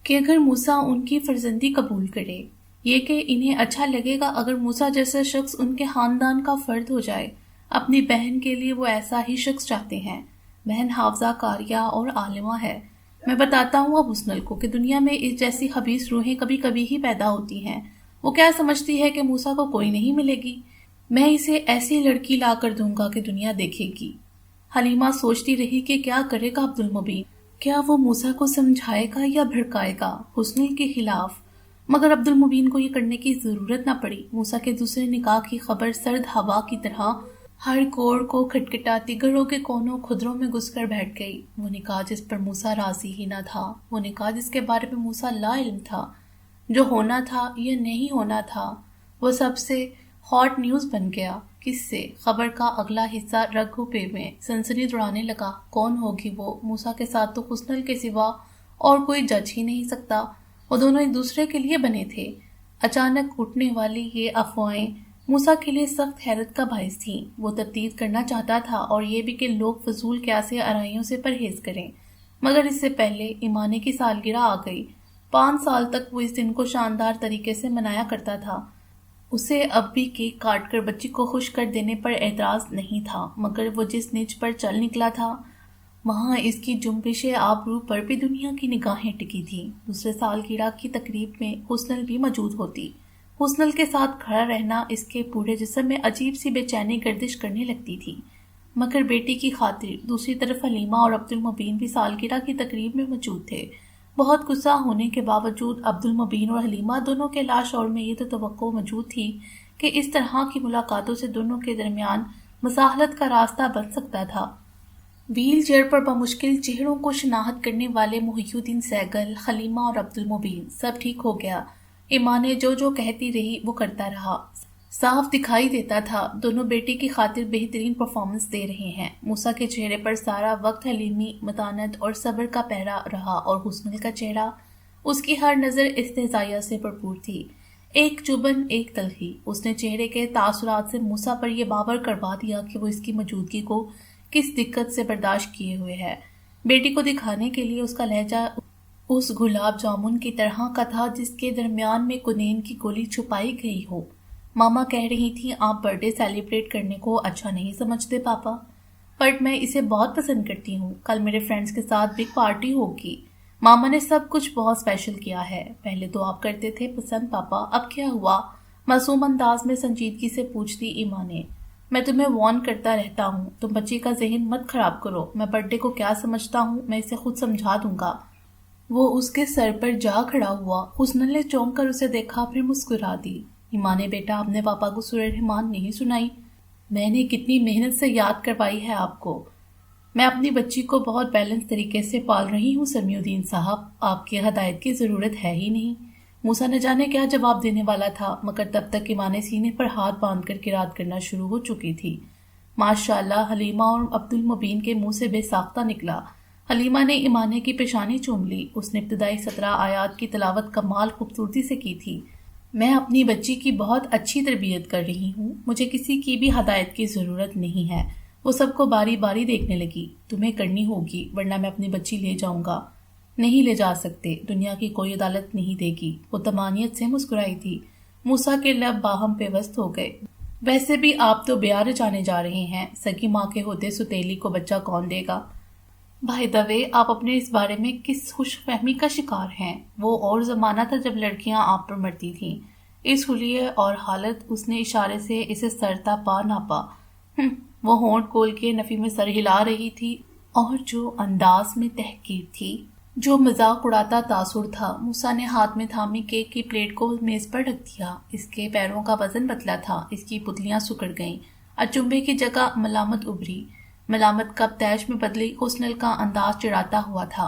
کہ اگر موسیٰ ان کی فرزندی قبول کرے، یہ کہ انہیں اچھا لگے گا اگر موسیٰ جیسا شخص ان کے خاندان کا فرد ہو جائے۔ اپنی بہن کے لیے وہ ایسا ہی شخص چاہتے ہیں۔ بہن حافظہ قاریہ اور عالمہ ہے۔ میں بتاتا ہوں اب حسنل کو کہ دنیا میں اس جیسی خبیث روحیں کبھی کبھی ہی پیدا ہوتی ہیں۔ وہ کیا سمجھتی ہے کہ موسیٰ کو کوئی نہیں ملے گی؟ میں اسے ایسی لڑکی لا کر دوں گا کہ دنیا دیکھے گی۔ حلیمہ سوچتی رہی کہ کیا کرے گا عبد المبین، کیا وہ موسیٰ کو سمجھائے گا یا بھڑکائے گا حسنل کے خلاف؟ مگر عبد المبین کو یہ کرنے کی ضرورت نہ پڑی۔ موسیٰ کے دوسرے نکاح کی خبر سرد ہوا کی طرح ہر کوڑ کو کھٹکھٹاتی گھروں کے کونوں خدروں میں گھس کر بیٹھ گئی۔ وہ نکاح جس پر موسیٰ راضی ہی نہ تھا، وہ نکاح جس کے بارے میں موسیٰ لا علم تھا، جو ہونا تھا یا نہیں ہونا تھا، وہ سب سے ہاٹ نیوز بن گیا۔ کس سے؟ خبر کا اگلا حصہ رگو پے میں سنسنی دوڑانے لگا۔ کون ہوگی وہ؟ موسیٰ کے ساتھ تو حسنل کے سوا اور کوئی جج ہی نہیں سکتا۔ وہ دونوں ایک دوسرے کے لیے بنے تھے۔ اچانک اٹھنے والی یہ افواہیں موسیٰ کے لیے سخت حیرت کا باعث تھیں۔ وہ تردید کرنا چاہتا تھا اور یہ بھی کہ لوگ فضول قیاس آرائیوں سے پرہیز کریں، مگر اس سے پہلے ایمانے کی سالگرہ آ گئی۔ 5 سال تک وہ اس دن کو شاندار طریقے سے منایا کرتا تھا۔ اسے اب بھی کیک کاٹ کر بچی کو خوش کر دینے پر اعتراض نہیں تھا، مگر وہ جس نچ پر چل نکلا تھا وہاں اس کی جنبش آبرو پر بھی دنیا کی نگاہیں ٹکی تھیں۔ دوسرے سالگرہ کی تقریب میں حسنل بھی موجود ہوتی۔ حسنل کے ساتھ کھڑا رہنا اس کے پورے جسم میں عجیب سی بے چینی گردش کرنے لگتی تھی، مگر بیٹی کی خاطر دوسری طرف حلیمہ اور عبد المبین بھی سالگرہ کی تقریب میں موجود تھے۔ بہت غصہ ہونے کے باوجود عبد المبین اور حلیمہ دونوں کے لاشعور میں یہ تو توقع موجود تھی کہ اس طرح کی ملاقاتوں سے دونوں کے درمیان مصالحت کا راستہ بن سکتا تھا۔ ویل چیئر پر بمشکل چہروں کو شناخت کرنے والے محی الدین سہگل، حلیمہ اور عبد المبین، سب ٹھیک ہو گیا۔ ایمانے جو کہتی رہی وہ کرتا رہا۔ صاف دکھائی دیتا تھا دونوں بیٹی کی خاطر بہترین پرفارمنس دے رہے ہیں۔ موسیٰ کے چہرے پر سارا وقت حلیمی متانت اور صبر کا پہرا رہا اور حسنل کا چہرہ، اس کی ہر نظر استہزائیہ سے بھرپور تھی۔ ایک چبھن ایک تلخی، اس نے چہرے کے تاثرات سے موسیٰ پر یہ باور کروا دیا کہ وہ اس کی موجودگی کو کس دقت سے برداشت کیے ہوئے ہے۔ بیٹی کو دکھانے کے لیے اس کا لہجہ اس گلاب جامن کی طرح کا تھا جس کے درمیان میں کنین کی گولی چھپائی گئی ہو۔ ماما کہہ رہی تھی آپ برتھ ڈے سیلیبریٹ کرنے کو اچھا نہیں سمجھتے پاپا، بٹ میں اسے بہت پسند کرتی ہوں۔ کل میرے فرینڈز کے ساتھ بگ پارٹی ہوگی۔ ماما نے سب کچھ بہت اسپیشل کیا ہے۔ پہلے تو آپ کرتے تھے پسند پاپا، اب کیا ہوا؟ معصوم انداز میں سنجیدگی سے پوچھتی ایما نے۔ میں تمہیں وارن کرتا رہتا ہوں، تم بچی کا ذہن مت خراب کرو۔ میں برتھ ڈے کو کیا سمجھتا ہوں میں اسے خود سمجھا دوں گا۔ وہ اس کے سر پر جا کھڑا ہوا۔ حسنل نے چونک کر اسے دیکھا پھر مسکرا دی۔ ایما نے بیٹا آپ نے پاپا کو سورہ رحمان نہیں سنائی؟ میں نے کتنی محنت سے یاد کروائی ہے آپ کو۔ میں اپنی بچی کو بہت بیلنس طریقے سے پال رہی ہوں سمیع الدین صاحب، آپ کی ہدایت کی ضرورت ہے ہی نہیں۔ موسیٰ نہ جانے کیا جواب دینے والا تھا، مگر تب تک ایما نے سینے پر ہاتھ باندھ کر قرات کرنا شروع ہو چکی تھی۔ ماشاءاللہ حلیمہ اور عبد المبین کے منہ سے بے ساختہ نکلا۔ حلیمہ نے ایمانے کی پیشانی چوم لی۔ اس نے ابتدائی 17 آیات کی تلاوت کمال خوبصورتی سے کی تھی۔ میں اپنی بچی کی بہت اچھی تربیت کر رہی ہوں، مجھے کسی کی بھی ہدایت کی ضرورت نہیں ہے۔ وہ سب کو باری باری دیکھنے لگی۔ تمہیں کرنی ہوگی ورنہ میں اپنی بچی لے جاؤں گا۔ نہیں لے جا سکتے، دنیا کی کوئی عدالت نہیں دے گی۔ وہ طمانینت سے مسکرائی تھی۔ موسیٰ کے لب باہم پیوست ہو گئے۔ ویسے بھی آپ تو بیار جانے جا رہے ہیں، سگی ماں کے ہوتے ستیلی کو بچہ کون دے گا؟ بھائی دوے آپ اپنے اس بارے میں کس خوش فہمی کا شکار ہیں؟ وہ اور زمانہ تھا جب لڑکیاں آپ پر مرتی تھیں۔ اس حلیے اور حالت، اس نے اشارے سے اسے سرتا پا ناپا۔ وہ ہونٹ کھول کے نفی میں سر ہلا رہی تھی اور جو انداز میں تحقیر تھی، جو مذاق اڑاتا تاثر تھا۔ موسیٰ نے ہاتھ میں تھامی کیک کی پلیٹ کو میز پر رکھ دیا۔ اس کے پیروں کا وزن پتلا تھا، اس کی پتلیاں سکڑ گئیں۔ اچنبے کی جگہ ملامت ابھری۔ ملامت کب تیش میں بدلی، حسنل کا انداز چڑھاتا ہوا تھا۔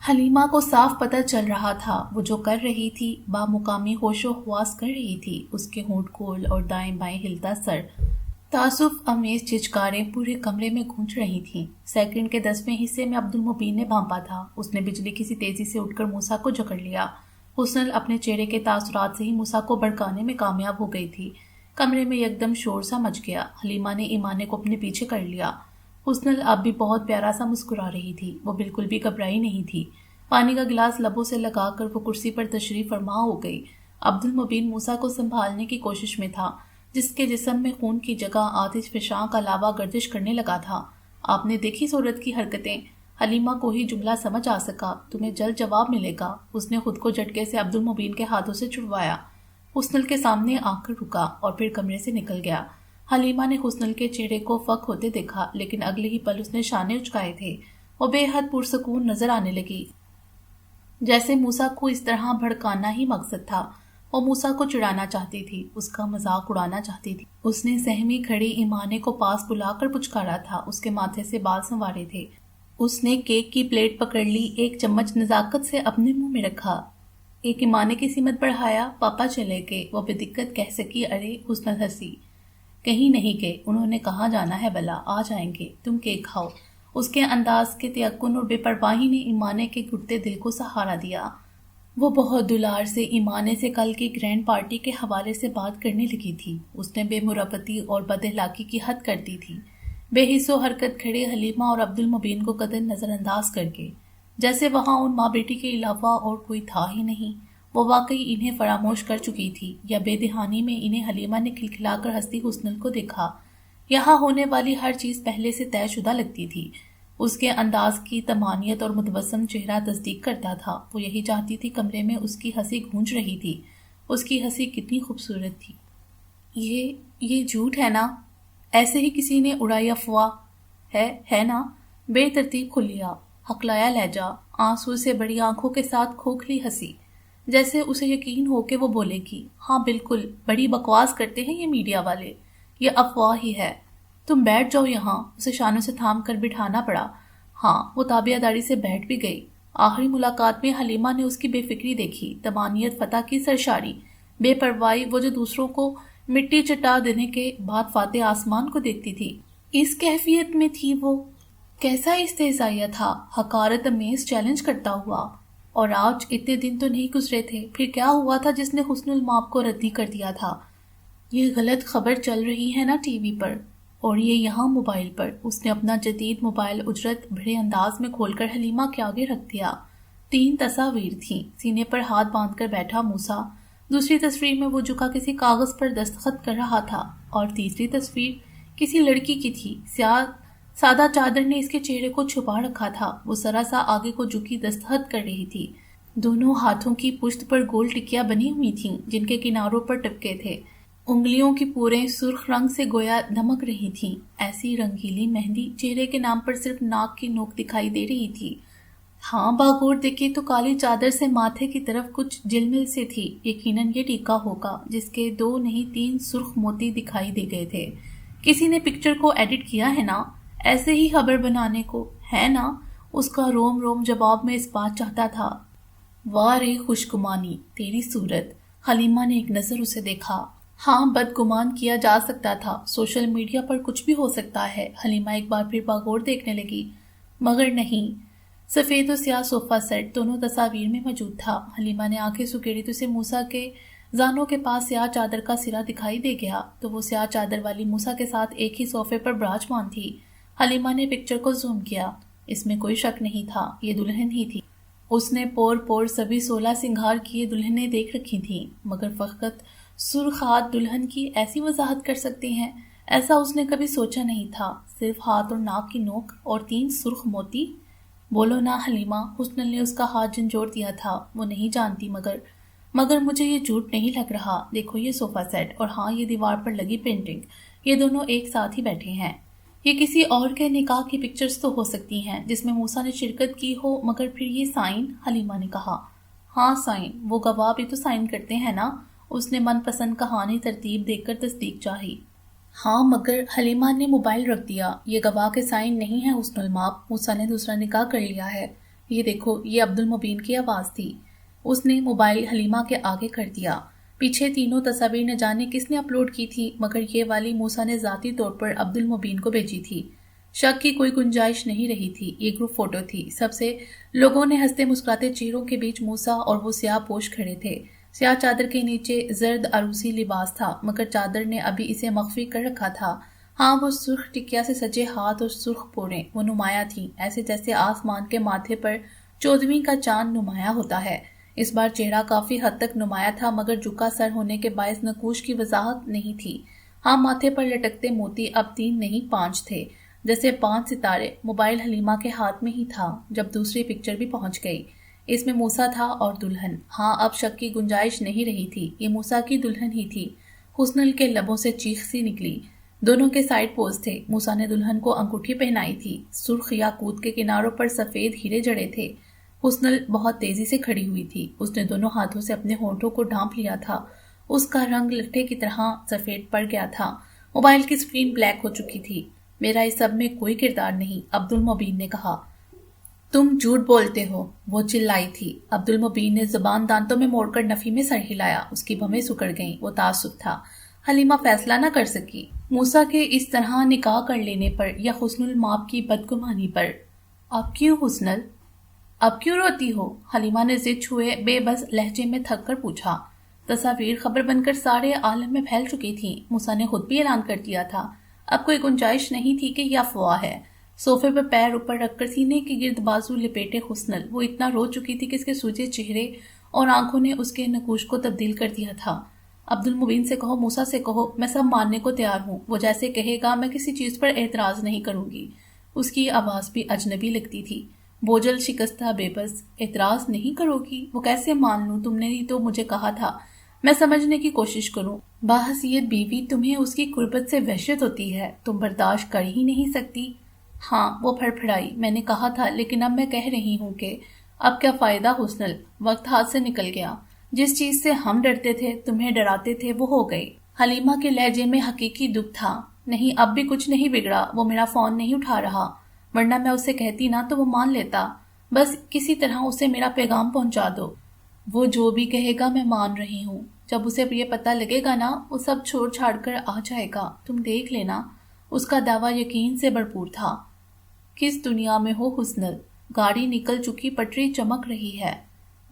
حلیمہ کو صاف پتہ چل رہا تھا وہ جو کر رہی تھی بامقامی ہوش و حواس کر رہی تھی۔ اس کے ہونٹ کھول اور دائیں بائیں ہلتا سر، تعصب آمیز چچکاریں پورے کمرے میں گونج رہی تھیں۔ سیکنڈ کے 10ویں حصے میں عبد المبین نے بھانپا تھا۔ اس نے بجلی کسی تیزی سے اٹھ کر موسیٰ کو جکڑ لیا۔ حسنل اپنے چہرے کے تاثرات سے ہی موسیٰ کو بھڑکانے میں کامیاب ہو گئی تھی۔ کمرے میں یکدم شور سا مچ گیا۔ حلیمہ نے ایمانے کو اپنے پیچھے کر لیا۔ حسنل اب بھی بہت پیارا سا مسکرا رہی تھی، وہ بالکل بھی گھبرائی نہیں تھی۔ پانی کا گلاس لبوں سے لگا کر وہ کرسی پر تشریف فرما ہو گئی۔ عبد المبین موسیٰ کو سنبھالنے کی کوشش میں تھا، جس کے جسم میں خون کی جگہ آتش فشاں کا لاوا گردش کرنے لگا تھا۔ آپ نے دیکھی صورت کی حرکتیں؟ حلیمہ کو ہی جملہ سمجھ آ سکا، تمہیں جلد جواب ملے گا۔ اس نے خود کو جھٹکے سے عبد المبین کے ہاتھوں سے چھڑوایا۔ حسنل کے سامنے آ کر رکا اور پھر کمرے سے نکل گیا۔ حلیمہ نے حسنل کے چہرے کو فک ہوتے دیکھا، لیکن اگلے ہی پل اس نے شانے اچکائے تھے۔ وہ بے حد پرسکون نظر آنے لگی، جیسے موسیٰ کو اس طرح بھڑکانا ہی مقصد تھا۔ وہ موسیٰ کو چڑھانا چاہتی تھی، اس کا مذاق اڑانا چاہتی تھی۔ اس نے سہمی کھڑی ایمانے کو پاس بلا کر پچکارا تھا، اس کے ماتھے سے بال سنوارے تھے۔ اس نے کیک کی پلیٹ پکڑ لی، ایک چمچ نزاکت سے اپنے منہ میں رکھا، ایک ایمانے کی سمت بڑھایا۔ پاپا چلے گئے، وہ بے دقت کہہ سکی۔ ارے حسنل ہنسی۔ کہیں نہیں گئے، انہوں نے کہاں جانا ہے بلا، آ جائیں گے، تم کیک کھاؤ۔ اس کے انداز کے تیقن اور بے پرواہی نے ایمانے کے گھٹتے دل کو سہارا دیا۔ وہ بہت دلار سے ایمانے سے کل کی گرینڈ پارٹی کے حوالے سے بات کرنے لگی تھی۔ اس نے بے مربتی اور بد اخلاقی کی حد کر دی تھی، بے حس و حرکت کھڑے حلیمہ اور عبد المبین کو قدر نظر انداز کر کے، جیسے وہاں ان ماں بیٹی کے علاوہ اور کوئی تھا ہی نہیں۔ وہ واقعی انہیں فراموش کر چکی تھی، یا بے دہانی میں انہیں حلیمہ نے کھلکھلا کر ہنستی حسن کو دیکھا۔ یہاں ہونے والی ہر چیز پہلے سے طے شدہ لگتی تھی۔ اس کے انداز کی طمانیت اور متبسم چہرہ تصدیق کرتا تھا۔ وہ یہی چاہتی تھی کمرے میں اس کی ہنسی گونج رہی تھی۔ اس کی ہنسی کتنی خوبصورت تھی۔ یہ جھوٹ ہے نا؟ ایسے ہی کسی نے اڑائی افواہ ہے نا؟ بے ترتیب کھلیا، ہکلایا لہجہ، آنسو سے بڑی آنکھوں کے ساتھ کھوکھلی ہنسی، جیسے اسے یقین ہو کہ وہ بولے گی، ہاں بالکل، بڑی بکواس کرتے ہیں یہ میڈیا والے، یہ افواہ ہی ہے۔ تم بیٹھ جاؤ یہاں۔ اسے شانوں سے تھام کر بٹھانا پڑا۔ ہاں، وہ تابعہ داری سے بیٹھ بھی گئی۔ آخری ملاقات میں حلیمہ نے اس کی بے فکری دیکھی، طمانیت فتح کی سرشاری، بے پرواہی، وہ جو دوسروں کو مٹی چٹا دینے کے بعد فاتح آسمان کو دیکھتی تھی۔ اس کیفیت میں تھی وہ۔ کیسا استہزائیہ تھا، حقارت امیز چیلنج کرتا ہوا۔ اور آج اتنے دن تو نہیں گزرے تھے، پھر کیا ہوا تھا جس نے حسن المآب کو ردی کر دیا تھا؟ یہ غلط خبر چل رہی ہے نا ٹی وی پر، اور یہ یہاں موبائل پر۔ اس نے اپنا جدید موبائل اجرت بھرے انداز میں کھول کر حلیمہ کے آگے رکھ دیا۔ 3 تصاویر تھیں۔ سینے پر ہاتھ باندھ کر بیٹھا موسیٰ، دوسری تصویر میں وہ جھکا کسی کاغذ پر دستخط کر رہا تھا، اور تیسری تصویر کسی لڑکی کی تھی۔ سادہ چادر نے اس کے چہرے کو چھپا رکھا تھا۔ وہ ذرا سا آگے کو جھکی دستخط کر رہی تھی۔ دونوں ہاتھوں کی پشت پر گول ٹکیاں بنی ہوئی تھیں جن کے کناروں پر ٹپکے تھے۔ انگلیوں کی پوریں سرخ رنگ سے گویا دمک رہی تھیں۔ ایسی رنگیلی مہندی چہرے کے نام پر صرف ناک کی نوک دکھائی دے رہی تھی۔ ہاں، باغور دیکھے تو کالی چادر سے ماتھے کی طرف کچھ جلمل سے تھی۔ یقیناً یہ ٹیکا ہوگا جس کے 2 نہیں 3 سرخ موتی دکھائی دے گئے تھے۔ کسی نے پکچر کو ایڈٹ کیا ہے نا، ایسے ہی خبر بنانے کو، ہے نا؟ اس کا روم روم جواب میں اس بات چاہتا تھا۔ واہ رے خوشگمانی تیری صورت۔ حلیمہ نے ایک نظر اسے دیکھا۔ ہاں، بدگمان کیا جا سکتا تھا، سوشل میڈیا پر کچھ بھی ہو سکتا ہے۔ حلیمہ ایک بار پھر باغور دیکھنے لگی، مگر نہیں۔ سفید و سیاہ صوفہ سیٹ دونوں تصاویر میں موجود تھا۔ حلیمہ نے آنکھیں سکیڑی تو اسے موسیٰ کے زانوں کے پاس سیاہ چادر کا سرا دکھائی دے گیا، تو وہ سیاہ چادر والی موسیٰ کے ساتھ ایک ہی صوفے پر براجمان تھی۔ حلیمہ نے پکچر کو زوم کیا۔ اس میں کوئی شک نہیں تھا، یہ دلہن ہی تھی۔ اس نے پور سبھی 16 سنگھار کیے دلہنیں دیکھ رکھی تھیں، مگر فقط سرخ ہاتھ دلہن کی ایسی وضاحت کر سکتے ہیں، ایسا اس نے کبھی سوچا نہیں تھا۔ صرف ہاتھ اور ناک کی نوک اور 3 سرخ موتی۔ بولو نا حلیمہ، حسن نے اس کا ہاتھ جھنجھوڑ دیا تھا۔ وہ نہیں جانتی، مگر مجھے یہ جھوٹ نہیں لگ رہا۔ دیکھو یہ صوفہ سیٹ، اور ہاں یہ دیوار پر لگی پینٹنگ، یہ دونوں ایک ساتھ ہی بیٹھے ہیں۔ یہ کسی اور کے نکاح کی پکچرز تو ہو سکتی ہیں جس میں موسیٰ نے شرکت کی ہو، مگر پھر یہ سائن؟ حلیمہ نے کہا۔ ہاں سائن، وہ گواہ بھی تو سائن کرتے ہیں نا۔ اس نے من پسند کہانی ترتیب دیکھ کر تصدیق چاہی۔ ہاں مگر، حلیمہ نے موبائل رکھ دیا، یہ گواہ کے سائن نہیں ہے حسن المآب، موسیٰ نے دوسرا نکاح کر لیا ہے۔ یہ دیکھو، یہ عبد المبین کی آواز تھی۔ اس نے موبائل حلیمہ کے آگے کر دیا۔ پیچھے تینوں تصاویر نہ جانے کس نے اپلوڈ کی تھی، مگر یہ والی موسیٰ نے ذاتی طور پر عبد المبین کو بھیجی تھی۔ شک کی کوئی گنجائش نہیں رہی تھی۔ یہ گروپ فوٹو تھی۔ سب سے لوگوں نے ہنستے مسکراتے چہروں کے بیچ موسیٰ اور وہ سیاہ پوش کھڑے تھے۔ سیاہ چادر کے نیچے زرد عروسی لباس تھا، مگر چادر نے ابھی اسے مخفی کر رکھا تھا۔ ہاں، وہ سرخ ٹکیا سے سجے ہاتھ اور سرخ پوریں، وہ نمایاں تھیں، ایسے جیسے آسمان کے ماتھے پر 14ویں کا چاند نمایاں ہوتا ہے۔ اس بار چہرہ کافی حد تک نمایاں تھا، مگر جھکا سر ہونے کے باعث نقوش کی وضاحت نہیں تھی۔ ہاں، ماتھے پر لٹکتے موتی اب 3 نہیں 5 تھے، جیسے 5 ستارے۔ موبائل حلیمہ کے ہاتھ میں ہی تھا جب دوسری پکچر بھی پہنچ گئی۔ اس میں موسیٰ تھا اور دلہن۔ ہاں، اب شک کی گنجائش نہیں رہی تھی، یہ موسیٰ کی دلہن ہی تھی۔ حسن کے لبوں سے چیخ سی نکلی۔ دونوں کے سائڈ پوز تھے۔ موسیٰ نے دلہن کو انگوٹھی پہنائی تھی، سرخ یاقوت کے کناروں پر سفید ہیرے جڑے تھے۔ حسن بہت تیزی سے کھڑی ہوئی تھی۔ اس نے دونوں ہاتھوں سے اپنے ہونٹوں کو ڈھانپ لیا تھا۔ اس کا رنگ لٹھے کی طرح سفید پڑ گیا تھا۔ موبائل کی سکرین بلیک ہو چکی تھی۔ میرا اس سب میں کوئی کردار نہیں، عبد المبین نے کہا۔ تم جھوٹ بولتے ہو، وہ چلائی تھی۔ عبد المبین نے زبان دانتوں میں موڑ کر نفی میں سر ہلایا۔ اس کی بھویں سکڑ گئیں، وہ تعصب تھا۔ حلیمہ فیصلہ نہ کر سکی، موسیٰ کے اس طرح نکاح کر لینے پر یا حسن المآب کی بدگمانی پر۔ اب کیوں حسن؟ اب کیوں روتی ہو؟ حلیمہ نے ضد چھوئے بے بس لہجے میں تھک کر پوچھا۔ تصاویر خبر بن کر سارے عالم میں پھیل چکی تھی۔ موسیٰ نے خود بھی اعلان کر دیا تھا۔ اب کوئی گنجائش نہیں تھی کہ یہ افواہ ہے۔ صوفے پر پیر اوپر رکھ کر سینے کے گرد بازو لپیٹے حسنل وہ اتنا رو چکی تھی کہ اس کے سوجے چہرے اور آنکھوں نے اس کے نقوش کو تبدیل کر دیا تھا۔ عبدالمبین سے کہو، موسیٰ سے کہو، میں سب ماننے کو تیار ہوں۔ وہ جیسے کہے گا میں کسی چیز پر اعتراض نہیں کروں گی۔ اس کی آواز بھی اجنبی لگتی تھی، بوجھل، شکستہ، بے بس۔ اعتراض نہیں کرو گی؟ وہ کیسے مان لوں؟ تم نے ہی تو مجھے کہا تھا میں سمجھنے کی کوشش کروں۔ باحثیت بیوی تمہیں اس کی قربت سے وحشت ہوتی ہے، تم برداشت کر ہی نہیں سکتی۔ ہاں، وہ پھڑ پھڑائی، میں نے کہا تھا، لیکن اب میں کہہ رہی ہوں کہ اب کیا فائدہ حسنل، وقت ہاتھ سے نکل گیا۔ جس چیز سے ہم ڈرتے تھے، تمہیں ڈراتے تھے، وہ ہو گئی۔ حلیمہ کے لہجے میں حقیقی دکھ تھا۔ نہیں، اب بھی کچھ نہیں بگڑا، وہ میرا فون نہیں اٹھا رہا، ورنہ میں اسے کہتی نا تو وہ مان لیتا۔ بس کسی طرح اسے میرا پیغام پہنچا دو۔ وہ جو بھی کہے گا میں مان رہی ہوں۔ جب اسے یہ پتہ لگے گا نا، وہ سب چھوڑ چھاڑ کر آ جائے گا، تم دیکھ لینا۔ اس کا دعویٰ یقین سے بھرپور تھا۔ کس دنیا میں ہو حسنل؟ گاڑی نکل چکی، پٹری چمک رہی ہے۔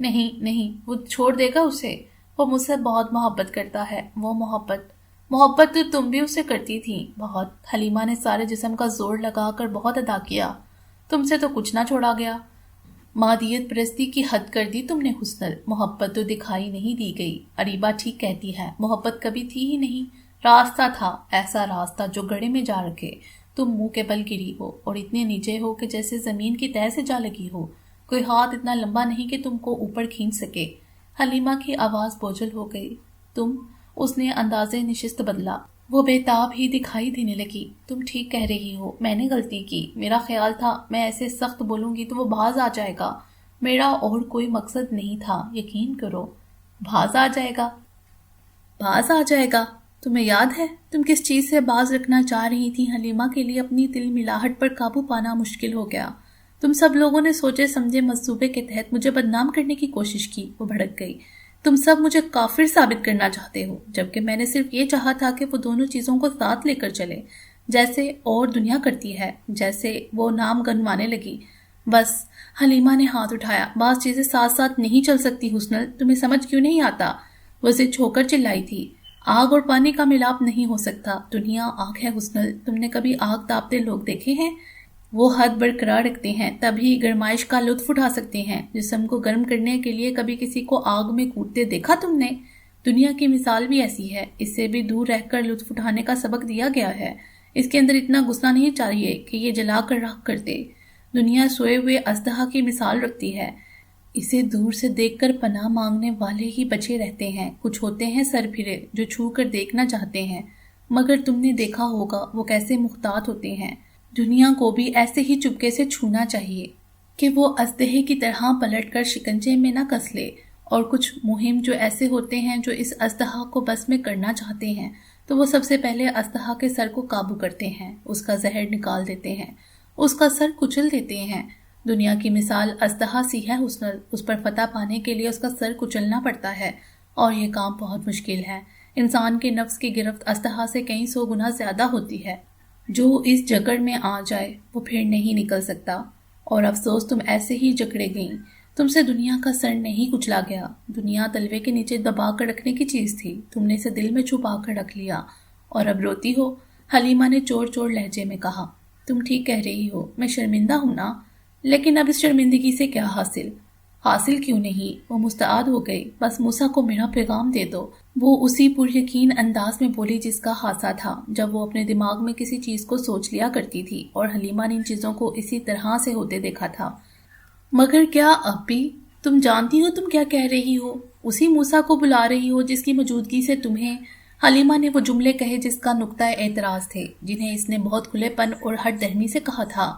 نہیں نہیں، وہ چھوڑ دے گا اسے۔ وہ مجھ سے بہت محبت کرتا ہے۔ وہ محبت تو تم بھی اسے کرتی تھی، بہت۔ حلیمہ نے سارے جسم کا زور لگا کر بہت ادا کیا۔ تم سے تو کچھ نہ چھوڑا گیا۔ مادیت پرستی کی حد کر دی تم نے حسنل۔ محبت تو دکھائی نہیں دی گئی۔ اریبہ ٹھیک کہتی ہے، محبت کبھی تھی ہی نہیں۔ راستہ تھا، ایسا راستہ جو گڑھے میں جا رکھے۔ تم منہ کے بل گری ہو اور اتنے نیچے ہو کہ جیسے زمین کی تہہ سے جا لگی ہو۔ کوئی ہاتھ اتنا لمبا نہیں کہ تم کو اوپر کھینچ سکے۔ حلیمہ کی آواز بوجھل ہو گئی۔ تم، اس نے انداز نشست بدلا۔ وہ بے تاب ہی دکھائی دینے لگی۔ تم ٹھیک کہہ رہی ہو، میں نے غلطی کی۔ میرا خیال تھا میں ایسے سخت بولوں گی تو وہ باز آ جائے گا۔ میرا اور کوئی مقصد نہیں تھا، یقین کرو۔ باز آ جائے گا؟ باز آ جائے گا؟ تمہیں یاد ہے تم کس چیز سے باز رکھنا چاہ رہی تھی؟ حلیمہ کے لیے اپنی دل ملاحٹ پر قابو پانا مشکل ہو گیا۔ تم سب لوگوں نے سوچے سمجھے منصوبے کے تحت مجھے بدنام کرنے کی کوشش کی۔ وہ بھڑک گئی۔ تم سب مجھے کافر ثابت کرنا چاہتے ہو، جبکہ میں نے صرف یہ چاہا تھا کہ وہ دونوں چیزوں کو ساتھ لے کر چلے، جیسے اور دنیا کرتی ہے۔ جیسے وہ نام گنوانے لگی۔ بس، حلیمہ نے ہاتھ اٹھایا۔ بعض چیزیں ساتھ ساتھ نہیں چل سکتی حسنل، تمہیں سمجھ کیوں نہیں آتا؟ وہ ضد چھو کر چلائی تھی۔ آگ اور پانی کا ملاپ نہیں ہو سکتا۔ دنیا آگ ہے حسنل، تم نے کبھی آگ تاپتے لوگ دیکھے ہیں؟ وہ حد برقرار رکھتے ہیں، تبھی گرمائش کا لطف اٹھا سکتے ہیں۔ جسم کو گرم کرنے کے لیے کبھی کسی کو آگ میں کودتے دیکھا تم نے؟ دنیا کی مثال بھی ایسی ہے، اس سے بھی دور رہ کر لطف اٹھانے کا سبق دیا گیا ہے۔ اس کے اندر اتنا غصہ نہیں چاہیے کہ یہ جلا کر راکھ کر دے۔ دنیا سوئے ہوئے اژدہا کی مثال رکھتی ہے، اسے دور سے دیکھ کر پناہ مانگنے والے ہی بچے رہتے ہیں۔ کچھ ہوتے ہیں سر پھرے جو چھو کر دیکھنا چاہتے ہیں، مگر تم نے دیکھا ہوگا وہ کیسے محتاط ہوتے ہیں۔ دنیا کو بھی ایسے ہی چپکے سے چھونا چاہیے کہ وہ اژدہے کی طرح پلٹ کر شکنجے میں نہ کس لے۔ اور کچھ مہم جو ایسے ہوتے ہیں جو اس اژدہا کو بس میں کرنا چاہتے ہیں، تو وہ سب سے پہلے اژدہا کے سر کو قابو کرتے ہیں، اس کا زہر نکال دیتے ہیں، اس کا سر کچل دیتے ہیں۔ دنیا کی مثال اژدہا سی ہے حسنل، اس پر فتح پانے کے لیے اس کا سر کچلنا پڑتا ہے، اور یہ کام بہت مشکل ہے۔ انسان کے نفس کی گرفت اژدہا سے کئی سو گنا زیادہ ہوتی ہے۔ جو اس جکڑ میں آ جائے وہ پھر نہیں نکل سکتا۔ اور افسوس تم ایسے ہی جکڑے گئیں، تم سے دنیا کا سر نہیں کچلا گیا۔ دنیا تلوے کے نیچے دبا کر رکھنے کی چیز تھی، تم نے اسے دل میں چھپا کر رکھ لیا، اور اب روتی ہو؟ حلیمہ نے چور چور لہجے میں کہا۔ تم ٹھیک کہہ رہی ہو، میں شرمندہ ہوں نا، لیکن اب اس شرمندگی سے کیا حاصل؟ حاصل کیوں نہیں؟ وہ مستعد ہو گئی۔ بس موسیٰ کو میرا پیغام دے دو۔ وہ اسی پر یقین انداز میں بولی جس کا خاصا تھا جب وہ اپنے دماغ میں کسی چیز کو سوچ لیا کرتی تھی، اور حلیمہ نے ان چیزوں کو اسی طرح سے ہوتے دیکھا تھا۔ مگر کیا اب بھی؟ تم جانتی ہو تم کیا کہہ رہی ہو؟ اسی موسیٰ کو بلا رہی ہو جس کی موجودگی سے تمہیں… حلیمہ نے وہ جملے کہے جس کا نقطہ اعتراض تھے، جنہیں اس نے بہت کھلے پن اور ہٹ دہمی سے کہا تھا۔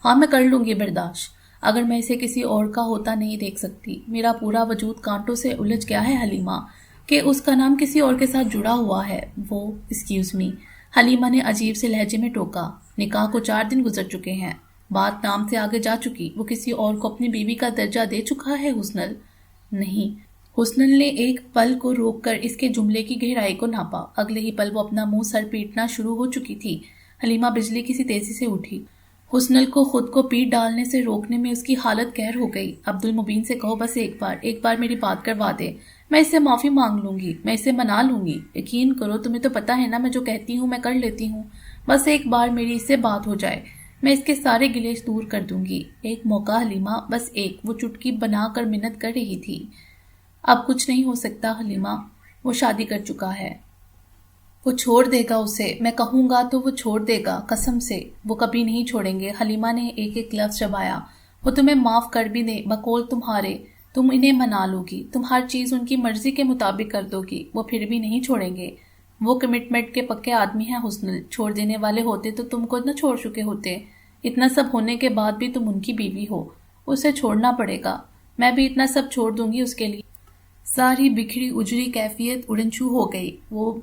ہاں، میں کر لوں گی برداشت، اگر میں اسے کسی اور کا ہوتا نہیں دیکھ سکتی۔ میرا پورا وجود کانٹوں سے الجھ گیا ہے حلیمہ، کہ اس کا نام کسی اور کے ساتھ جڑا ہوا ہے۔ وہ ایکسکیوز می، حلیمہ نے عجیب سے لہجے میں ٹوکا۔ نکاح کو 4 دن گزر چکے ہیں، بات نام سے آگے جا چکی۔ وہ کسی اور کو اپنی بیوی کا درجہ دے چکا ہے حسنل؟ نہیں۔ حسنل نے ایک پل کو روک کر اس کے جملے کی گہرائی کو ناپا۔ اگلے ہی پل وہ اپنا منہ سر پیٹنا شروع ہو چکی تھی۔ حلیمہ بجلی کی سی تیزی سے اٹھی۔ حسنل کو خود کو پیٹ ڈالنے سے روکنے میں اس کی حالت قہر ہو گئی۔ عبدالمبین سے کہو بس ایک بار میری بات کروا دے، میں اس سے معافی مانگ لوں گی، میں اسے منا لوں گی۔ یقین کرو، تمہیں تو پتہ ہے نا میں جو کہتی ہوں میں کر لیتی ہوں، بس ایک بار میری اس سے بات ہو جائے، میں اس کے سارے گلیش دور کر دوں گی۔ ایک موقع حلیمہ، بس ایک۔ وہ چٹکی بنا کر منت کر رہی تھی۔ اب کچھ نہیں ہو سکتا حلیمہ، وہ شادی کر چکا ہے، وہ چھوڑ دے گا اسے، میں کہوں گا تو وہ چھوڑ دے گا، قسم سے وہ کبھی نہیں چھوڑیں گے۔ حلیمہ نے ایک ایک لفظ چبایا۔ وہ تمہیں معاف کر بھی دیں، بقول تمہارے، تم انہیں منا لو گی، تم ہر چیز ان کی مرضی کے مطابق کر دو گی، وہ پھر بھی نہیں چھوڑیں گے۔ وہ کمٹمنٹ کے پکے آدمی ہیں حسنل، چھوڑ دینے والے ہوتے تو تم کو نہ چھوڑ چکے ہوتے۔ اتنا سب ہونے کے بعد بھی تم ان کی بیوی ہو، اسے چھوڑنا پڑے گا۔ میں بھی اتنا سب چھوڑ دوں گی اس کے لیے۔ ساری بکھری اجڑی کیفیت اڑنچو ہو گئی، وہ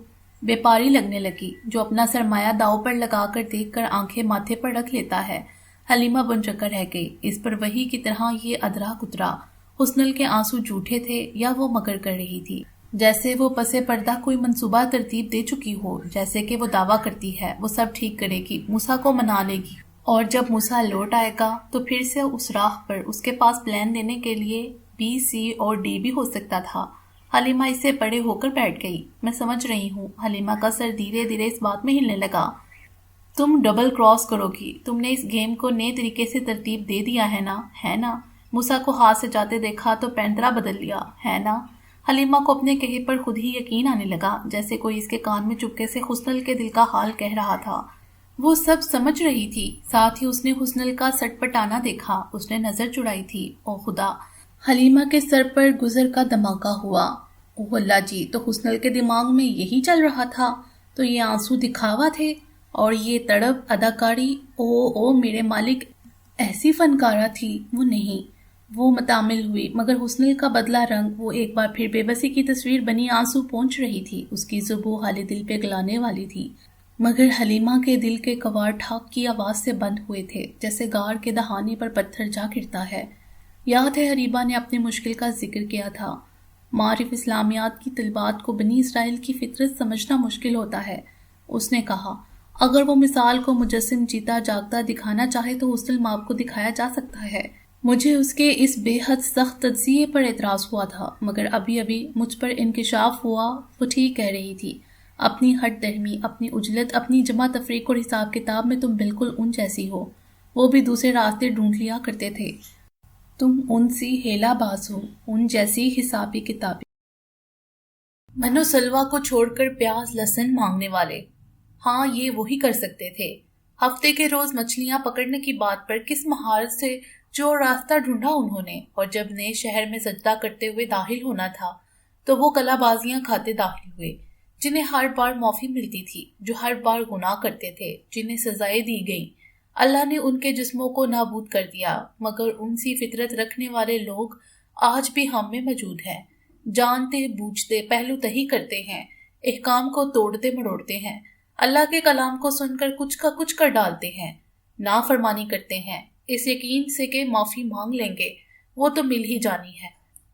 بیپاری لگنے لگی جو اپنا سرمایہ داؤ پر لگا کر دیکھ کر آنکھیں ماتھے پر رکھ لیتا ہے۔ حلیمہ بن چکر رہ گئی، اس پر وہی کی طرح یہ ادرا کترا۔ حسنل کے آنسو جھوٹے تھے یا وہ مکر کر رہی تھی، جیسے وہ پسے پردہ کوئی منصوبہ ترتیب دے چکی ہو، جیسے کہ وہ دعویٰ کرتی ہے وہ سب ٹھیک کرے گی، موسیٰ کو منا لے گی، اور جب موسیٰ لوٹ آئے گا تو پھر سے اس راہ پر اس کے پاس پلان دینے کے لیے بی، سی اور ڈی بھی ہو سکتا تھا۔ حلیمہ اس سے بڑے ہو کر بیٹھ گئی۔ میں سمجھ رہی ہوں۔ حلیمہ کا سر دھیرے دھیرے اس بات میں ہلنے لگا۔ تم ڈبل کراس کرو گی، تم نے اس گیم کو نئے طریقے سے ترتیب دے دیا ہے نا؟ موسیٰ کو ہاتھ سے جاتے دیکھا تو پینترا بدل لیا، ہے نا؟ حلیمہ کو اپنے کہے پر خود ہی یقین آنے لگا، جیسے کوئی اس کے کان میں چپکے سے حسنل کے دل کا حال کہہ رہا تھا۔ وہ سب سمجھ رہی تھی، ساتھ ہی اس نے حسنل کا سٹ پٹانا دیکھا، اس نے نظر چڑھائی تھی۔ او خدا! حلیمہ کے سر پر گزر کا دھماکہ ہوا۔ اوہ اللہ جی! تو حسنل کے دماغ میں یہی چل رہا تھا؟ تو یہ آنسو دکھاوا تھے اور یہ تڑپ اداکاری؟ او میرے مالک! ایسی فنکارہ تھی وہ نہیں۔ وہ متعامل ہوئی، مگر حسنل کا بدلہ رنگ، وہ ایک بار پھر بے بسی کی تصویر بنی آنسو پہنچ رہی تھی، اس کی زبوں حال دل پہ گلانے والی تھی۔ مگر حلیمہ کے دل کے کواڑ ٹھاک کی آواز سے بند ہوئے تھے، جیسے گار کے دہانے پر پتھر جا گرتا ہے۔ یاد ہے حریبہ نے اپنی مشکل کا ذکر کیا تھا، معارف اسلامیات کی طلبات کو بنی اسرائیل کی فطرت سمجھنا مشکل ہوتا ہے۔ اس نے کہا، اگر وہ مثال کو مجسم جیتا جاگتا دکھانا چاہے تو حسن ماب کو دکھایا جا سکتا ہے۔ مجھے اس کے اس بے حد سخت تجزیے پر اعتراض ہوا تھا، مگر ابھی مجھ پر انکشاف ہوا۔ وہ ٹھیک کہہ رہی تھی، اپنی ہٹ درمی، اپنی عجلت، اپنی جمع تفریق اور حساب کتاب میں تم بالکل ان جیسی ہو۔ وہ بھی دوسرے راستے ڈھونڈ لیا کرتے تھے، تم ان سی ہیلا باز ہو، ان جیسی حسابی کتابی، منو سلوا کو چھوڑ کر پیاز لہسن مانگنے والے۔ ہاں، یہ وہی کر سکتے تھے۔ ہفتے کے روز مچھلیاں پکڑنے کی بات پر کس مہارت سے جو راستہ ڈھونڈا انہوں نے، اور جب نئے شہر میں سجدہ کرتے ہوئے داخل ہونا تھا تو وہ کلا بازیاں کھاتے داخل ہوئے، جنہیں ہر بار معافی ملتی تھی، جو ہر بار گناہ کرتے تھے، جنہیں سزائیں دی گئیں۔ اللہ نے ان کے جسموں کو نابود کر دیا، مگر ان سی فطرت رکھنے والے لوگ آج بھی ہم میں موجود ہیں، جانتے بوجھتے پہلو تہی کرتے ہیں، احکام کو توڑتے مڑوڑتے ہیں، اللہ کے کلام کو سن کر کچھ کا کچھ کر ڈالتے ہیں، نافرمانی کرتے ہیں، اس یقین سے کہ معافی مانگ لیں گے وہ تو مل ہی جانی ہے۔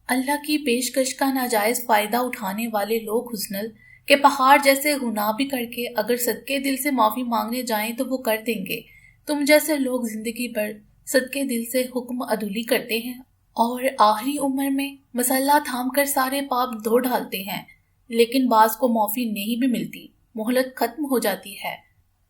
اللہ کی پیشکش کا ناجائز فائدہ اٹھانے والے لوگ حسنل کہ پہاڑ جیسے گناہ بھی کر کے اگر صدقے دل سے معافی مانگنے جائیں تو وہ کر دیں گے۔ تم جیسے لوگ زندگی بھر صدقے دل سے حکم عدولی کرتے ہیں اور آخری عمر میں مسلح تھام کر سارے پاپ دھو ڈالتے ہیں، لیکن بعض کو معافی نہیں بھی ملتی، مہلت ختم ہو جاتی ہے،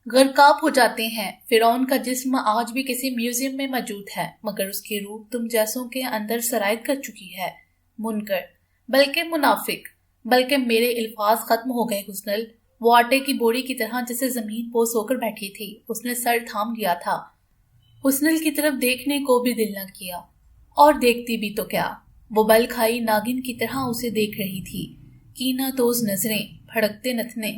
غرقاب ہو جاتے ہیں۔ فرعون کا جسم آج بھی کسی میوزیم میں موجود ہے، مگر اس کی روح تم جیسوں کے اندر سرایت کر چکی ہے۔ منکر، بلکہ منافق، بلکہ میرے الفاظ ختم ہو گئے حسنل۔ وہ آٹے کی بوری کی طرح جیسے زمین بوس ہو کر بیٹھی تھی، اس نے سر تھام لیا تھا۔ حسنل کی طرف دیکھنے کو بھی دل نہ کیا، اور دیکھتی بھی تو کیا، وہ بل کھائی ناگن کی طرح اسے دیکھ رہی تھی، کینہ توز نظریں، بھڑکتے نتنے۔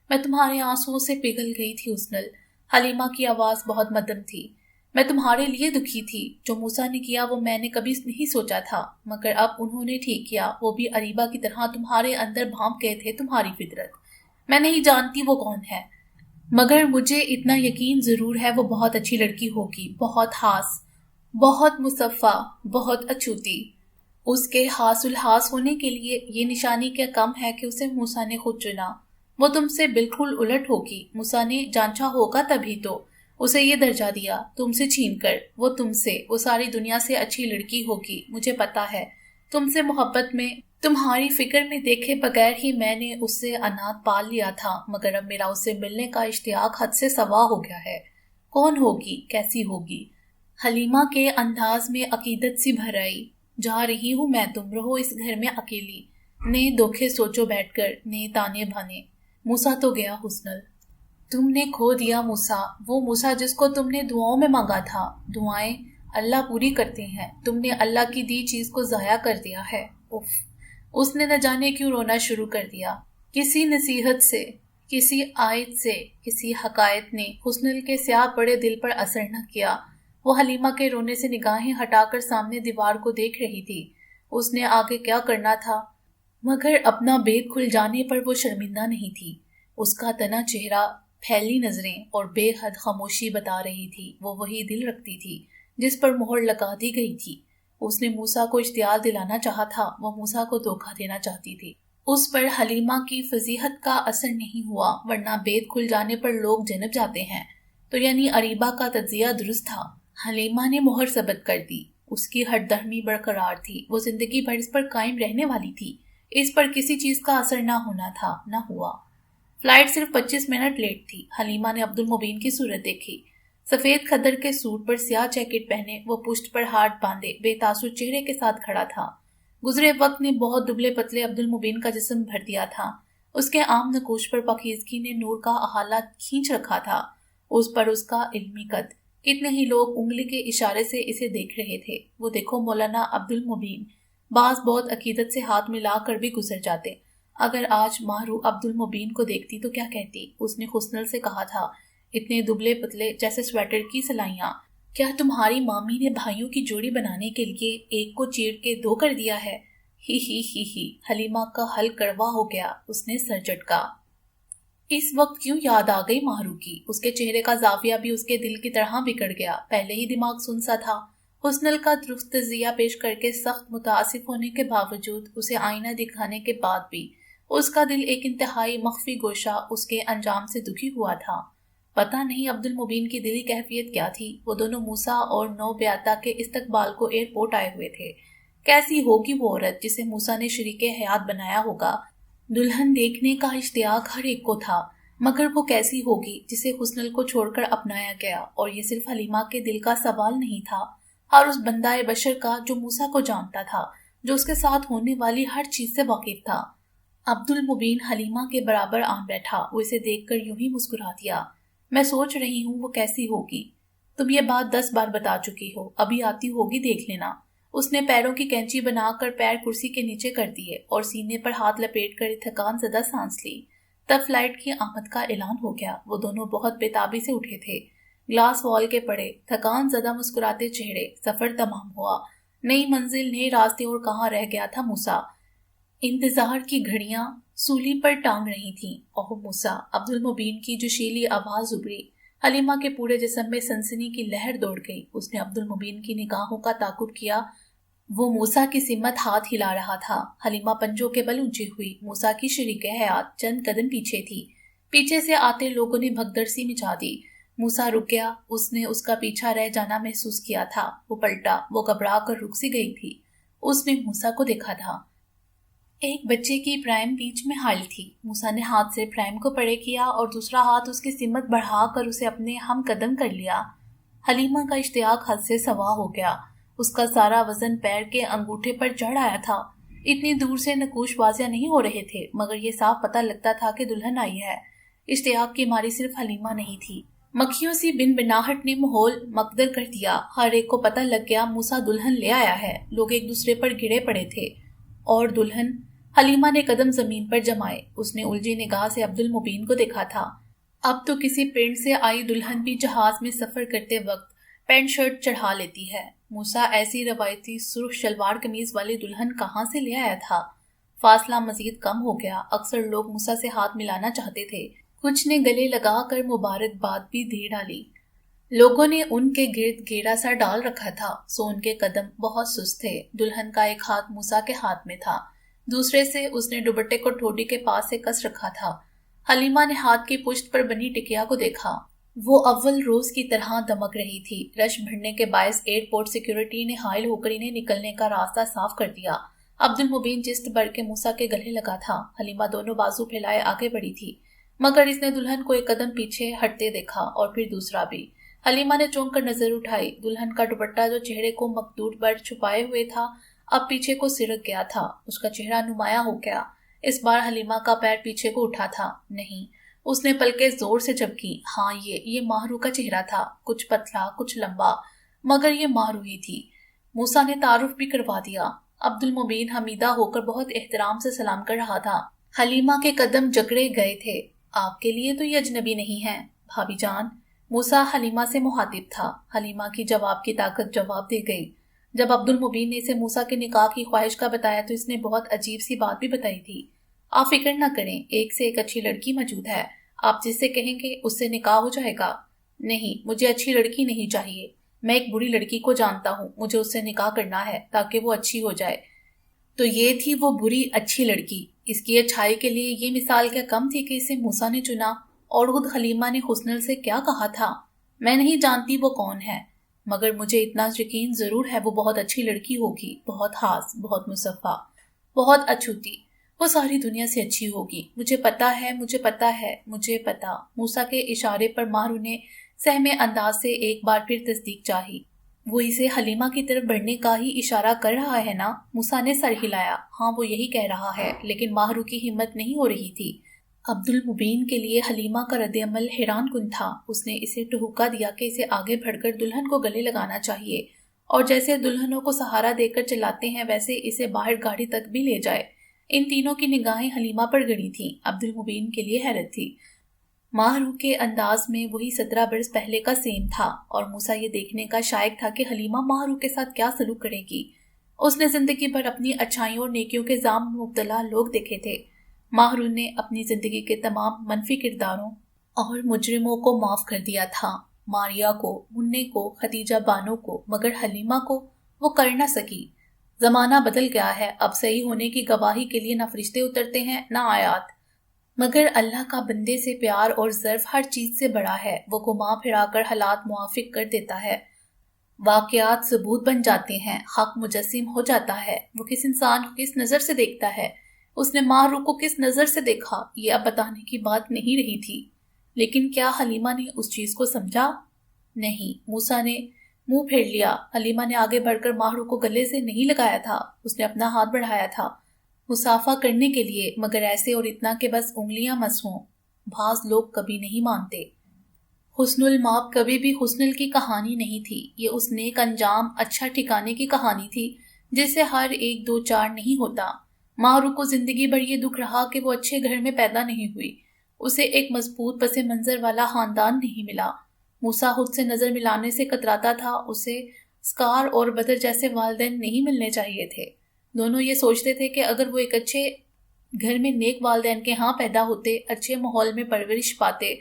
میں تمہارے آنسوؤں سے پگھل گئی تھی حسنل، حلیمہ کی آواز بہت مدھم تھی۔ میں تمہارے لیے دکھی تھی، جو موسیٰ نے کیا وہ میں نے کبھی نہیں سوچا تھا، مگر اب انہوں نے ٹھیک کیا، وہ بھی اریبہ کی طرح تمہارے اندر بھانپ گئے تھے تمہاری فطرت۔ میں نہیں جانتی وہ کون ہے، مگر مجھے اتنا یقین ضرور ہے وہ بہت اچھی لڑکی ہوگی، بہت خاص، بہت مصفہ، بہت اچھوتی۔ اس کے حاص الحاص ہونے کے لیے یہ نشانی کیا کم ہے کہ اسے موسیٰ نے خود چنا۔ وہ تم سے بالکل الٹ ہوگی، موسیٰ نے جانچا ہوگا تبھی تو۔ اسے یہ درجہ دیا تم سے چھین کر، وہ تم سے، وہ ساری دنیا سے اچھی لڑکی ہوگی، مجھے پتا ہے۔ تم سے محبت میں، تمہاری فکر میں دیکھے بغیر ہی میں نے اس سے اناج پال لیا تھا، مگر اب میرا اس سے ملنے کا اشتیاق حد سے سوا ہو گیا ہے۔ کون ہوگی، کیسی ہوگی؟ حلیمہ کے انداز میں عقیدت سی بھر آئی۔ جا رہی ہوں میں، تم رہو اس گھر میں اکیلی، نئے دھوکے سوچو بیٹھ کر، نئے تانے بھانے۔ موسیٰ تو گیا حسنل، تم نے کھو دیا موسیٰ، وہ موسیٰ جس کو تم نے دعاؤں میں مانگا تھا۔ دعائیں اللہ پوری کرتے ہیں، تم نے اللہ کی دی چیز کو ضائع کر دیا ہے۔ اف، اس نے نہ جانے کیوں رونا شروع کر دیا۔ کسی نصیحت سے، کسی آیت سے، کسی حکایت نے حسنل کے سیاہ پڑے دل پر اثر نہ کیا۔ وہ حلیمہ کے رونے سے نگاہیں ہٹا کر سامنے دیوار کو دیکھ رہی تھی۔ اس نے آگے کیا کرنا تھا، مگر اپنا بید کھل جانے پر وہ شرمندہ نہیں تھی۔ اس کا تنا چہرہ، پھیلی نظریں اور بے حد خاموشی بتا رہی تھی وہ وہی دل رکھتی تھی جس پر مہر لگا دی گئی تھی۔ اس نے موسیٰ کو اشتعال دلانا چاہا تھا، وہ موسیٰ کو دھوکہ دینا چاہتی تھی۔ اس پر حلیمہ کی فضیحت کا اثر نہیں ہوا، ورنہ بید کھل جانے پر لوگ جنب جاتے ہیں، تو یعنی اریبہ کا تجزیہ درست تھا۔ حلیمہ نے مہر ثبت کر دی، اس کی ہٹ دھرمی برقرار تھی، وہ زندگی بھر اس پر قائم رہنے والی تھی۔ اس پر کسی چیز کا اثر نہ ہونا تھا، نہ ہوا۔ فلائٹ صرف 25 منٹ لیٹ تھی۔ حلیمہ نے عبد المبین کی صورت دیکھی۔ سفید خدر کے سوٹ پر سیاہ جیکٹ پہنے، وہ پشت پر ہاتھ باندھے بے تاثر چہرے کے ساتھ کھڑا تھا۔ گزرے وقت نے بہت دبلے پتلے عبد المبین کا جسم بھر دیا تھا۔ اس کے عام نقوش پر پاکیزگی نے نور کا احاطہ کھینچ رکھا تھا۔ اس پر اس کا علمی قد، کتنے ہی لوگ انگلی کے اشارے سے اسے دیکھ رہے تھے۔ وہ دیکھو مولانا عبد المبین، بعض بہت عقیدت سے ہاتھ ملا کر بھی گزر جاتے۔ اگر آج ماہرو عبد المبین کو دیکھتی تو کیا کہتی؟ اس نے حسنل سے کہا تھا، اتنے دبلے پتلے جیسے سویٹر کی سلائیاں، کیا تمہاری مامی نے بھائیوں کی جوڑی بنانے کے لیے ایک کو چیر کے دو کر دیا ہے؟ ہی۔ حلیمہ کا حل کڑوا ہو گیا، اس نے سر جھٹکا۔ اس وقت کیوں یاد آ گئی ماہرو کی؟ اس کے چہرے کا زاویہ بھی اس کے دل کی طرح بگڑ گیا۔ پہلے ہی دماغ سن سا تھا۔ حسنل کا درست تجزیہ پیش کر کے سخت متاسف ہونے کے باوجود، اسے آئینہ دکھانے کے بعد بھی اس کا دل ایک انتہائی مخفی گوشہ اس کے انجام سے دکھی ہوا تھا۔ پتہ نہیں عبد المبین کی دلی کیفیت کیا تھی۔ وہ دونوں موسیٰ اور نو بیاتہ کے استقبال کو ایئرپورٹ آئے ہوئے تھے۔ کیسی ہوگی وہ عورت جسے موسیٰ نے شریک حیات بنایا ہوگا؟ دلہن دیکھنے کا اشتیاق ہر ایک کو تھا، مگر وہ کیسی ہوگی جسے حسنل کو چھوڑ کر اپنایا گیا؟ اور یہ صرف حلیمہ کے دل کا سوال نہیں تھا، اور اس بندہ بشر کا جو موسیٰ کو جانتا تھا، جو اس کے ساتھ ہونے والی ہر چیز سے واقف تھا۔ عبد المبین حلیمہ کے برابر آن بیٹھا، وہ اسے دیکھ کر یوں ہی مسکرا دیا۔ میں سوچ رہی ہوں وہ کیسی ہوگی۔ تم یہ بات 10 بار بتا چکی ہو، ابھی آتی ہوگی دیکھ لینا۔ اس نے پیروں کی کینچی بنا کر پیر کرسی کے نیچے کر دیے اور سینے پر ہاتھ لپیٹ کر تھکان زدہ سانس لی۔ تب فلائٹ کی آمد کا اعلان ہو گیا۔ وہ دونوں بہت بے-تابی سے اٹھے تھے، گلاس وال کے پڑے، تھکان زدہ مسکراتے چہرے۔ سفر تمام ہوا، نئی منزل، نئے راستے، اور کہاں رہ گیا تھا موسیٰ؟ انتظار کی گھڑیاں سولی پر ٹانگ رہی تھیں۔ اوہ موسیٰ! عبد المبین کی جوشیلی آواز ابھری۔ حلیمہ کے پورے جسم میں سنسنی کی لہر دوڑ گئی۔ اس نے عبد المبین کی نگاہوں کا تعاقب کیا۔ وہ موسیٰ کی سمت ہاتھ ہلا رہا تھا۔ حلیمہ پنجوں کے بل اونچی ہوئی۔ موسیٰ کی شریک حیات چند قدم پیچھے تھی۔ پیچھے سے آتے لوگوں نے بھگدڑ سی مچا دی۔ موسیٰ رک گیا۔ اس نے اس کا پیچھا رہ جانا محسوس کیا تھا۔ وہ پلٹا، وہ گھبرا کر رک سی گئی تھی۔ اس نے موسیٰ کو دیکھا تھا۔ ایک بچے کی پرائم بیچ میں حائل تھی۔ موسیٰ نے ہاتھ سے پرائم کو پڑے کیا اور دوسرا ہاتھ اس کی سمت بڑھا کر اسے اپنے ہم قدم کر لیا۔ حلیمہ کا اشتیاق حد سے سوا ہو گیا۔ اس کا سارا وزن پیر کے انگوٹھے پر چڑھ آیا تھا۔ اتنی دور سے نقوش واضح نہیں ہو رہے تھے، مگر یہ صاف پتہ لگتا تھا کہ دلہن آئی ہے۔ اشتیاق کی ماری صرف حلیمہ نہیں تھی، مکھیوں سی بن بناہٹ نے ماحول مقدر کر دیا۔ ہر ایک کو پتہ لگ گیا موسیٰ دلہن لے آیا ہے۔ لوگ ایک دوسرے پر گرے پڑے تھے۔ اور دلہن؟ حلیمہ نے قدم زمین پر جمائے۔ اس نے الجھی نگاہ سے عبد المبین کو دیکھا تھا۔ اب تو کسی پرنٹ سے آئی دلہن بھی جہاز میں سفر کرتے وقت پینٹ شرٹ چڑھا لیتی ہے۔ موسیٰ ایسی روایتی سرخ شلوار قمیض والی دلہن کہاں سے لے آیا تھا؟ فاصلہ مزید کم ہو گیا۔ اکثر لوگ موسیٰ سے ہاتھ ملانا چاہتے تھے، کچھ نے گلے لگا کر مبارکباد بھی دے ڈالی۔ لوگوں نے ان کے گرد گھیرا سا ڈال رکھا تھا، سو ان کے قدم بہت سست تھے۔ دلہن کا ایک ہاتھ موسیٰ کے ہاتھ میں تھا، دوسرے سے اس نے دوپٹے کو ٹھوڑی کے پاس سے کس رکھا تھا۔ حلیمہ نے ہاتھ کی پشت پر بنی ٹکیا کو دیکھا۔ وہ اول روز کی طرح دمک رہی تھی۔ رش بھرنے کے باعث ایئرپورٹ سیکیورٹی نے حائل ہو کر انہیں نکلنے کا راستہ صاف کر دیا۔ عبد المبین جسٹ بڑھ کے موسیٰ کے گلے لگا تھا۔ حلیمہ دونوں بازو پھیلائے آگے بڑھی تھی، مگر اس نے دلہن کو ایک قدم پیچھے ہٹتے دیکھا اور پھر دوسرا بھی۔ حلیمہ نے چونک کر نظر اٹھائی۔ دلہن کا دوپٹہ جو چہرے کو مقدور پر چھپائے ہوئے تھا اب پیچھے کو سرک گیا تھا۔ اس کا چہرہ نمایاں ہو گیا۔ اس بار حلیمہ کا پیر پیچھے کو اٹھا تھا۔ نہیں، اس نے پلکیں زور سے جھپکی۔ ہاں، یہ ماہرو کا چہرہ تھا، کچھ پتلا کچھ لمبا، مگر یہ ماہرو ہی تھی۔ موسیٰ نے تعارف بھی کروا دیا۔ عبد المبین حمیدہ ہو کر بہت احترام سے سلام کر رہا تھا۔ حلیمہ کے قدم جکڑے گئے تھے۔ آپ کے لیے تو یہ اجنبی نہیں ہے بھابی جان۔ موسیٰ حلیمہ سے مخاطب تھا۔ حلیمہ کی جواب کی طاقت جواب دے گئی۔ جب عبد المبین نے اسے موسیٰ کے نکاح کی خواہش کا بتایا تو اس نے بہت عجیب سی بات بھی بتائی تھی۔ آپ فکر نہ کریں، ایک سے ایک اچھی لڑکی موجود ہے، آپ جس سے کہیں گے اس سے نکاح ہو جائے گا۔ نہیں، مجھے اچھی لڑکی نہیں چاہیے، میں ایک بری لڑکی کو جانتا ہوں، مجھے اس سے نکاح کرنا ہے تاکہ وہ اچھی ہو جائے۔ تو یہ تھی وہ بری اچھی لڑکی۔ اس کی اچھائی کے لیے یہ مثال کیا کم تھی کہ اسے موسیٰ نے چنا؟ اور خود حلیمہ نے حسنل سے کیا کہا تھا؟ میں نہیں جانتی وہ کون ہے، مگر مجھے اتنا یقین ضرور ہے وہ بہت اچھی لڑکی ہوگی، بہت خاص، بہت مصفہ، بہت اچھوتی، وہ ساری دنیا سے اچھی ہوگی۔ مجھے پتا ہے، مجھے پتا ہے، مجھے پتا۔ موسیٰ کے اشارے پر ماہرو نے سہمے انداز سے ایک بار پھر تصدیق چاہی۔ وہ اسے حلیمہ کی طرف بڑھنے کا ہی اشارہ کر رہا ہے نا؟ موسیٰ نے سر ہلایا۔ ہاں، وہ یہی کہہ رہا ہے، لیکن ماہرو کی ہمت نہیں ہو رہی تھی۔ عبد المبین کے لیے حلیمہ کا رد عمل حیران کن تھا۔ اس نے اسے ٹہکا دیا کہ اسے آگے بڑھ کر دلہن کو گلے لگانا چاہیے، اور جیسے دلہنوں کو سہارا دے کر چلاتے ہیں ویسے اسے باہر گاڑی تک بھی لے جائے۔ ان تینوں کی نگاہیں حلیمہ پر گڑی تھیں۔ عبد المبین کے لیے حیرت تھی۔ ماہرو کے انداز میں وہی 17 برس پہلے کا سیم تھا، اور موسیٰ یہ دیکھنے کا شائق تھا کہ حلیمہ ماہرو کے ساتھ کیا سلوک کرے گی۔ اس نے زندگی بھر اپنی اچھائیوں اور نیکیوں کے جام میں مبتلا لوگ دیکھے تھے۔ ماہرو نے اپنی زندگی کے تمام منفی کرداروں اور مجرموں کو معاف کر دیا تھا، ماریا کو، مننے کو، خدیجہ بانو کو، مگر حلیمہ کو وہ کر نہ سکی۔ زمانہ بدل گیا ہے، اب صحیح ہونے کی گواہی کے لیے نہ فرشتے اترتے ہیں نہ آیات، مگر اللہ کا بندے سے پیار اور ظرف ہر چیز سے بڑا ہے۔ وہ گھما پھرا کر حالات موافق کر دیتا ہے، واقعات ثبوت بن جاتے ہیں، حق مجسم ہو جاتا ہے۔ وہ کس انسان کو کس نظر سے دیکھتا ہے، اس نے ماہرو کو کس نظر سے دیکھا، یہ اب بتانے کی بات نہیں رہی تھی۔ لیکن کیا حلیمہ نے اس چیز کو سمجھا؟ نہیں۔ موسیٰ نے منہ پھیر لیا۔ حلیمہ نے آگے بڑھ کر ماہرو کو گلے سے نہیں لگایا تھا، اس نے اپنا ہاتھ بڑھایا تھا مصافحہ کرنے کے لیے، مگر ایسے اور اتنا کہ بس انگلیاں مس ہوں۔ بعض لوگ کبھی نہیں مانتے۔ حسن المآب کبھی بھی حسنل کی کہانی نہیں تھی، یہ اس نیک انجام اچھا ٹھکانے کی کہانی تھی جس سے ہر ایک دو چار نہیں ہوتا۔ ماہرو کو زندگی بھر یہ دکھ رہا کہ وہ اچھے گھر میں پیدا نہیں ہوئی، اسے ایک مضبوط پس منظر والا خاندان نہیں ملا۔ موسیٰ خود سے نظر ملانے سے کتراتا تھا، اسے اسکار اور بدر جیسے والدین نہیں ملنے چاہیے تھے۔ دونوں یہ سوچتے تھے کہ اگر وہ ایک اچھے گھر میں نیک والدین کے ہاں پیدا ہوتے، اچھے ماحول میں پرورش پاتے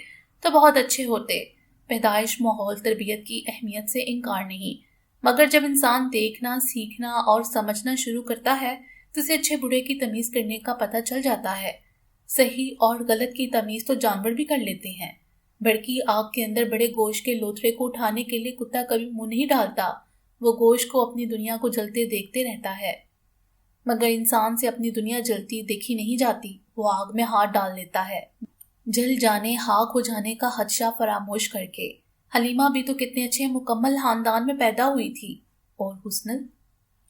تو بہت اچھے ہوتے۔ پیدائش، ماحول، تربیت کی اہمیت سے انکار نہیں، مگر جب انسان دیکھنا، سیکھنا اور سمجھنا شروع کرتا ہے تو اسے اچھے برے کی تمیز کرنے کا پتہ چل جاتا ہے۔ صحیح اور غلط کی تمیز تو جانور بھی کر لیتے ہیں۔ بڑکی آگ کے اندر بڑے گوشت کے لوتھڑے کو اٹھانے کے لیے کتا کبھی منہ نہیں ڈالتا، وہ گوشت کو اپنی دنیا کو جلتے دیکھتے رہتا ہے، مگر انسان سے اپنی دنیا جلتی دیکھی نہیں جاتی، وہ آگ میں ہاتھ ڈال لیتا ہے، جل جانے، خاک ہو جانے کا خدشہ فراموش کر کے۔ حلیمہ بھی تو کتنے اچھے مکمل خاندان میں پیدا ہوئی تھی، اور حسنل؟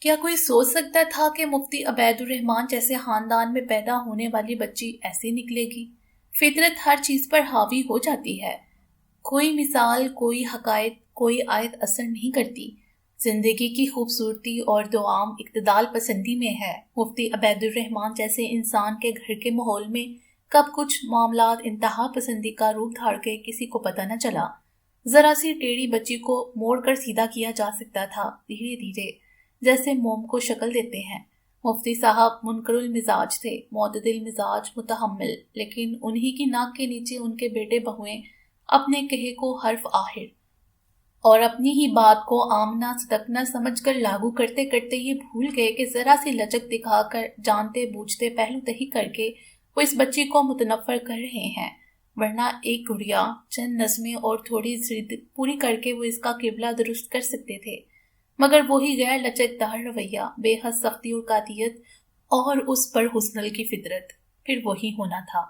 کیا کوئی سوچ سکتا تھا کہ مفتی عبید الرحمن جیسے خاندان میں پیدا ہونے والی بچی ایسی نکلے گی؟ فطرت ہر چیز پر حاوی ہو جاتی ہے، کوئی مثال، کوئی حقائق، کوئی آیت اثر نہیں کرتی۔ زندگی کی خوبصورتی اور دعام اقتدال پسندی میں ہے۔ مفتی عبید الرحمن جیسے انسان کے گھر کے ماحول میں کب کچھ معاملات انتہا پسندی کا روپ دھار کے کسی کو پتہ نہ چلا۔ ذرا سی ٹیڑھی بچی کو موڑ کر سیدھا کیا جا سکتا تھا، دھیرے دھیرے، جیسے موم کو شکل دیتے ہیں۔ مفتی صاحب منکر المزاج تھے، معتدل مزاج، متحمل، لیکن انہی کی ناک کے نیچے ان کے بیٹے بہویں اپنے کہے کو حرف آخر اور اپنی ہی بات کو آمنا صدقنا سمجھ کر لاگو کرتے کرتے یہ بھول گئے کہ ذرا سی لچک دکھا کر، جانتے بوجھتے پہلو تہی کر کے وہ اس بچی کو متنفر کر رہے ہیں۔ ورنہ ایک گڑیا چند نظمیں اور تھوڑی ضد پوری کر کے وہ اس کا قبلہ درست کر سکتے تھے، مگر وہی غیر لچکدار رویہ، بے حد سختی اور قاطعیت اور اس پر حسنل کی فطرت پھر وہی ہونا تھا۔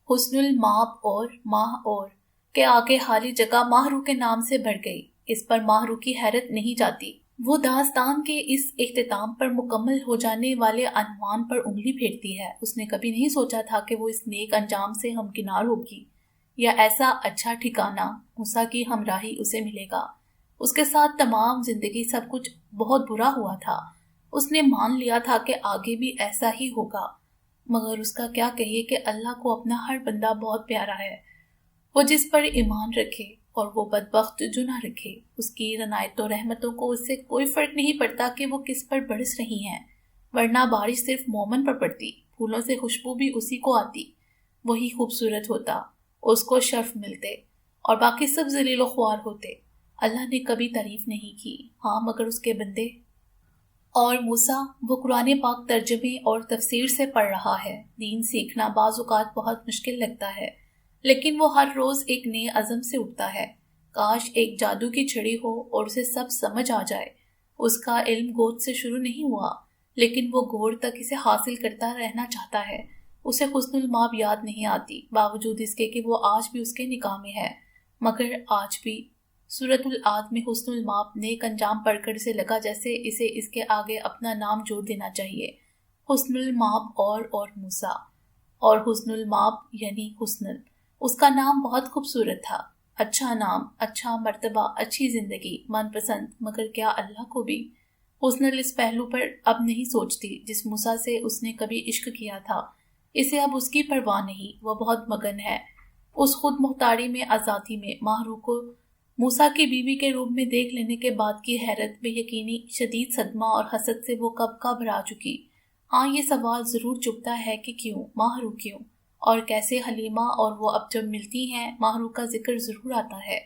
حسنل ماپ اور ماہ اور کے آگے خالی جگہ ماہرو کے نام سے بھر گئی۔ اس پر ماہرو کی حیرت نہیں جاتی۔ وہ داستان کے اس اختتام پر مکمل ہو جانے والے عنوان پر انگلی پھیرتی ہے۔ اس نے کبھی نہیں سوچا تھا کہ وہ اس نیک انجام سے ہمکنار ہوگی، یا ایسا اچھا ٹھکانہ موسیٰ کی ہمراہی اسے ملے گا۔ اس کے ساتھ تمام زندگی سب کچھ بہت برا ہوا تھا۔ اس نے مان لیا تھا کہ آگے بھی ایسا ہی ہوگا، مگر اس کا کیا کہیے کہ اللہ کو اپنا ہر بندہ بہت پیارا ہے۔ وہ جس پر ایمان رکھے اور وہ بدبخت جو نہ رکھے، اس کی عنایت و رحمتوں کو اس سے کوئی فرق نہیں پڑتا کہ وہ کس پر برس رہی ہیں، ورنہ بارش صرف مومن پر پڑتی، پھولوں سے خوشبو بھی اسی کو آتی، وہی خوبصورت ہوتا، اس کو شرف ملتے، اور باقی سب ذلیل و خوار ہوتے۔ اللہ نے کبھی تعریف نہیں کی، ہاں مگر اس کے بندے۔ اور موسیٰ، وہ قرآن پاک ترجمے اور تفسیر سے پڑھ رہا ہے۔ دین سیکھنا بعض اوقات بہت مشکل لگتا ہے، لیکن وہ ہر روز ایک نئے عزم سے اٹھتا ہے۔ کاش ایک جادو کی چھڑی ہو اور اسے سب سمجھ آ جائے۔ اس کا علم گود سے شروع نہیں ہوا، لیکن وہ گور تک اسے حاصل کرتا رہنا چاہتا ہے۔ اسے حسن الماب یاد نہیں آتی، باوجود اس کے کہ وہ آج بھی اس کے نکاح میں ہے، مگر آج بھی سورۃ العاد میں حسن الماب نیک انجام پڑھ کر اسے لگا جیسے اسے اس کے آگے اپنا نام جوڑ دینا چاہیے، حسن الماب اور موسیٰ، اور حسن الماب یعنی حسنل۔ اس کا نام بہت خوبصورت تھا، اچھا نام، اچھا مرتبہ، اچھی زندگی، من پسند، مگر کیا اللہ کو بھی؟ حسنل اس پہلو پر اب نہیں سوچتی جس موسیٰ سے اس نے کبھی عشق کیا تھا۔ اسے اب اس کی پرواہ نہیں، وہ بہت مگن ہے اس خود مختاری میں، آزادی میں۔ ماہرو کو موسیٰ کی بیوی کے روپ میں دیکھ لینے کے بعد کی حیرت، بے یقینی، شدید صدمہ اور حسد سے وہ کب کا بھرا چکی۔ ہاں، یہ سوال ضرور چبھتا ہے کہ کیوں، ماہرو کیوں، اور کیسے حلیمہ اور وہ اب جب ملتی ہیں ماہرو کا ذکر ضرور آتا ہے۔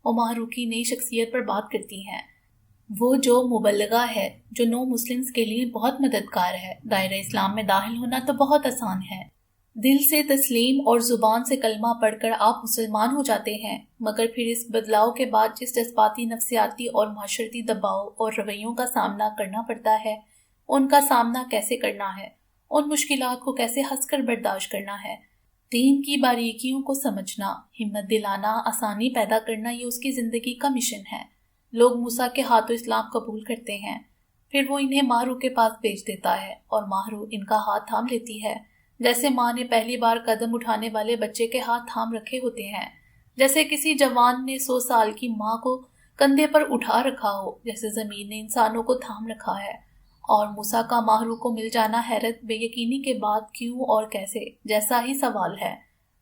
وہ ماہرو کی نئی شخصیت پر بات کرتی ہیں، وہ جو مبلغہ ہے، جو نو مسلمز کے لیے بہت مددگار ہے۔ دائرہ اسلام میں داخل ہونا تو بہت آسان ہے، دل سے تسلیم اور زبان سے کلمہ پڑھ کر آپ مسلمان ہو جاتے ہیں، مگر پھر اس بدلاؤ کے بعد جس جذباتی، نفسیاتی اور معاشرتی دباؤ اور رویوں کا سامنا کرنا پڑتا ہے، ان کا سامنا کیسے کرنا ہے، ان مشکلات کو کیسے ہنس کر برداشت کرنا ہے، دین کی باریکیوں کو سمجھنا، ہمت دلانا، آسانی پیدا کرنا، یہ اس کی زندگی کا مشن ہے۔ لوگ موسیٰ کے ہاتھوں اسلام قبول کرتے ہیں، پھر وہ انہیں ماہرو کے پاس بھیج دیتا ہے، اور ماہرو ان کا ہاتھ تھام لیتی ہے، جیسے ماں نے پہلی بار قدم اٹھانے والے بچے کے ہاتھ تھام رکھے ہوتے ہیں، جیسے کسی جوان نے 100 سال کی ماں کو کندھے پر اٹھا رکھا ہو، جیسے زمین نے انسانوں کو تھام رکھا ہے۔ اور موسیٰ کا ماہرو کو مل جانا حیرت، بے یقینی کے بعد کیوں اور کیسے جیسا ہی سوال ہے۔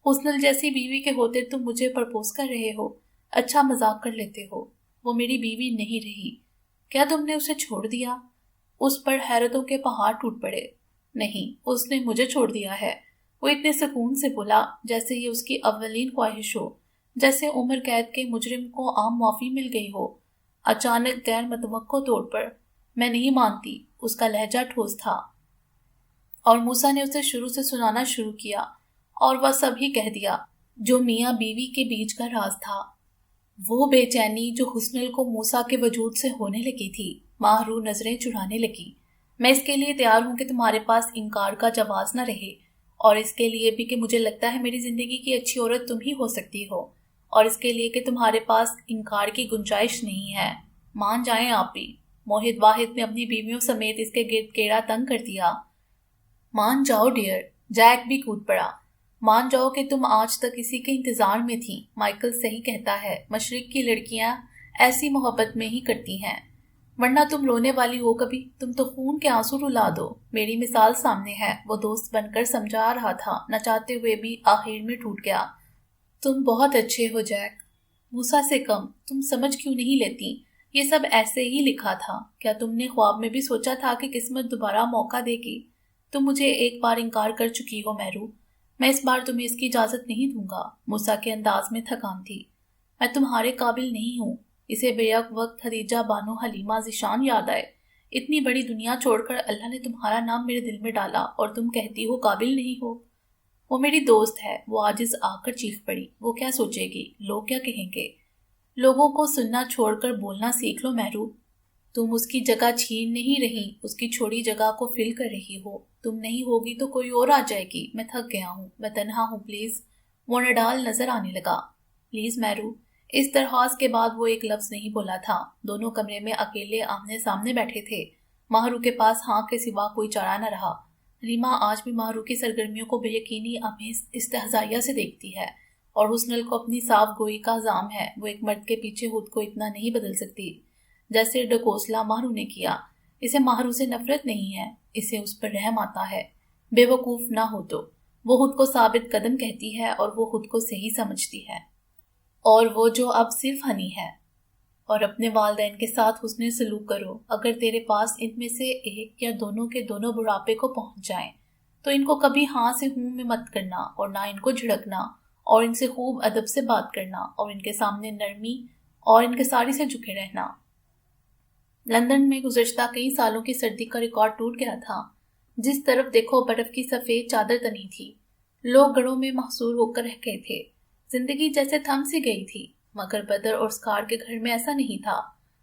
حسنل جیسی بیوی کے ہوتے تم مجھے پرپوز کر رہے ہو، اچھا مذاق کر لیتے ہو، وہ میری بیوی نہیں رہی، کیا تم نے اسے چھوڑ دیا؟ اس پر حیرتوں کے پہاڑ ٹوٹ پڑے۔ نہیں، اس نے مجھے چھوڑ دیا ہے، وہ اتنے سکون سے بولا جیسے یہ اس کی اولین خواہش ہو، جیسے عمر قید کے مجرم کو عام معافی مل گئی ہو، اچانک غیر متوقع طور پر۔ میں نہیں مانتی، اس کا لہجہ ٹھوس تھا، اور موسیٰ نے اسے شروع سے سنانا شروع کیا، اور وہ سب ہی کہہ دیا جو میاں بیوی کے بیچ کا راز تھا۔ وہ بے چینی جو حسنل کو موسیٰ کے وجود سے ہونے لگی تھی، ماہرو نظریں چرانے لگی۔ میں اس کے لیے تیار ہوں کہ تمہارے پاس انکار کا جواز نہ رہے، اور اس کے لیے بھی کہ مجھے لگتا ہے میری زندگی کی اچھی عورت تم ہی ہو سکتی ہو، اور اس کے لیے کہ تمہارے پاس انکار کی گنجائش نہیں ہے۔ مان جائیں آپ بھی۔ موہد واحد نے اپنی بیویوں سمیت اس کے گرد گیڑا تنگ کر دیا۔ مان جاؤ ڈیئر، جیک بھی کود پڑا۔ مان جاؤ کہ تم آج تک اسی کے انتظار میں تھی۔ مائیکل صحیح کہتا ہے، مشرق کی لڑکیاں ایسی محبت میں ہی کرتی ہیں، ورنہ تم رونے والی ہو کبھی؟ تم تو خون کے آنسو رلا دو۔ میری مثال سامنے ہے، وہ دوست بن کر سمجھا رہا تھا، نہ چاہتے ہوئے بھی آخر میں ٹوٹ گیا۔ تم بہت اچھے ہو جیک، موسیٰ سے کم، تم سمجھ کیوں نہیں لیتی؟ یہ سب ایسے ہی لکھا تھا۔ کیا تم نے خواب میں بھی سوچا تھا کہ قسمت دوبارہ موقع دے گی؟ تم مجھے ایک بار انکار کر چکی ہو مہرو، میں اس بار تمہیں اس کی اجازت نہیں دوں گا۔ موسیٰ کے انداز میں تھکان تھی۔ میں تمہارے قابل نہیں ہوں۔ اسے بیک وقت خدیجہ بانو حلیمہ ذیشان یاد آئے۔ اتنی بڑی دنیا چھوڑ کر اللہ نے تمہارا نام میرے دل میں ڈالا، اور تم کہتی ہو قابل نہیں ہو۔ وہ میری دوست ہے، وہ عاجز آ کر چیخ پڑی۔ وہ کیا سوچے گی؟ لوگ کیا کہیں گے؟ لوگوں کو سننا چھوڑ کر بولنا سیکھ لو مہرو۔ تم اس کی جگہ چھین نہیں رہی، اس کی چھوڑی جگہ کو فل کر رہی ہو۔ تم نہیں ہوگی تو کوئی اور آ جائے گی۔ میں تھک گیا ہوں، میں تنہا ہوں، پلیز۔ وہ نڈال نظر آنے لگا۔ پلیز مہرو۔ اس درخواست کے بعد وہ ایک لفظ نہیں بولا تھا۔ دونوں کمرے میں اکیلے آمنے سامنے بیٹھے تھے۔ مہرو کے پاس ہاں کے سوا کوئی چارہ نہ رہا۔ ریما آج بھی مہرو کی سرگرمیوں کو بے یقینی آمیز استہزائیہ سے دیکھتی ہے، اور حسنل کو اپنی صاف گوئی کا الزام ہے۔ وہ ایک مرد کے پیچھے خود کو اتنا نہیں بدل سکتی جیسے ڈکوسلا مہرو نے کیا۔ اسے مہرو سے نفرت نہیں ہے، اسے اس پر رحم آتا ہے۔ بے وقوف نہ ہو تو وہ خود کو ثابت قدم کہتی ہے، اور وہ خود کو صحیح سمجھتی ہے، اور وہ جو اب صرف ہنی ہے۔ اور اپنے والدین کے ساتھ حسن سلوک کرو۔ اگر تیرے پاس ان میں سے ایک یا دونوں کے دونوں بڑھاپے کو پہنچ جائیں تو ان کو کبھی ہاں سے ہوں میں مت کرنا، اور نہ ان کو جھڑکنا، اور ان سے خوب ادب سے بات کرنا، اور ان کے سامنے نرمی اور انکساری سے جھکے رہنا۔ لندن میں گزشتہ کئی سالوں کی سردی کا ریکارڈ ٹوٹ گیا تھا۔ جس طرف دیکھو برف کی سفید چادر تنی تھی۔ لوگ گھروں میں محصور ہو کر رہ گئے تھے۔ زندگی جیسے تھم سی گئی تھی، مگر بدر اور اسکار کے گھر میں ایسا نہیں تھا۔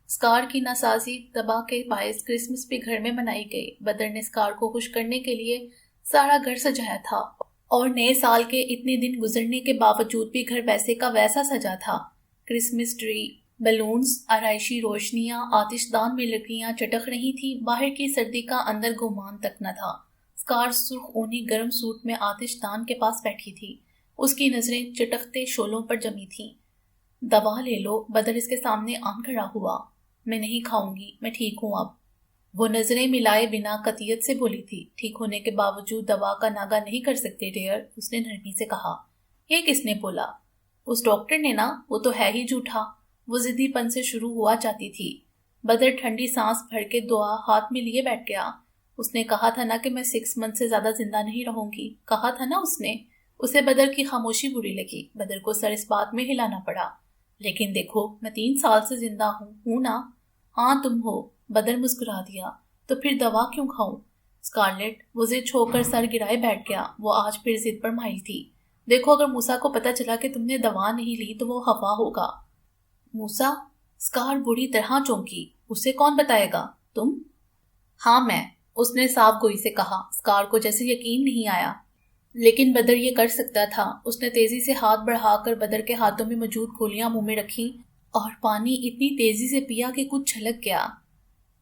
اسکار کی ناسازی تباہ کے باعث کرسمس بھی گھر میں منائی گئی۔ بدر نے اسکار کو خوش کرنے کے لیے سارا گھر سجایا تھا، اور نئے سال کے اتنے دن گزرنے کے باوجود بھی گھر ویسے کا ویسا سجا تھا۔ کرسمس ٹری، بیلونز، آرائشی روشنیاں، آتش دان میں لکڑیاں چٹک رہی تھیں۔ باہر کی سردی کا اندر گمان تک نہ تھا۔ اسکار سرخ اونی گرم سوٹ میں آتش دان کے پاس بیٹھی تھی۔ اس کی نظریں چٹکتے شعلوں پر جمی تھیں۔ دوا لے لو۔ بدر اس کے سامنے آن کھڑا ہوا۔ میں نہیں کھاؤں گی، میں ٹھیک ہوں اب۔ وہ نظریں ملائے بنا قطعیت سے بولی تھی۔ ٹھیک ہونے کے باوجود دوا کا ناغہ نہیں کر سکتے ڈیئر، اس نے نرمی سے کہا۔ یہ کس نے بولا؟ اس ڈاکٹر نے نا، وہ تو ہے ہی جھوٹا۔ وہ ضدی پن سے شروع ہوا چاہتی تھی۔ بدر ٹھنڈی سانس بھر کے دعا ہاتھ میں لیے بیٹھ گیا۔ اس نے کہا تھا نا کہ میں 6 منتھ سے زیادہ زندہ نہیں رہوں گی، کہا تھا نا اس نے۔ اسے بدر کی خاموشی بری لگی۔ بدر کو سر اس بات میں ہلانا پڑا۔ لیکن دیکھو، میں 3 سال سے زندہ ہوں نا؟ ہاں تم ہو، بدر مسکرا دیا۔ تو پھر دوا کیوں کھاؤں؟ اسکارلیٹ، وہ ضد چھو کر سر گرائے بیٹھ گیا۔ وہ آج پھر ضد پر مائل تھی۔ دیکھو، اگر موسیٰ کو پتہ چلا کہ تم نے دوا نہیں لی تو وہ خفا ہوگا۔ موسیٰ؟ اسکار بری طرح چونکی۔ اسے کون بتائے گا؟ تم؟ ہاں میں، اس نے صاف گوئی سے کہا۔ اسکار کو جیسے یقین نہیں آیا، لیکن بدر یہ کر سکتا تھا۔ اس نے تیزی سے ہاتھ بڑھا کر بدر کے ہاتھوں میں موجود گولیاں منہ میں رکھی اور پانی اتنی تیزی سے پیا کہ کچھ چھلک گیا۔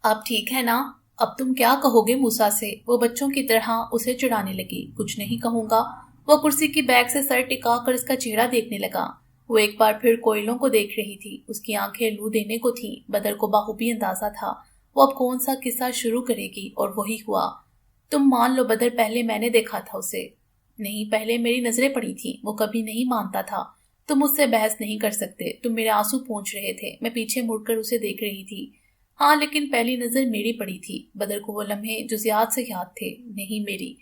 اب ٹھیک ہے نا؟ اب تم کیا کہو گے موسیٰ سے؟ وہ بچوں کی طرح اسے چڑھانے لگی۔ کچھ نہیں کہوں گا۔ وہ کرسی کی بیک سے سر ٹکا کر اس کا چہرہ دیکھنے لگا۔ وہ ایک بار پھر کوئلوں کو دیکھ رہی تھی۔ اس کی آنکھیں لو دینے کو تھیں۔ بدر کو بخوبی اندازہ تھا وہ اب کون سا قصہ شروع کرے گی، اور وہی ہوا۔ تم مان لو بدر، پہلے میں نے دیکھا تھا اسے۔ نہیں، پہلے میری نظریں پڑی تھیں۔ وہ کبھی نہیں مانتا تھا۔ تم مجھ سے بحث نہیں کر سکتے۔ تم میرے آنسو پونچھ رہے تھے۔ میں پیچھے مڑ کر اسے دیکھ رہی تھی۔ ہاں، لیکن پہلی نظر میری پڑی تھی۔ بدر کو وہ لمحے جزیات سے یاد تھے۔ نہیں میری،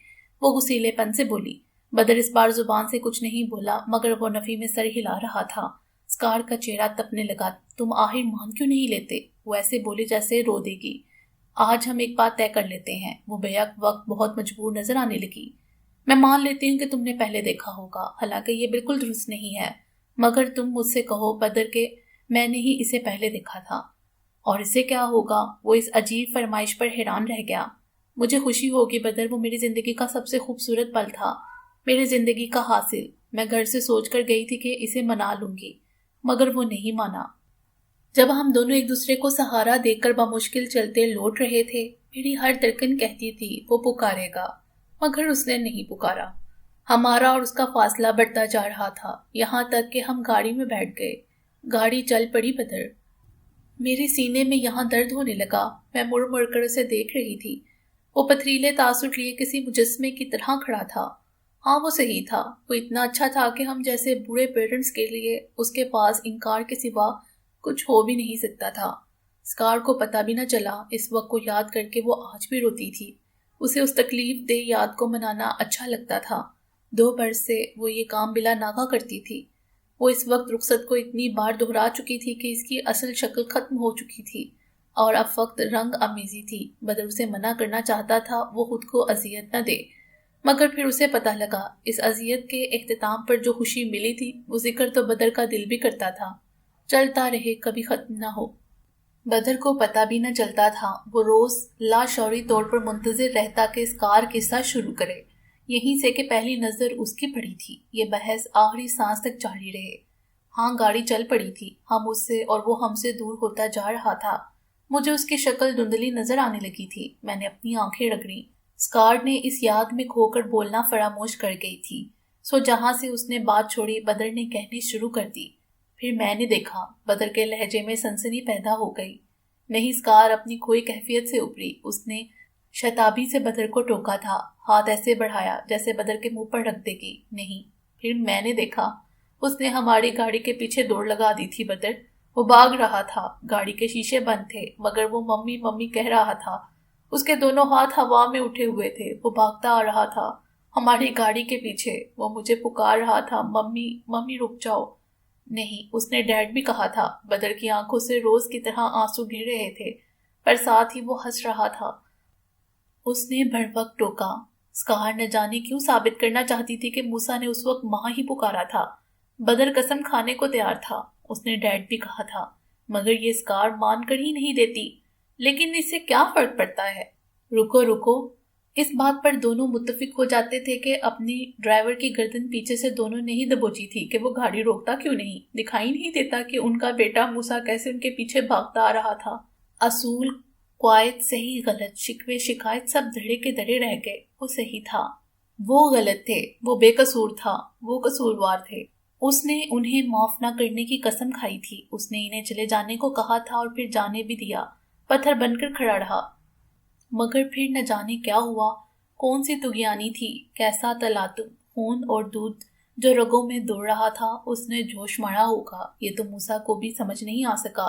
وہ غصیلے پن سے بولی۔ بدر اس بار زبان سے کچھ نہیں بولا، مگر وہ نفی میں سر ہلا رہا تھا۔ اسکار کا چہرہ تپنے لگا۔ تم آخر مان کیوں نہیں لیتے؟ وہ ایسے بولی جیسے رو دے گی۔ آج ہم ایک بات طے کر لیتے ہیں۔ وہ بیک وقت بہت مجبور نظر آنے لگی۔ میں مان لیتی ہوں کہ تم نے پہلے دیکھا ہوگا، حالانکہ یہ بالکل درست نہیں ہے، مگر تم مجھ سے کہو بدر کہ میں نے ہی اسے پہلے دیکھا تھا۔ اور اسے کیا ہوگا؟ وہ اس عجیب فرمائش پر حیران رہ گیا۔ مجھے خوشی ہوگی بدر، وہ میری زندگی کا سب سے خوبصورت پل تھا، میری زندگی کا حاصل۔ میں گھر سے سوچ کر گئی تھی کہ اسے منا لوں گی، مگر وہ نہیں مانا۔ جب ہم دونوں ایک دوسرے کو سہارا دے کر بمشکل چلتے لوٹ رہے تھے، میری ہر دھڑکن کہتی تھی وہ پکارے گا، مگر اس نے نہیں پکارا۔ ہمارا اور اس کا فاصلہ بڑھتا جا رہا تھا، یہاں تک کہ ہم گاڑی میں بیٹھ گئے۔ گاڑی چل پڑی بدر۔ میرے سینے میں یہاں درد ہونے لگا۔ میں مڑ مڑ کر اسے دیکھ رہی تھی۔ وہ پتھریلے تاثر لیے کسی مجسمے کی طرح کھڑا تھا۔ ہاں، وہ صحیح تھا۔ وہ اتنا اچھا تھا کہ ہم جیسے بوڑھے پیرنٹس کے لیے اس کے پاس انکار کے سوا کچھ ہو بھی نہیں سکتا تھا۔ اسکار کو پتہ بھی نہ چلا۔ اس وقت کو یاد کر کے وہ آج بھی روتی تھی۔ اسے اس تکلیف دہ یاد کو منانا اچھا لگتا تھا۔ 2 برس سے وہ یہ کام بلا ناغہ کرتی تھی۔ وہ اس وقت رخصت کو اتنی بار دہرا چکی تھی کہ اس کی اصل شکل ختم ہو چکی تھی، اور اب وقت رنگ آمیزی تھی۔ بدر اسے منع کرنا چاہتا تھا وہ خود کو اذیت نہ دے، مگر پھر اسے پتہ لگا اس اذیت کے اختتام پر جو خوشی ملی تھی وہ ذکر تو بدر کا دل بھی کرتا تھا، چلتا رہے کبھی ختم نہ ہو۔ بدر کو پتہ بھی نہ چلتا تھا، وہ روز لاشعوری طور پر منتظر رہتا کہ اسکار قصہ شروع کرے، یہیں سے کہ پہلی نظر اس کی پڑی تھی۔ یہ بحث آخری سانس تک جاری رہے۔ ہاں، گاڑی چل پڑی تھی، ہم اس سے اور وہ ہم سے دور ہوتا جا رہا تھا۔ مجھے اس کی شکل دھندلی نظر آنے لگی تھی۔ میں نے اپنی آنکھیں رگڑیں۔ اسکار نے اس یاد میں کھو کر بولنا فراموش کر گئی تھی، سو جہاں سے اس نے بات چھوڑی بدر نے کہنی شروع کر دی۔ پھر میں نے دیکھا، بدر کے لہجے میں سنسنی پیدا ہو گئی۔ نہیں، اسکار اپنی کھوئی کیفیت سے ابھری۔ اس نے شتابی سے بدر کو ٹوکا تھا، ہاتھ ایسے بڑھایا جیسے بدر کے منہ پر رکھ دے گی۔ نہیں، پھر میں نے دیکھا، اس نے ہماری گاڑی کے پیچھے دوڑ لگا دی تھی۔ بدر وہ بھاگ رہا تھا، گاڑی کے شیشے بند تھے، مگر وہ ممی ممی کہہ رہا تھا۔ اس کے دونوں ہاتھ ہوا میں اٹھے ہوئے تھے، وہ بھاگتا آ رہا تھا ہماری گاڑی کے پیچھے۔ وہ مجھے پکار رہا تھا، ممی ممی رک جاؤ۔ نہیں، اس نے ڈیڈ بھی کہا تھا۔ بدر کی آنکھوں سے روز کی طرح آنسو گر رہے تھے، پر ساتھ ہی وہ ہنس رہا تھا۔ اس نے بر وقت ٹوکا۔ اسکار نہ جانے کیوں ثابت کرنا چاہتی تھی کہ موسیٰ نے اس وقت ماں ہی پکارا تھا۔ بدر قسم کھانے کو تیار تھا، اس نے ڈیڈ بھی کہا تھا، مگر یہ اسکار مان کر ہی نہیں دیتی۔ لیکن اس سے کیا فرق پڑتا ہے؟ رکو رکو، اس بات پر دونوں متفق ہو جاتے تھے کہ اپنی ڈرائیور کی گردن پیچھے سے دونوں نے ہی دبوچی تھی کہ وہ گاڑی روکتا کیوں نہیں، دکھائی نہیں دیتا کہ ان کا بیٹا موسیٰ کیسے ان کے پیچھے بھاگتا آ رہا تھا۔ اصول، قواعد، صحیح غلط، شکوے شکایت سب دھڑے کے دھڑے رہ گئے۔ وہ صحیح تھا، وہ غلط تھے، وہ بے قصور تھا، وہ قصوروار تھے۔ اس نے انہیں معاف نہ کرنے کی قسم کھائی تھی۔ اس نے انہیں چلے جانے کو کہا تھا اور پھر جانے بھی دیا، پتھر بن کر کھڑا رہا۔ مگر پھر نہ جانے کیا ہوا، کون سی طغیانی تھی، کیسا تلاطم، خون اور دودھ جو رگوں میں دوڑ رہا تھا۔ اس نے جوش مارا ہوگا، یہ تو موسیٰ کو بھی سمجھ نہیں آ سکا۔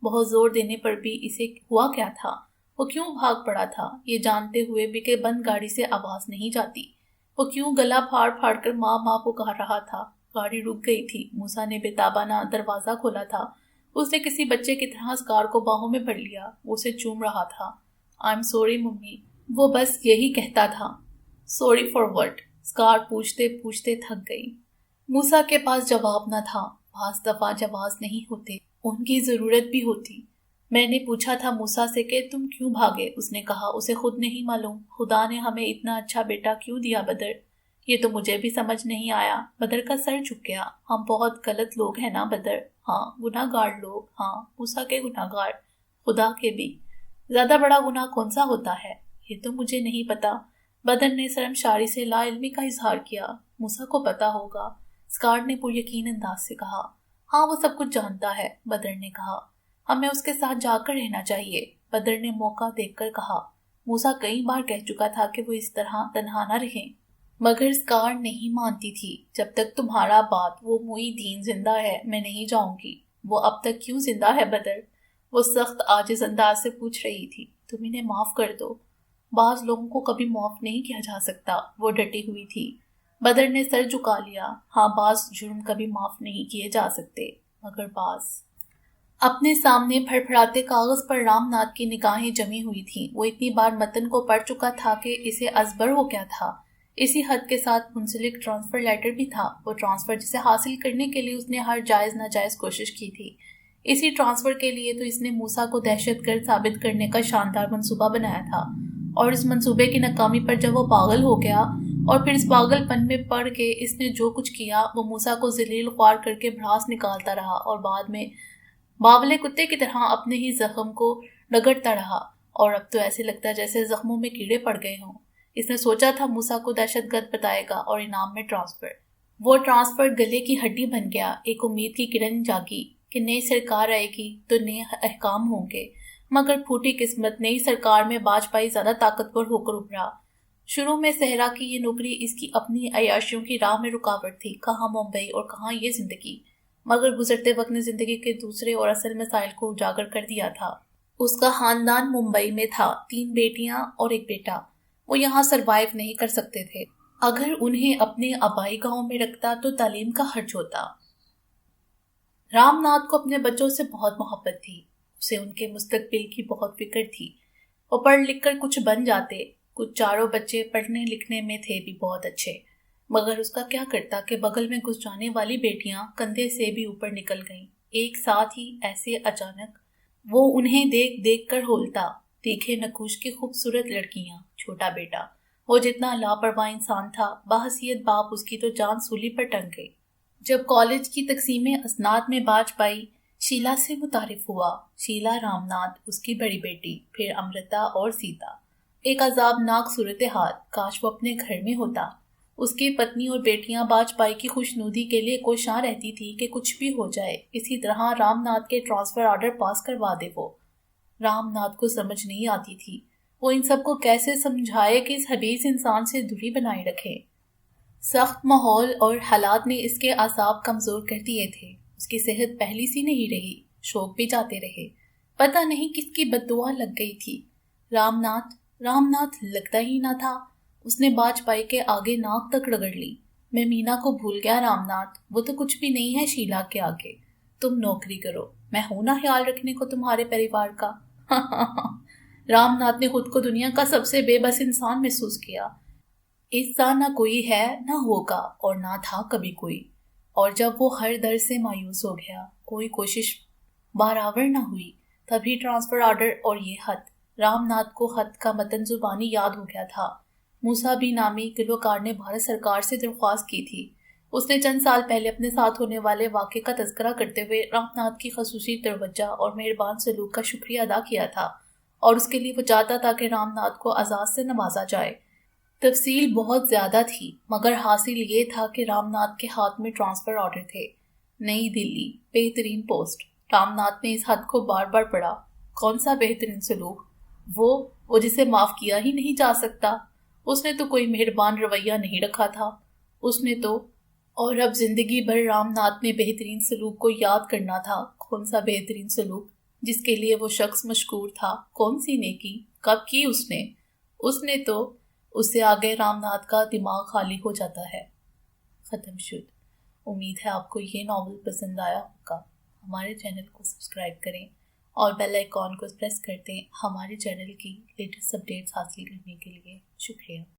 بہت زور دینے پر بھی اسے ہوا کیا تھا، وہ کیوں بھاگ پڑا تھا، یہ جانتے ہوئے بھی کہ بند گاڑی سے آواز نہیں جاتی۔ وہ کیوں گلا پھاڑ پھاڑ کر ماں ماں پکار رہا تھا۔ گاڑی رک گئی تھی، موسیٰ نے بے تابانہ دروازہ کھولا تھا۔ اس نے کسی بچے کی طرح اسکار کو باہوں میں بھر لیا، وہ اسے چوم رہا تھا۔ I'm sorry ممی، وہ بس یہی کہتا تھا۔ Sorry for what؟ اسکار پوچھتے پوچھتے تھک گئی۔ موسیٰ کے پاس جواب نہ تھا۔ بعض دفعہ جواز نہیں ہوتے، ان کی ضرورت بھی ہوتی۔ میں نے پوچھا تھا موسیٰ سے کہ تم کیوں بھاگے؟ اس نے کہا اسے خود نہیں معلوم، خدا نے ہمیں اتنا اچھا بیٹا کیوں دیا بدر؟ یہ تو مجھے بھی سمجھ نہیں آیا۔ بدر کا سر جھک گیا۔ ہم بہت غلط لوگ ہیں نا بدر؟ ہاں، گناہ گار لوگ، ہاں، موسیٰ کے گناہ گار، خدا کے بھی۔ زیادہ بڑا گناہ کون سا ہوتا ہے؟ یہ تو مجھے نہیں پتا۔ بدر نے شرمساری سے لا علمی کا اظہار کیا۔ موسیٰ کو پتا ہوگا، اسکار نے پر یقین انداز سے کہا۔ ہاں، وہ سب کچھ جانتا ہے، بدر نے کہا۔ ہمیں اس کے ساتھ جا کر رہنا چاہیے، بدر نے موقع دیکھ کر کہا۔ موسیٰ کئی بار کہہ چکا تھا کہ وہ اس طرح تنہا نہ رہیں، مگر اسکار نہیں مانتی تھی۔ جب تک تمہارا باپ وہ معی دین زندہ ہے میں نہیں جاؤں گی۔ وہ اب تک کیوں زندہ ہے بدر؟ وہ سخت عاجز انداز سے پوچھ رہی تھی۔ تم انہیں معاف کر دو۔ بعض لوگوں کو کبھی معاف نہیں کیا جا سکتا، وہ ڈٹی ہوئی تھی۔ بدر نے سر جھکا لیا۔ ہاں، بعض جرم کبھی معاف نہیں کیے جا سکتے، مگر بعض۔ اپنے سامنے پھڑ پھڑاتے کاغذ پر رام ناتھ کی نگاہیں جمی ہوئی تھیں۔ وہ اتنی بار متن کو پڑھ چکا تھا کہ اسے ازبر ہو گیا تھا۔ اسی حد کے ساتھ منسلک ٹرانسفر لیٹر بھی تھا، وہ ٹرانسفر جسے حاصل کرنے کے لیے اس نے ہر جائز ناجائز کوشش کی تھی۔ اسی ٹرانسفر کے لیے تو اس نے موسیٰ کو دہشت گرد ثابت کرنے کا شاندار منصوبہ بنایا تھا، اور اس منصوبے کی ناکامی پر جب وہ پاگل ہو گیا اور پھر اس پاگل پن میں پڑ کے اس نے جو کچھ کیا، وہ موسیٰ کو ذلیل خوار کر کے بھڑاس نکالتا رہا اور بعد میں باولے کتے کی طرح اپنے ہی زخم کو رگڑتا رہا، اور اب تو ایسے لگتا جیسے زخموں میں کیڑے پڑ گئے ہوں۔ اس نے سوچا تھا موسیٰ کو دہشت گرد بتائے گا اور انعام میں ٹرانسفر۔ وہ ٹرانسفر گلے کی ہڈی بن گیا۔ ایک امید کی کرن جاگی کہ نئی سرکار آئے گی تو نئے احکام ہوں گے، مگر پھوٹی قسمت، نئی سرکار میں باجپائی زیادہ طاقتور ہو کر ابھرا۔ شروع میں صحرا کی یہ نوکری اس کی اپنی عیاشیوں کی راہ میں رکاوٹ تھی، کہاں ممبئی اور کہاں یہ زندگی، مگر گزرتے وقت نے زندگی کے دوسرے اور اصل مسائل کو اجاگر کر دیا تھا۔ اس کا خاندان ممبئی میں تھا، 3 بیٹیاں اور 1 بیٹا۔ وہ یہاں سروائیو نہیں کر سکتے تھے۔ اگر انہیں اپنے آبائی گاؤں میں رکھتا تو تعلیم کا خرچ ہوتا۔ رام ناتھ کو اپنے بچوں سے بہت محبت تھی، اسے ان کے مستقبل کی بہت فکر تھی۔ وہ پڑھ لکھ کر کچھ بن جاتے، کچھ چاروں بچے پڑھنے لکھنے میں تھے بھی بہت اچھے، مگر اس کا کیا کرتا کہ بغل میں گھس جانے والی بیٹیاں کندھے سے بھی اوپر نکل گئیں ایک ساتھ ہی ایسے اچانک۔ وہ انہیں دیکھ دیکھ کر ہولتا، تیکھے نقوش کی خوبصورت لڑکیاں، چھوٹا بیٹا، وہ جتنا لاپرواہ انسان تھا، بحیثیت باپ اس کی تو جان سولی پر ٹنگ گئی۔ جب کالج کی تقسیم اسناد میں باج پائی، شیلا سے متعارف ہوا۔ شیلا رام ناتھ، اس کی بڑی بیٹی، پھر امرتا اور سیتا۔ ایک عذابناک صورتحال، کاش وہ اپنے گھر میں ہوتا۔ اس کی پتنی اور بیٹیاں باج پائی کی خوشنودی کے لیے کوشاں رہتی تھی کہ کچھ بھی ہو جائے، اسی طرح رام ناتھ کے ٹرانسفر آرڈر پاس کروا دے وہ۔ رام ناتھ کو سمجھ نہیں آتی تھی، وہ ان سب کو کیسے سمجھائے کہ اس حبیث انسان سے دوری بنائے رکھے۔ سخت ماحول اور حالات نے اس کے اعصاب کمزور کر دیے تھے، اس کی صحت پہلی سی نہیں رہی، شوق بھی جاتے رہے، پتہ نہیں کس کی بد دعا لگ گئی تھی۔ رام ناتھ لگتا ہی نہ تھا، اس نے باج پائی کے آگے ناک تک رگڑ لی۔ میں مینا کو بھول گیا رام ناتھ، وہ تو کچھ بھی نہیں ہے شیلا کے آگے، تم نوکری کرو، میں ہوں نا خیال رکھنے کو تمہارے پریوار کا۔ رام ناتھ نے خود کو دنیا کا سب سے بے بس انسان محسوس کیا۔ ایسا نہ کوئی ہے، نہ ہوگا، اور نہ تھا کبھی کوئی۔ اور جب وہ ہر در سے مایوس ہو گیا، کوئی کوشش بارآور نہ ہوئی، تبھی ٹرانسفر آرڈر اور یہ خط۔ رام ناتھ کو خط کا متن زبانی یاد ہو گیا تھا۔ موسیٰ بھی نامی گلوکار نے بھارت سرکار سے درخواست کی تھی۔ اس نے چند سال پہلے اپنے ساتھ ہونے والے واقعے کا تذکرہ کرتے ہوئے رام ناتھ کی خصوصی توجہ اور مہربان سلوک کا شکریہ ادا کیا تھا، اور اس کے لیے وہ چاہتا تھا کہ رام ناتھ کو اعزاز سے نوازا جائے۔ تفصیل بہت زیادہ تھی، مگر حاصل یہ تھا کہ رام ناتھ کے ہاتھ میں ٹرانسفر آرڈر تھے، نئی دلی، بہترین پوسٹ۔ رام ناتھ نے اس خط کو بار بار پڑھا۔ کون سا بہترین سلوک؟ وہ جسے معاف کیا ہی نہیں جا سکتا۔ اس نے تو کوئی مہربان رویہ نہیں رکھا تھا، اس نے تو، اور اب زندگی بھر رام ناتھ نے بہترین سلوک کو یاد کرنا تھا۔ کون سا بہترین سلوک جس کے لیے وہ شخص مشکور تھا؟ کون سی نیکی؟ کب کی اس نے تو، اس سے آگے رام ناتھ کا دماغ خالی ہو جاتا ہے۔ ختم شد۔ امید ہے آپ کو یہ ناول پسند آیا ہوگا۔ ہمارے چینل کو سبسکرائب کریں اور بیل آئیکن کو پریس کر دیں ہمارے چینل کی لیٹسٹ اپڈیٹس حاصل کرنے کے لیے۔ شکریہ۔